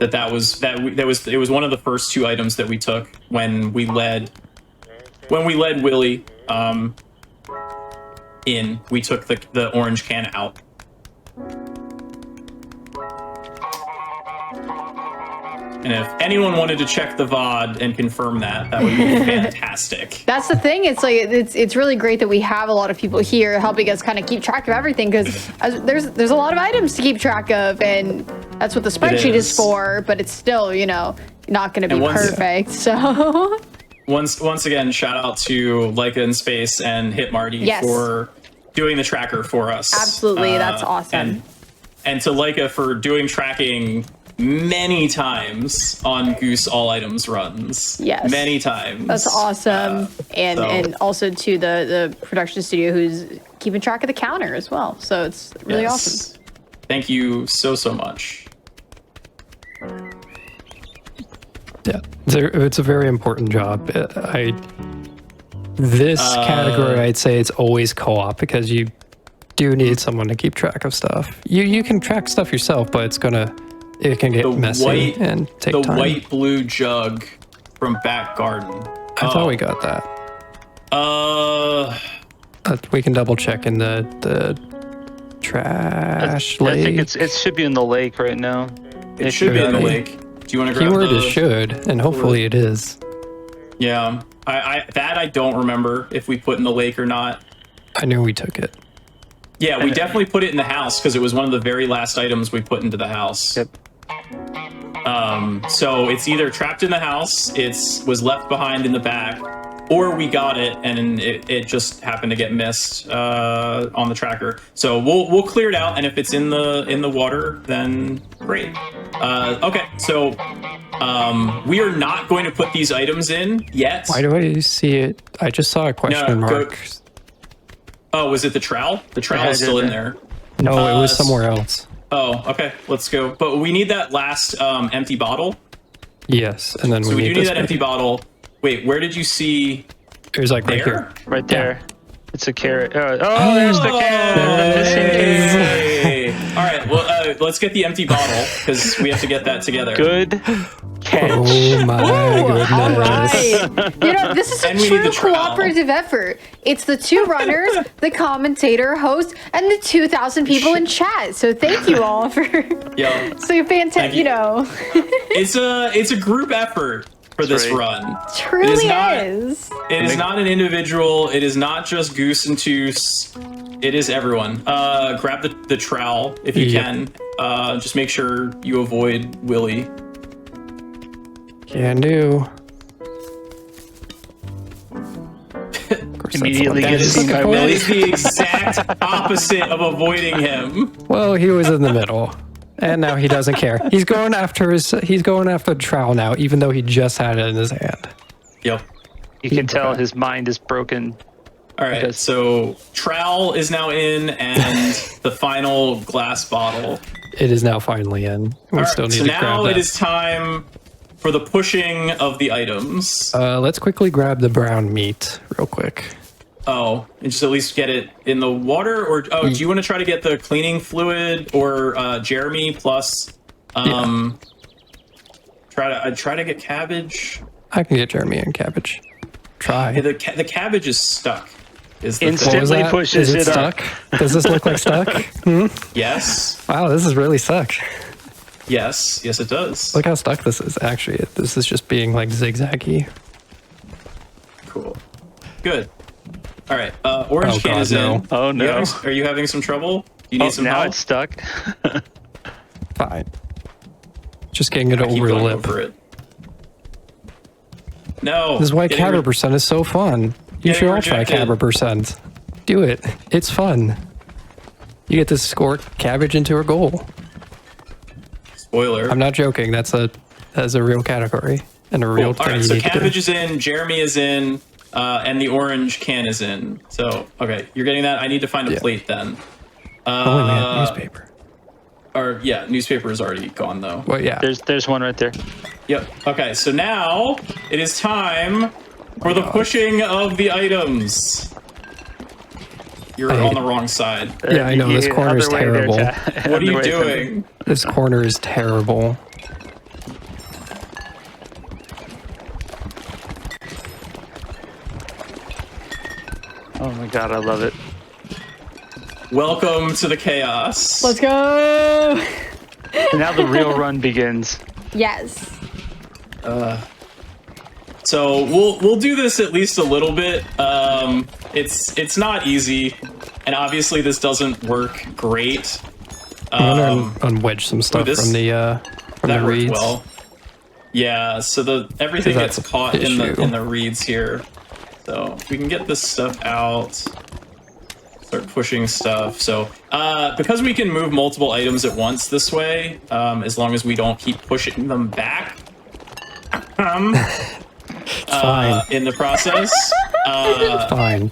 It was one of the first 2 items that we took when we led Willie in. We took the orange can out. And if anyone wanted to check the VOD and confirm that would be fantastic. That's the thing. It's like it's really great that we have a lot of people here helping us kind of keep track of everything, because there's a lot of items to keep track of, and that's what the spreadsheet is for. But it's still, not going to be perfect. So once again, shout out to Leica in Space and HitMarty for doing the tracker for us. Absolutely, that's awesome. And to Leica for doing tracking many times on Goose all items runs. Yes. Many times. That's awesome. And also to the production studio who's keeping track of the counter as well. So it's really awesome. Thank you so much. Yeah, it's a very important job. This category, I'd say it's always co-op, because you do need someone to keep track of stuff. You can track stuff yourself, but it can get messy and take time. The white blue jug from Back Garden. I thought we got that. We can double check in the trash lake. I think it should be in the lake right now. It should be in the lake. Do you want to grab Keyword is should, and hopefully it is. Yeah. I don't remember if we put in the lake or not. I knew we took it. Yeah, we definitely put it in the house because it was one of the very last items we put into the house. Yep. So it's either trapped in the house, was left behind in the back, or we got it and it just happened to get missed on the tracker. So we'll clear it out, and if it's in the water, then great. Okay, so we are not going to put these items in yet. Why do I see it? I just saw a question mark. Oh, was it the trowel? The trowel is still in there. No, it was somewhere else. Oh, okay. Let's go. But we need that last empty bottle. Yes, and then we do need that empty bottle. Wait, where did you see? It was like there? right here. Right there. It's a carrot. Oh, there's the carrot. Hey. All right, well, let's get the empty bottle because we have to get that together. Good catch. Oh my goodness. All right. This is a And we need true the trowel. cooperative effort. It's the 2 runners, the commentator, host, and the 2,000 people in chat. So thank you all for Yeah. so fantastic. It's a group effort for this right. run. Truly not- is. It is not an individual. It is not just Goose and Toos. It is everyone. Grab the trowel if you can. Just make sure you avoid Willy. Can do. Immediately That gets is, seen by that Willy. is the exact opposite of avoiding him. Well, he was in the middle, and now he doesn't care. He's going after the trowel now, even though he just had it in his hand. Yep. You can tell his mind is broken. All right. Because- So trowel is now in, and the final glass bottle. It is now finally in. We All still right, need so to grab now that. it is time for the pushing of the items. Let's quickly grab the brown meat real quick. Oh, and just at least get it in the water, or do you want to try to get the cleaning fluid or Jeremy plus? Try to get cabbage. I can get Jeremy and cabbage. Try. Hey, the cabbage is stuck. Is the Instant- thing. What was that? pushes Is it it up. stuck? Does this look like stuck? Yes, Wow, this is really stuck. yes, it does. Look how stuck this is. Actually, this is just being like zigzaggy. Cool. Good. All right. Orange Oh, can God, is no. in. Oh, no. Are you having some trouble? You need some now help? it's stuck. Fine. Just getting it Keep over the going lip. over it. No. This is why getting Cabber rid- percent is so fun. You Getting should all try rejected. Cabber percent. Do it. It's fun. You get to score cabbage into a goal. Spoiler. I'm not joking. That's a real category and a real All thing right, you so need to cabbage do. is in, Jeremy is in, and the orange can is in. So, okay, you're getting that. I need to find a Yeah. plate then. Oh man, newspaper. Or yeah, newspaper is already gone though. Well, yeah. There's one right there. Yep. Okay, so now it is time for the pushing of the items. You're I hate on the it. wrong side. Yeah, I know, this corner is Other way there, terrible. chat. What are you Other way from- doing? This corner is terrible. Oh my god, I love it. Welcome to the chaos. Let's go. And now the real run begins. Yes. So we'll do this at least a little bit. It's not easy, and obviously this doesn't work great. I'm gonna unwedge some stuff this- from the That worked reeds. well. Yeah, so everything That's gets a caught in issue. the reeds here. So we can get this stuff out. Start pushing stuff. So because we can move multiple items at once this way, as long as we don't keep pushing them back. Fine. In the process, Fine.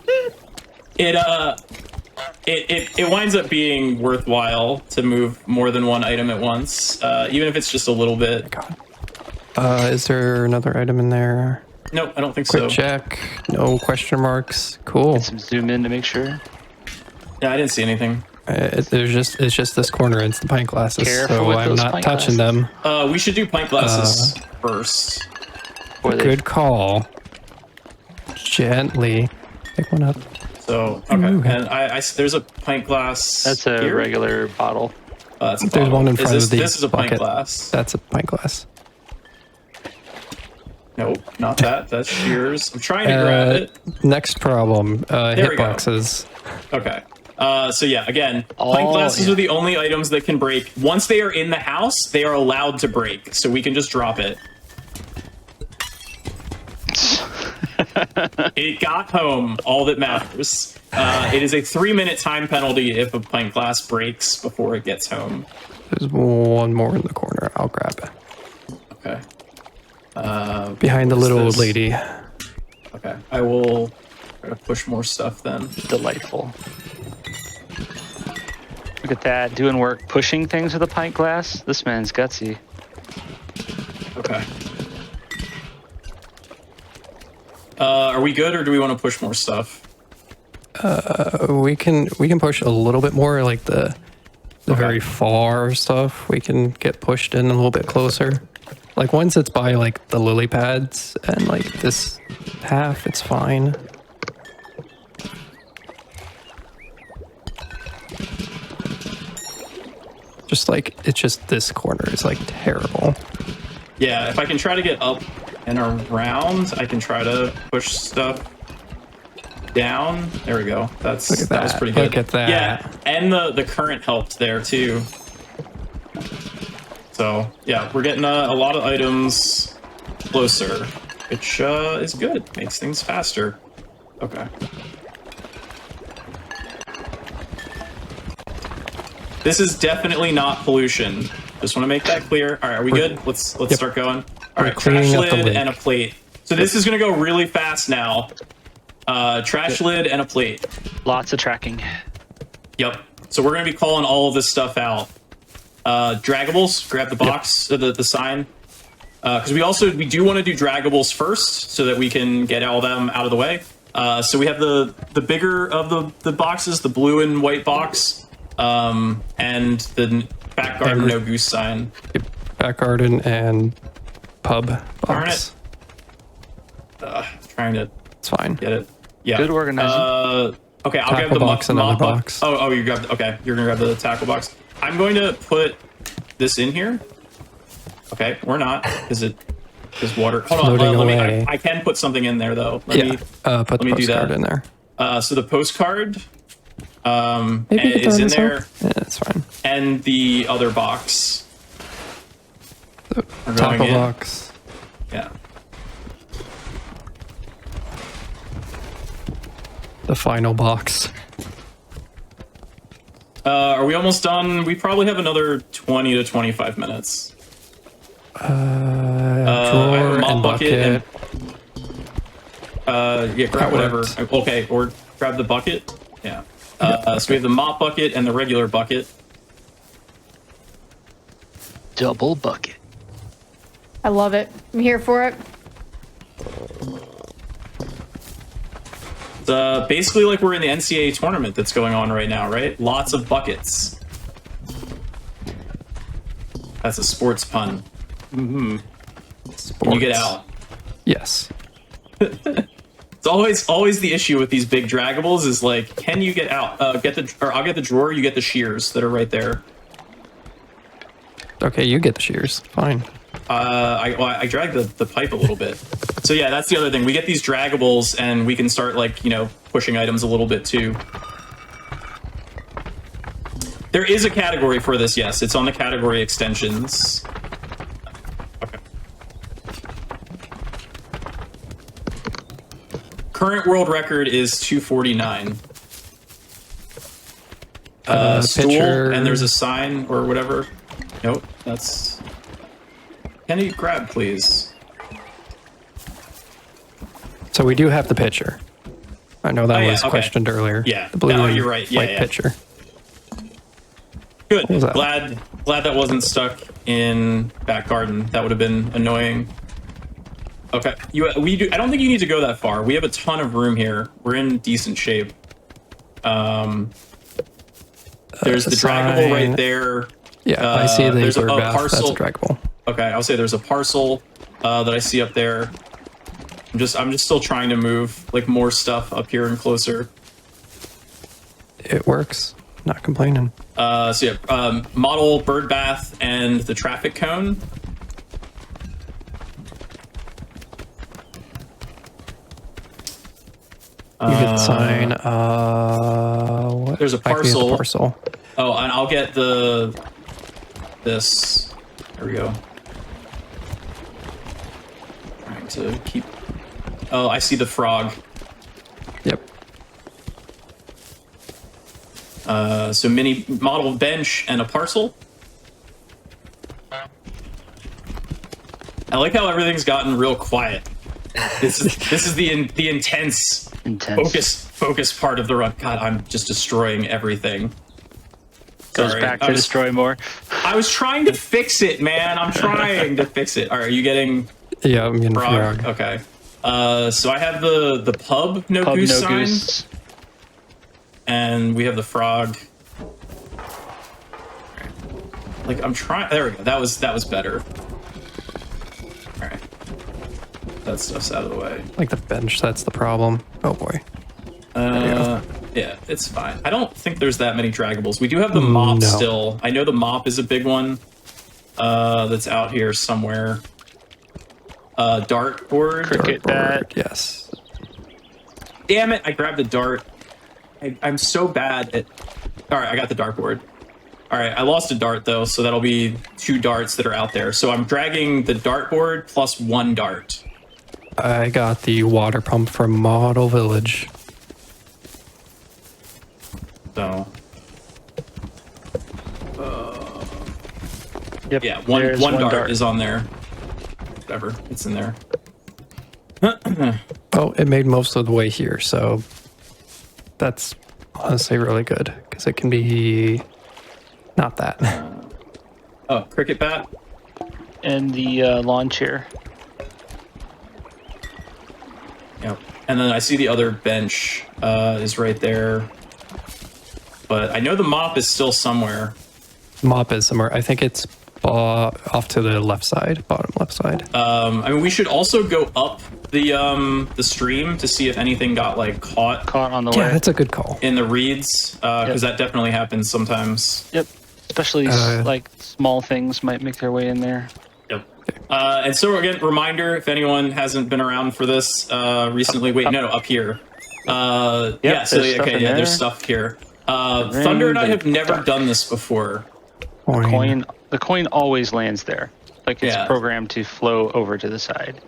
it winds up being worthwhile to move more than one item at once, even if it's just a little bit. God. Is there another item in there? Nope, I don't think Quick so. check. No question marks. Cool. Some zoom in to make sure. Yeah, I didn't see anything. It's just this corner. It's the pint glasses, Careful so with I'm those not pint touching glasses. them. We should do pint glasses first. Or they- Good call. Gently pick one up. So okay, Ooh. and I there's a pint glass. That's a here? regular bottle. Oh, that's a There's bottle. one in Is front this, of the This is a pint bucket. glass. That's a pint glass. Nope, not that. That's yours. I'm trying to grab it. Next problem. we Hit go. boxes. Okay. So yeah, again, pint Oh, glasses yeah. are the only items that can break. Once they are in the house, they are allowed to break. So we can just drop it. It got home. All that matters. It is a 3-minute time penalty if a pint glass breaks before it gets home. There's one more in the corner. I'll grab it. Okay. Behind the what is little old this? lady. Okay. I will try to push more stuff then. Delightful. Look at that, doing work, pushing things with a pint glass. This man's gutsy. Okay. Are we good, or do we want to push more stuff? We can push a little bit more, like the very far stuff. We can get pushed in a little bit closer. Like once it's by like the lily pads and like this half, it's fine. Just like it's just this corner is like terrible. Yeah, if I can try to get up and around, I can try to push stuff down. There we go. That was pretty good. Look at that. Yeah, and the current helped there too. So yeah, we're getting a lot of items closer, which is good. Makes things faster. Okay. This is definitely not pollution. Just want to make that clear. All right, are we good? Let's start going. All right, trash lid and a plate. So this is gonna go really fast now. Trash lid and a plate. Lots of tracking. Yep. So we're gonna be calling all of this stuff out. Draggables, grab the box, the sign. Because we do want to do draggables first, so that we can get all them out of the way. So we have the bigger of the boxes, the blue and white box, and the back garden no goose sign. Back garden and pub box. Darn it. Trying to. It's fine. Get it. Yeah. Good organizing. Okay, I'll grab the box, another box. Oh, you grabbed. Okay, you're gonna grab the tackle box. I'm going to put this in here. Okay, we're not because water. Hold on, I can put something in there though. Let me put the postcard in there. So the postcard is in there. Yeah, that's fine. And the other box. Tackle box. Yeah. The final box. Are we almost done? We probably have another 20 to 25 minutes. Drawer and bucket. Yeah, grab whatever. Works. Okay, or grab the bucket. Yeah. So we have the mop bucket and the regular bucket. Double bucket. I love it. I'm here for it. It's basically like we're in the NCAA tournament that's going on right now, right? Lots of buckets. That's a sports pun. Sports. Can you get out? Yes. It's always the issue with these big draggables is like, can you get out? I'll get the drawer. You get the shears that are right there. Okay, you get the shears. Fine. I dragged the pipe a little bit. So yeah, that's the other thing. We get these draggables and we can start like, pushing items a little bit too. There is a category for this, yes. It's on the category extensions. Okay. Current world record is 249. Stool, Pitcher. and there's a sign or whatever. Nope, that's... Can you grab, please? So we do have the pitcher. I know that was questioned earlier. Yeah. The blue you're right. Yeah, white pitcher. Good. Glad that wasn't stuck in back garden. That would have been annoying. Okay. I don't think you need to go that far. We have a ton of room here. We're in decent shape. There's the draggable right there. Yeah, I see there's a parcel. That's draggable. Okay, I'll say there's a parcel that I see up there. I'm just still trying to move like more stuff up here and closer. It works. Not complaining. So yeah, model bird bath and the traffic cone. You get the sign. What? There's a parcel. Parcel. Oh, and I'll get this. There we go. Trying to keep. Oh, I see the frog. Yep. So mini model bench and a parcel. I like how everything's gotten real quiet. This is the intense focus part of the run. God, I'm just destroying everything. Goes back to destroy more. I was trying to fix it, man. I'm trying to fix it. All right, are you getting? Yeah, I'm getting frog. Okay. So I have the pub no goose sign. and we have the frog. Like I'm trying. There we go. That was better. All right. That stuff's out of the way. Like the bench, that's the problem. Oh boy. Yeah, it's fine. I don't think there's that many draggables. We do have the mop still. I know the mop is a big one. That's out here somewhere. Dartboard. Cricket bat. Yes. Damn it! I grabbed the dart. I'm so bad at. All right, I got the dartboard. All right, I lost a dart though, so that'll be 2 darts that are out there. So I'm dragging the dartboard plus 1 dart. I got the water pump from Model Village. So. Yep. Yeah, one there's dart is on there. Whatever, it's in there. Oh, it made most of the way here, so that's honestly really good because it can be not that. Oh, cricket bat. And the lawn chair. Yep. And then I see the other bench is right there. But I know the mop is still somewhere. Mop is somewhere. I think it's off to the left side, bottom left side. I mean, we should also go up the stream to see if anything got like caught on the way. Yeah, that's a good call. in the reeds, because that definitely happens sometimes. Yep. Especially like small things might make their way in there. Yep. And so again, reminder, if anyone hasn't been around for this recently, up here. Yeah, so there's stuff here. Thunder and I have never done this before. The coin always lands there. Like it's programmed to flow over to the side.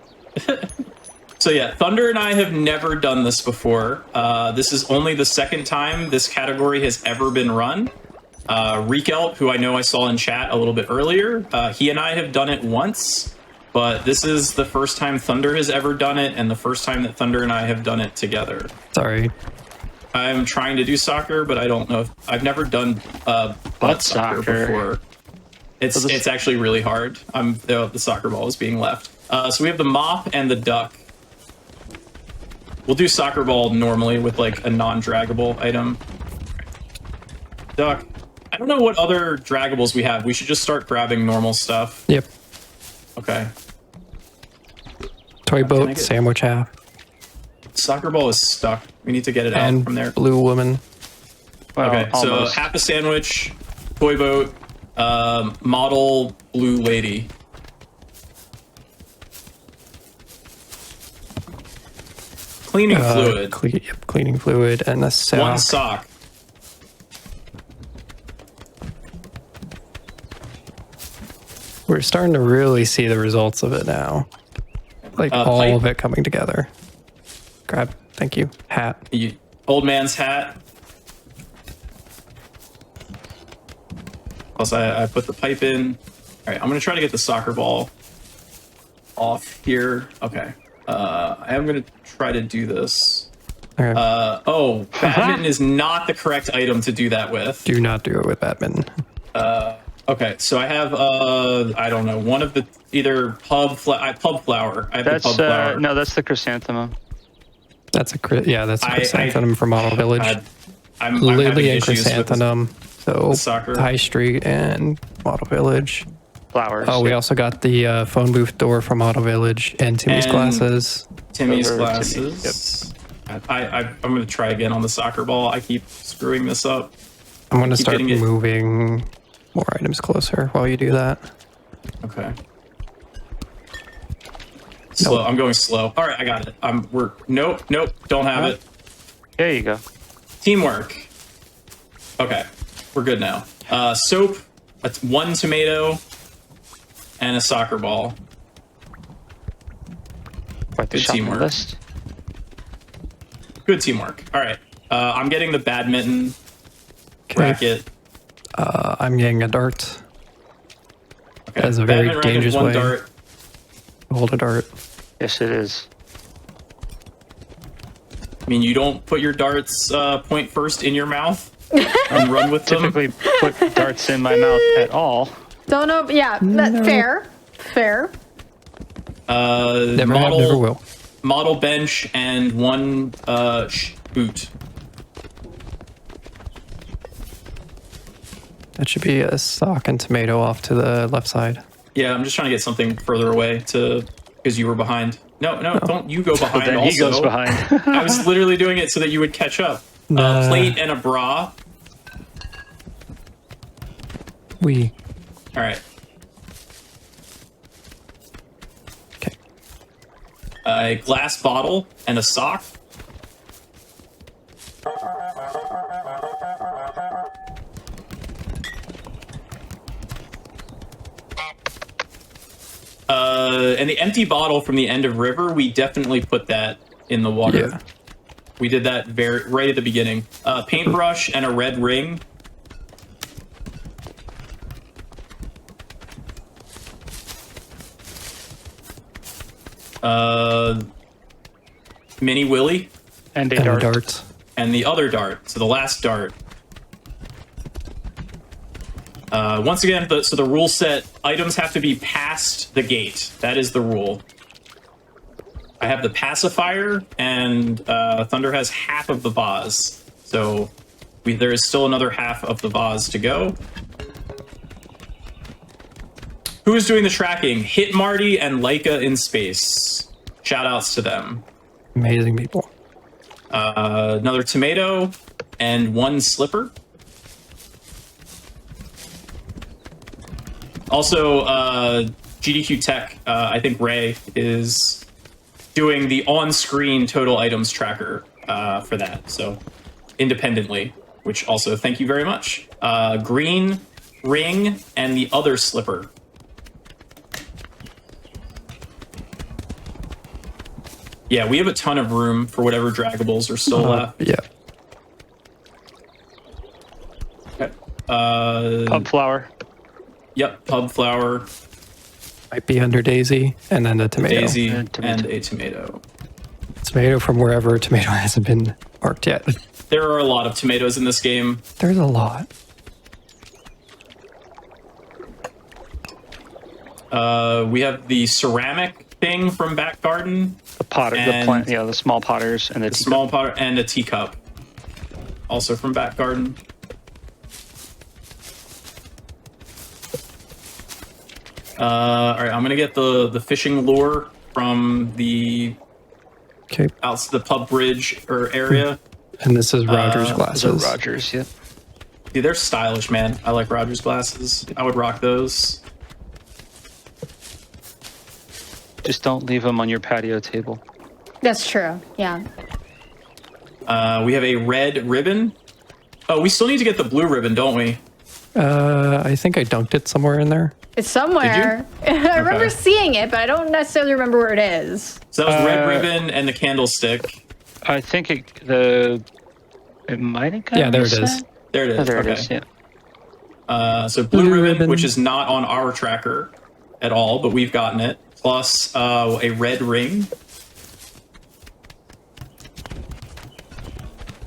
So yeah, Thunder and I have never done this before. This is only the second time this category has ever been run. Reekelt, who I know I saw in chat a little bit earlier, he and I have done it once, but this is the first time Thunder has ever done it, and the first time that Thunder and I have done it together. Sorry. I'm trying to do soccer, but I don't know if I've never done butt soccer before. It's actually really hard. The soccer ball is being left. So we have the mop and the duck. We'll do soccer ball normally with like a non-draggable item. Duck. I don't know what other draggables we have. We should just start grabbing normal stuff. Yep. Okay. Toy boat, sandwich half. Soccer ball is stuck. We need to get it out from there. Blue woman. Well, okay, almost. So half a sandwich, toy boat, model blue lady. Cleaning fluid. Cleaning fluid and a sock. 1 sock. We're starting to really see the results of it now. Like all pipe. of it coming together. Grab, thank you. Hat. Old man's hat. Plus I put the pipe in. All right, I'm gonna try to get the soccer ball off here. Okay. I am gonna try to do this. Okay. Badminton is not the correct item to do that with. Do not do it with badminton. Okay, so I have I don't know, one of the either pub flower. I have the pub flower. No, that's the chrysanthemum. That's a chrysanthemum from Model Village. I'm Lily and issues chrysanthemum. So soccer. High Street and Model Village. Flowers. Oh, we also got the phone booth door from Model Village and Timmy's glasses. Timmy's glasses. Yep. I'm going to try again on the soccer ball. I keep screwing this up. I'm going to start moving more items closer while you do that. Okay. Slow. Nope. I'm going slow. All right, I got it. Nope. Don't have it. There you go. Teamwork. Okay, we're good now. Soap. That's 1 tomato and a soccer ball. Quite the teamwork list. Good teamwork. All right. I'm getting the badminton racket. I'm getting a dart. Okay. That's a very dangerous way. Dart. Hold a dart. Yes, it is. I mean, you don't put your darts point first in your mouth and run with them. Typically put darts in my mouth at all. Don't know. Yeah, fair. Never have, never will. Model bench and 1 boot. That should be a sock and tomato off to the left side. Yeah, I'm just trying to get something further away because you were behind. No, don't you go behind. Then also. he goes behind. I was literally doing it so that you would catch up. A plate and a bra. All right. Okay. A glass bottle and a sock. And the empty bottle from the end of river, we definitely put that in the water. Yeah. We did that right at the beginning. Paintbrush and a red ring. Mini Willy. And a And dart. a dart. And the other dart. So the last dart. Once again, so the rule set, items have to be past the gate. That is the rule. I have the pacifier, and Thunder has half of the vase. So there is still another half of the vase to go. Who is doing the tracking? HitMarty and Leica in space. Shout outs to them. Amazing people. Another tomato and one slipper. Also, GDQ Tech, I think Ray is doing the on-screen total items tracker for that. So independently, which also thank you very much. Green ring and the other slipper. Yeah, we have a ton of room for whatever draggables are still left. Yeah. Okay. Pub flower. Yep, pub flower, Might be under Daisy, and then the tomato. daisy, And tomato. and a tomato. Tomato from wherever tomato hasn't been marked yet. There are a lot of tomatoes in this game. There's a lot. We have the ceramic thing from back garden, The potter, the And- plant, yeah, the small potters and the the teacup. small pot, and a teacup, also from back garden. All right, I'm gonna get the fishing lure from the Okay. the pub bridge or area. And this is Roger's Those are glasses. Rogers, yeah. Dude, they're stylish, man. I like Rogers glasses. I would rock those. Just don't leave them on your patio table. That's true. Yeah. We have a red ribbon. Oh, we still need to get the blue ribbon, don't we? I think I dunked it somewhere in there. It's somewhere. I remember Okay. seeing it, but I don't necessarily remember where it is. So that was red ribbon and the candlestick. I think it might have gotten Yeah, there it this is. set. There it is. Oh, there okay. it is, yeah. So blue, Blue ribbon, ribbon. which is not on our tracker at all, but we've gotten it. Plus a red ring.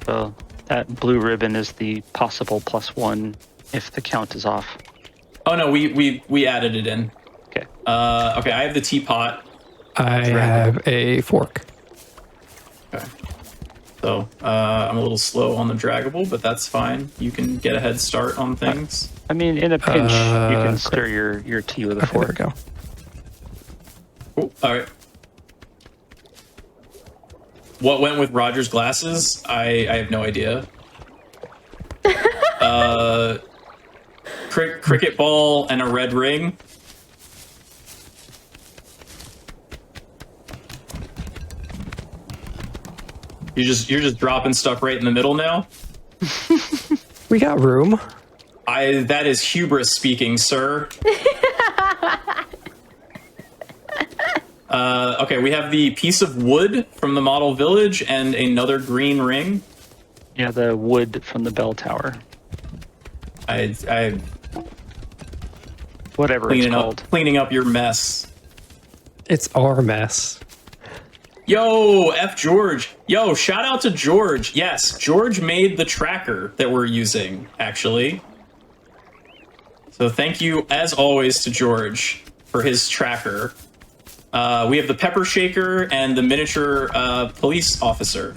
So that blue ribbon is the possible +1 if the count is off. Oh no, we added it in. Okay. Okay, I have the teapot. I have a fork. Okay. So I'm a little slow on the draggable, but that's fine. You can get a head start on things. I mean, in a pinch, you can great. stir your tea with a Okay, there we fork. go. Cool. All right. What went with Roger's glasses? I have no idea. Cricket ball and a red ring. You're just dropping stuff right in the middle now. We got room. That is hubris speaking, sir. Okay, we have the piece of wood from the model village and another green ring. Yeah, the wood from the bell tower. I Whatever it's called. cleaning up your mess. It's our mess. Yo, F George. Yo, shout out to George. Yes, George made the tracker that we're using, actually. So thank you, as always, to George for his tracker. We have the pepper shaker and the miniature police officer.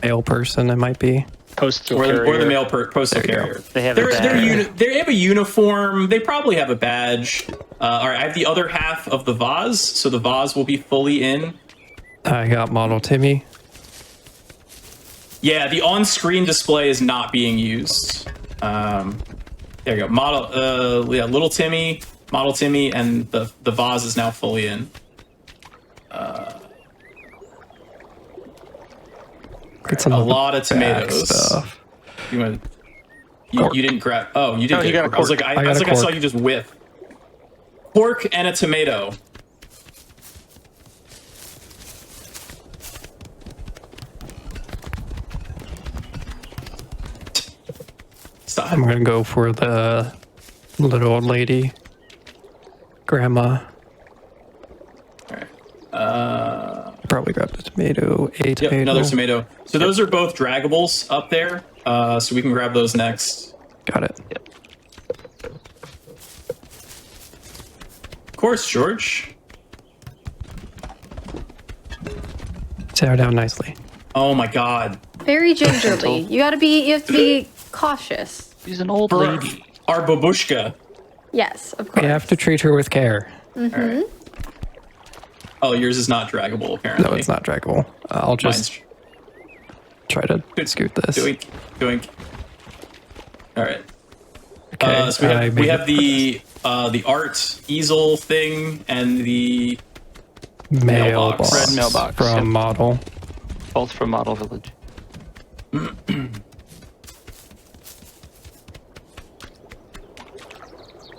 Male person, it might be. Postal or carrier. the mail postal carrier. They have a badge. They have a uniform. They probably have a badge. All right, I have the other half of the vase, so the vase will be fully in. I got model Timmy. Yeah, the on-screen display is not being used. There you go. Model, little Timmy, model Timmy, and the vase is now fully in. It's A lot of tomatoes. Stuff. You didn't grab. Oh, you did. Oh, you got a I was like, cork. I saw you just whiff. Pork and a tomato. Stop. I'm gonna go for the little old lady, grandma. All right. Probably grabbed a tomato, Yep, another tomato. So those are both draggables up there. So we can grab those next. Got it. Yep. Of course, George. Tear down nicely. Oh my God. Very gingerly. You have to be cautious. She's an old For lady. our babushka. Yes, of course. You have to treat her with care. All right. Oh, yours is not draggable, apparently. No, it's not draggable. I'll just Mine's try to scoot this. doink, doink. All right. Okay, So I we made have it. the art easel thing and the Mailbox. Red mailbox, From yep. model. Both from Model Village.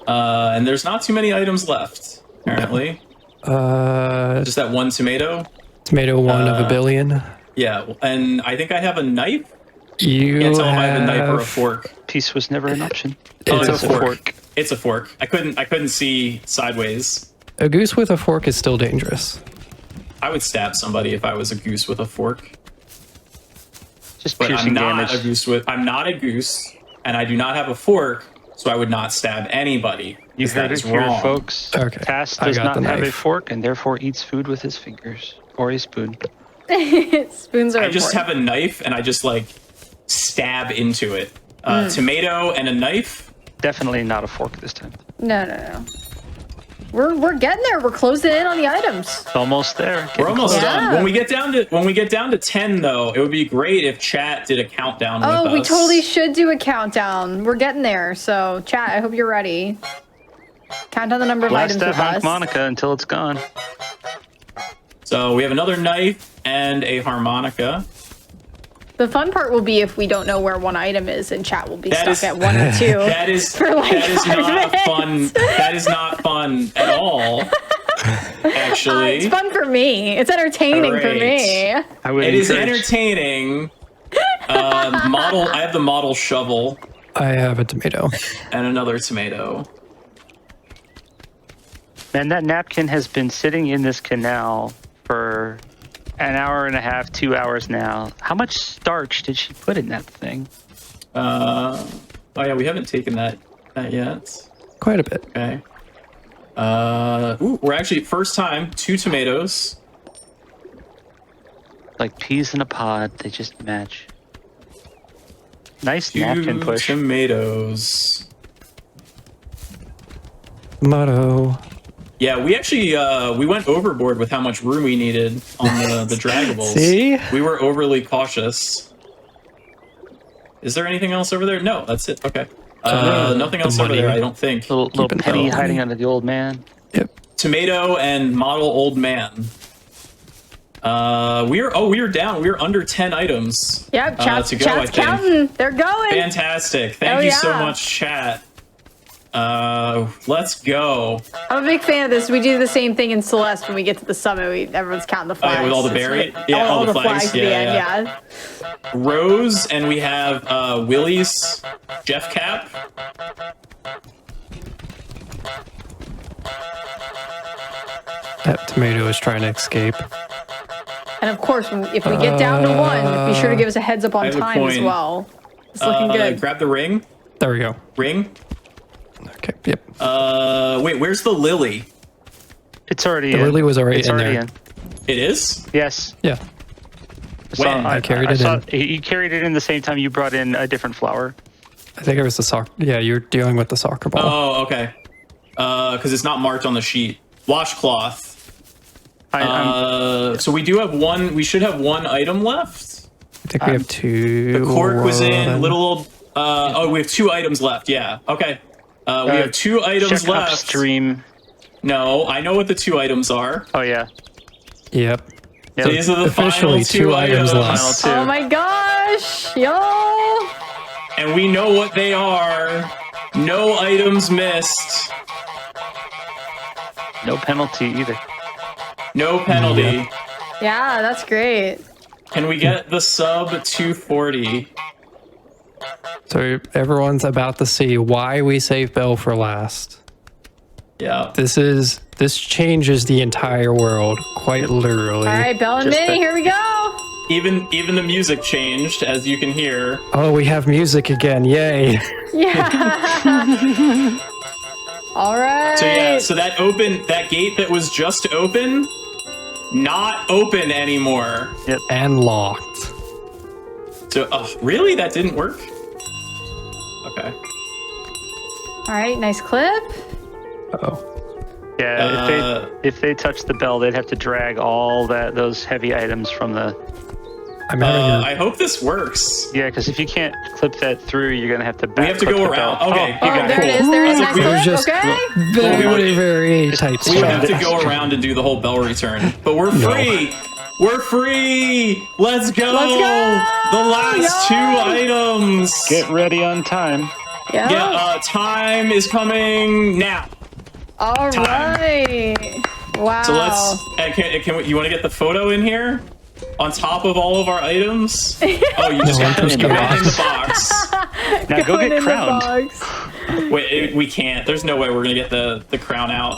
And there's not too many items left, apparently. Just that one tomato. Tomato one of a billion. Yeah, and I think I have a knife. You Can't tell if I have a knife or a have- fork. Peace was never an option. Oh, It's it's a a fork. It's a fork. I couldn't see sideways. A goose with a fork is still dangerous. I would stab somebody if I was a goose with a fork. Just But piercing I'm not damage. a goose I'm not a goose, and I do not have a fork, so I would not stab anybody. You 'cause that heard it is here, wrong. folks. Okay, Cass I does got not the have a knife. fork and therefore eats food with his fingers or a spoon. Spoons are I just important. have a knife and I just like stab into it. Tomato and a knife. Definitely not a fork this time. No. We're getting there. We're closing in on the items. It's almost there. We're almost close. done. Yeah. When we get down to 10 though, it would be great if chat did a countdown with Oh, us. we totally should do a countdown. We're getting there. So, chat, I hope you're ready. Count down the number of Blast items that with us. harmonica until it's gone. So we have another knife and a harmonica. The fun part will be if we don't know where one item is and chat will be That stuck is- at one or two. That is For like that is 5 not minutes. fun. That is not fun at all. Actually, It's fun for me. It's entertaining for Great. me. I would it is encourage- entertaining. Model. I have the model shovel I have a tomato. and another tomato. Man, that napkin has been sitting in this canal for an hour and a half, 2 hours now. How much starch did she put in that thing? Oh yeah, we haven't taken that yet. Quite a bit. Okay. We're actually first time 2 tomatoes. Like peas in a pod, they just match. Nice 2 napkin push. tomatoes. Motto. Yeah, we actually we went overboard with how much room we needed on the draggables. See? We were overly cautious. Is there anything else over there? No, that's it. Okay. Nothing else over money. there, I don't think. Little Keeping penny the- hiding under the old man. Yep. Tomato and model old man. We're down. We're under 10 items. Yep, chat's, to go, I chat's think. counting. They're going. Fantastic. Thank Oh, you so yeah. much, chat. Let's go. I'm a big fan of this. We do the same thing in Celeste when we get to the summit. Everyone's counting the Oh, flags. yeah, with all the It's berry? like- Yeah, all all the the flags. flags at the Yeah, end, yeah. yeah. Rose, and we have Willie's Jeff Cap. That tomato is trying to escape. And of course, if we get down to 1, be sure to give us a heads up I on have a time as coin. well. It's looking good. Grab the ring. There we go. Ring. Okay. Yep. Wait, where's the lily? It's already The in. lily was already it's in already there. in. It is? Yes. Yeah. When? I carried it in. You carried it in the same time you brought in a different flower. I think it was the soccer. Yeah, you're dealing with the soccer ball. Oh, okay. Because it's not marked on the sheet. Washcloth. So we do have one. We should have one item left. I think we have two. The cork was in. Little. We have 2 items left. Yeah. Okay. We have 2 items check left. Upstream. No, I know what the 2 items are. Oh yeah. Yep. Yep. These are the Officially final 2 items left. Final 2. Oh my gosh, yo! And we know what they are. No items missed. No penalty either. No penalty. Yeah, that's great. Can we get the sub 240? So everyone's about to see why we save Bell for last. Yeah. This changes the entire world, quite literally. All right, Bell and Minnie, here we go. Even the music changed, as you can hear. Oh, we have music again! Yay! Yeah. All right. So that gate that was just open, not open anymore. Yep. And locked. So really, that didn't work. Okay. All right, nice clip. Oh. Yeah, if they touch the bell, they'd have to drag all those heavy items from the. I'm having I hope this works. Yeah, because if you can't clip that through, you're gonna have to. We have to go around. Okay, you got There it. it is. There it is. Nice We were clip. just Okay. very, very tight We would have spot. to go around and do the whole bell return, but we're free. We're free. Let's go. Let's go. The last 2 items. Get ready on time. Yeah. Yeah. Time is coming now. All Time. right. Wow. So let's. You want to get the photo in here? On top of all of our items? Oh, you just got them in the box. Now go Going get in the crowned. box. Wait, we can't. There's no way we're gonna get the crown out.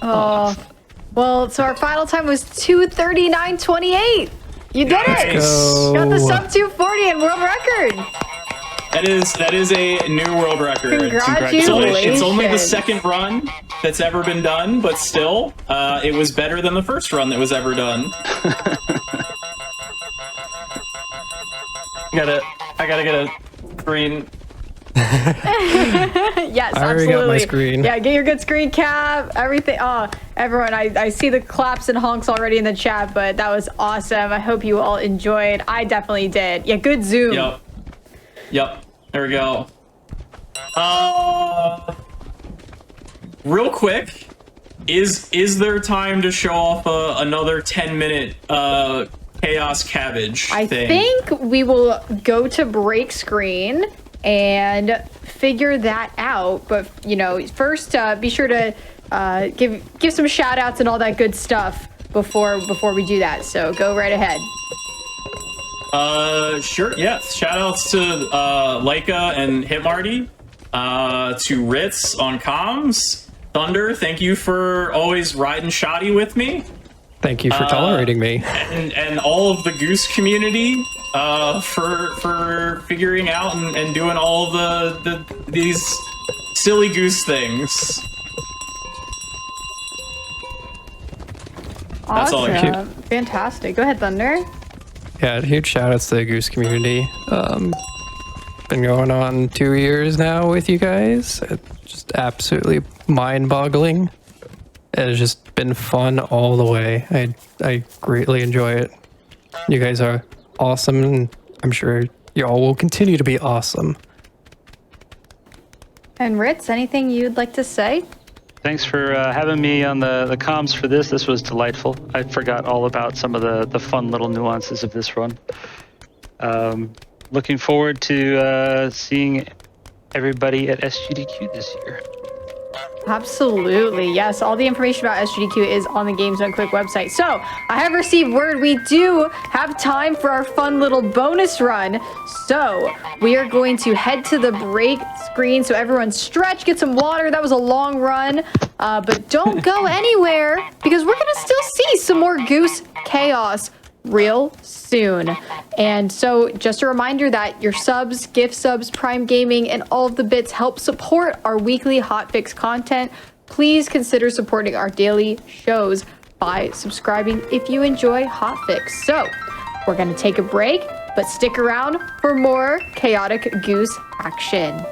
Oh. Well, so our final time was 2:39:28. You did it. Nice. Got the sub 240 and world record. That is a new world record. Congratulations. It's only the second run that's ever been done, but still, it was better than the first run that was ever done. I gotta get a screen. Yes, I already absolutely. got my screen. Yeah, get your good screen cap, everything. Oh, everyone, I see the claps and honks already in the chat, but that was awesome. I hope you all enjoyed. I definitely did. Yeah, good zoom. Yep. There we go. Real quick, is there time to show off another 10-minute chaos cabbage I thing? think we will go to break screen and figure that out. But first, be sure to give some shout outs and all that good stuff before we do that. So go right ahead. Sure. Yes. Shout outs to Leica and HitMarty, to Ritz on comms. Thunder, thank you for always riding shoddy with me. Thank you for tolerating me. And all of the Goose community for figuring out and doing all these silly Goose things. That's all I Awesome. Fantastic. Go ahead, Thunder. Yeah, huge shout outs to the Goose community. Been going on 2 years now with you guys. It's just absolutely mind-boggling. It's just been fun all the way. I greatly enjoy it. You guys are awesome, and I'm sure y'all will continue to be awesome. And Ritz, anything you'd like to say? Thanks for having me on the comms for this. This was delightful. I forgot all about some of the fun little nuances of this run. Looking forward to seeing everybody at SGDQ this year. Absolutely. Yes, all the information about SGDQ is on the Games Done Quick website. So I have received word we do have time for our fun little bonus run. So we are going to head to the break screen. So everyone stretch, get some water. That was a long run, but don't go anywhere because we're going to still see some more Goose chaos real soon. And so just a reminder that your subs, gift subs, Prime Gaming, and all of the bits help support our weekly hotfix content. Please consider supporting our daily shows by subscribing if you enjoy hotfix. So We're going to take a break, but stick around for more Chaotic Goose action.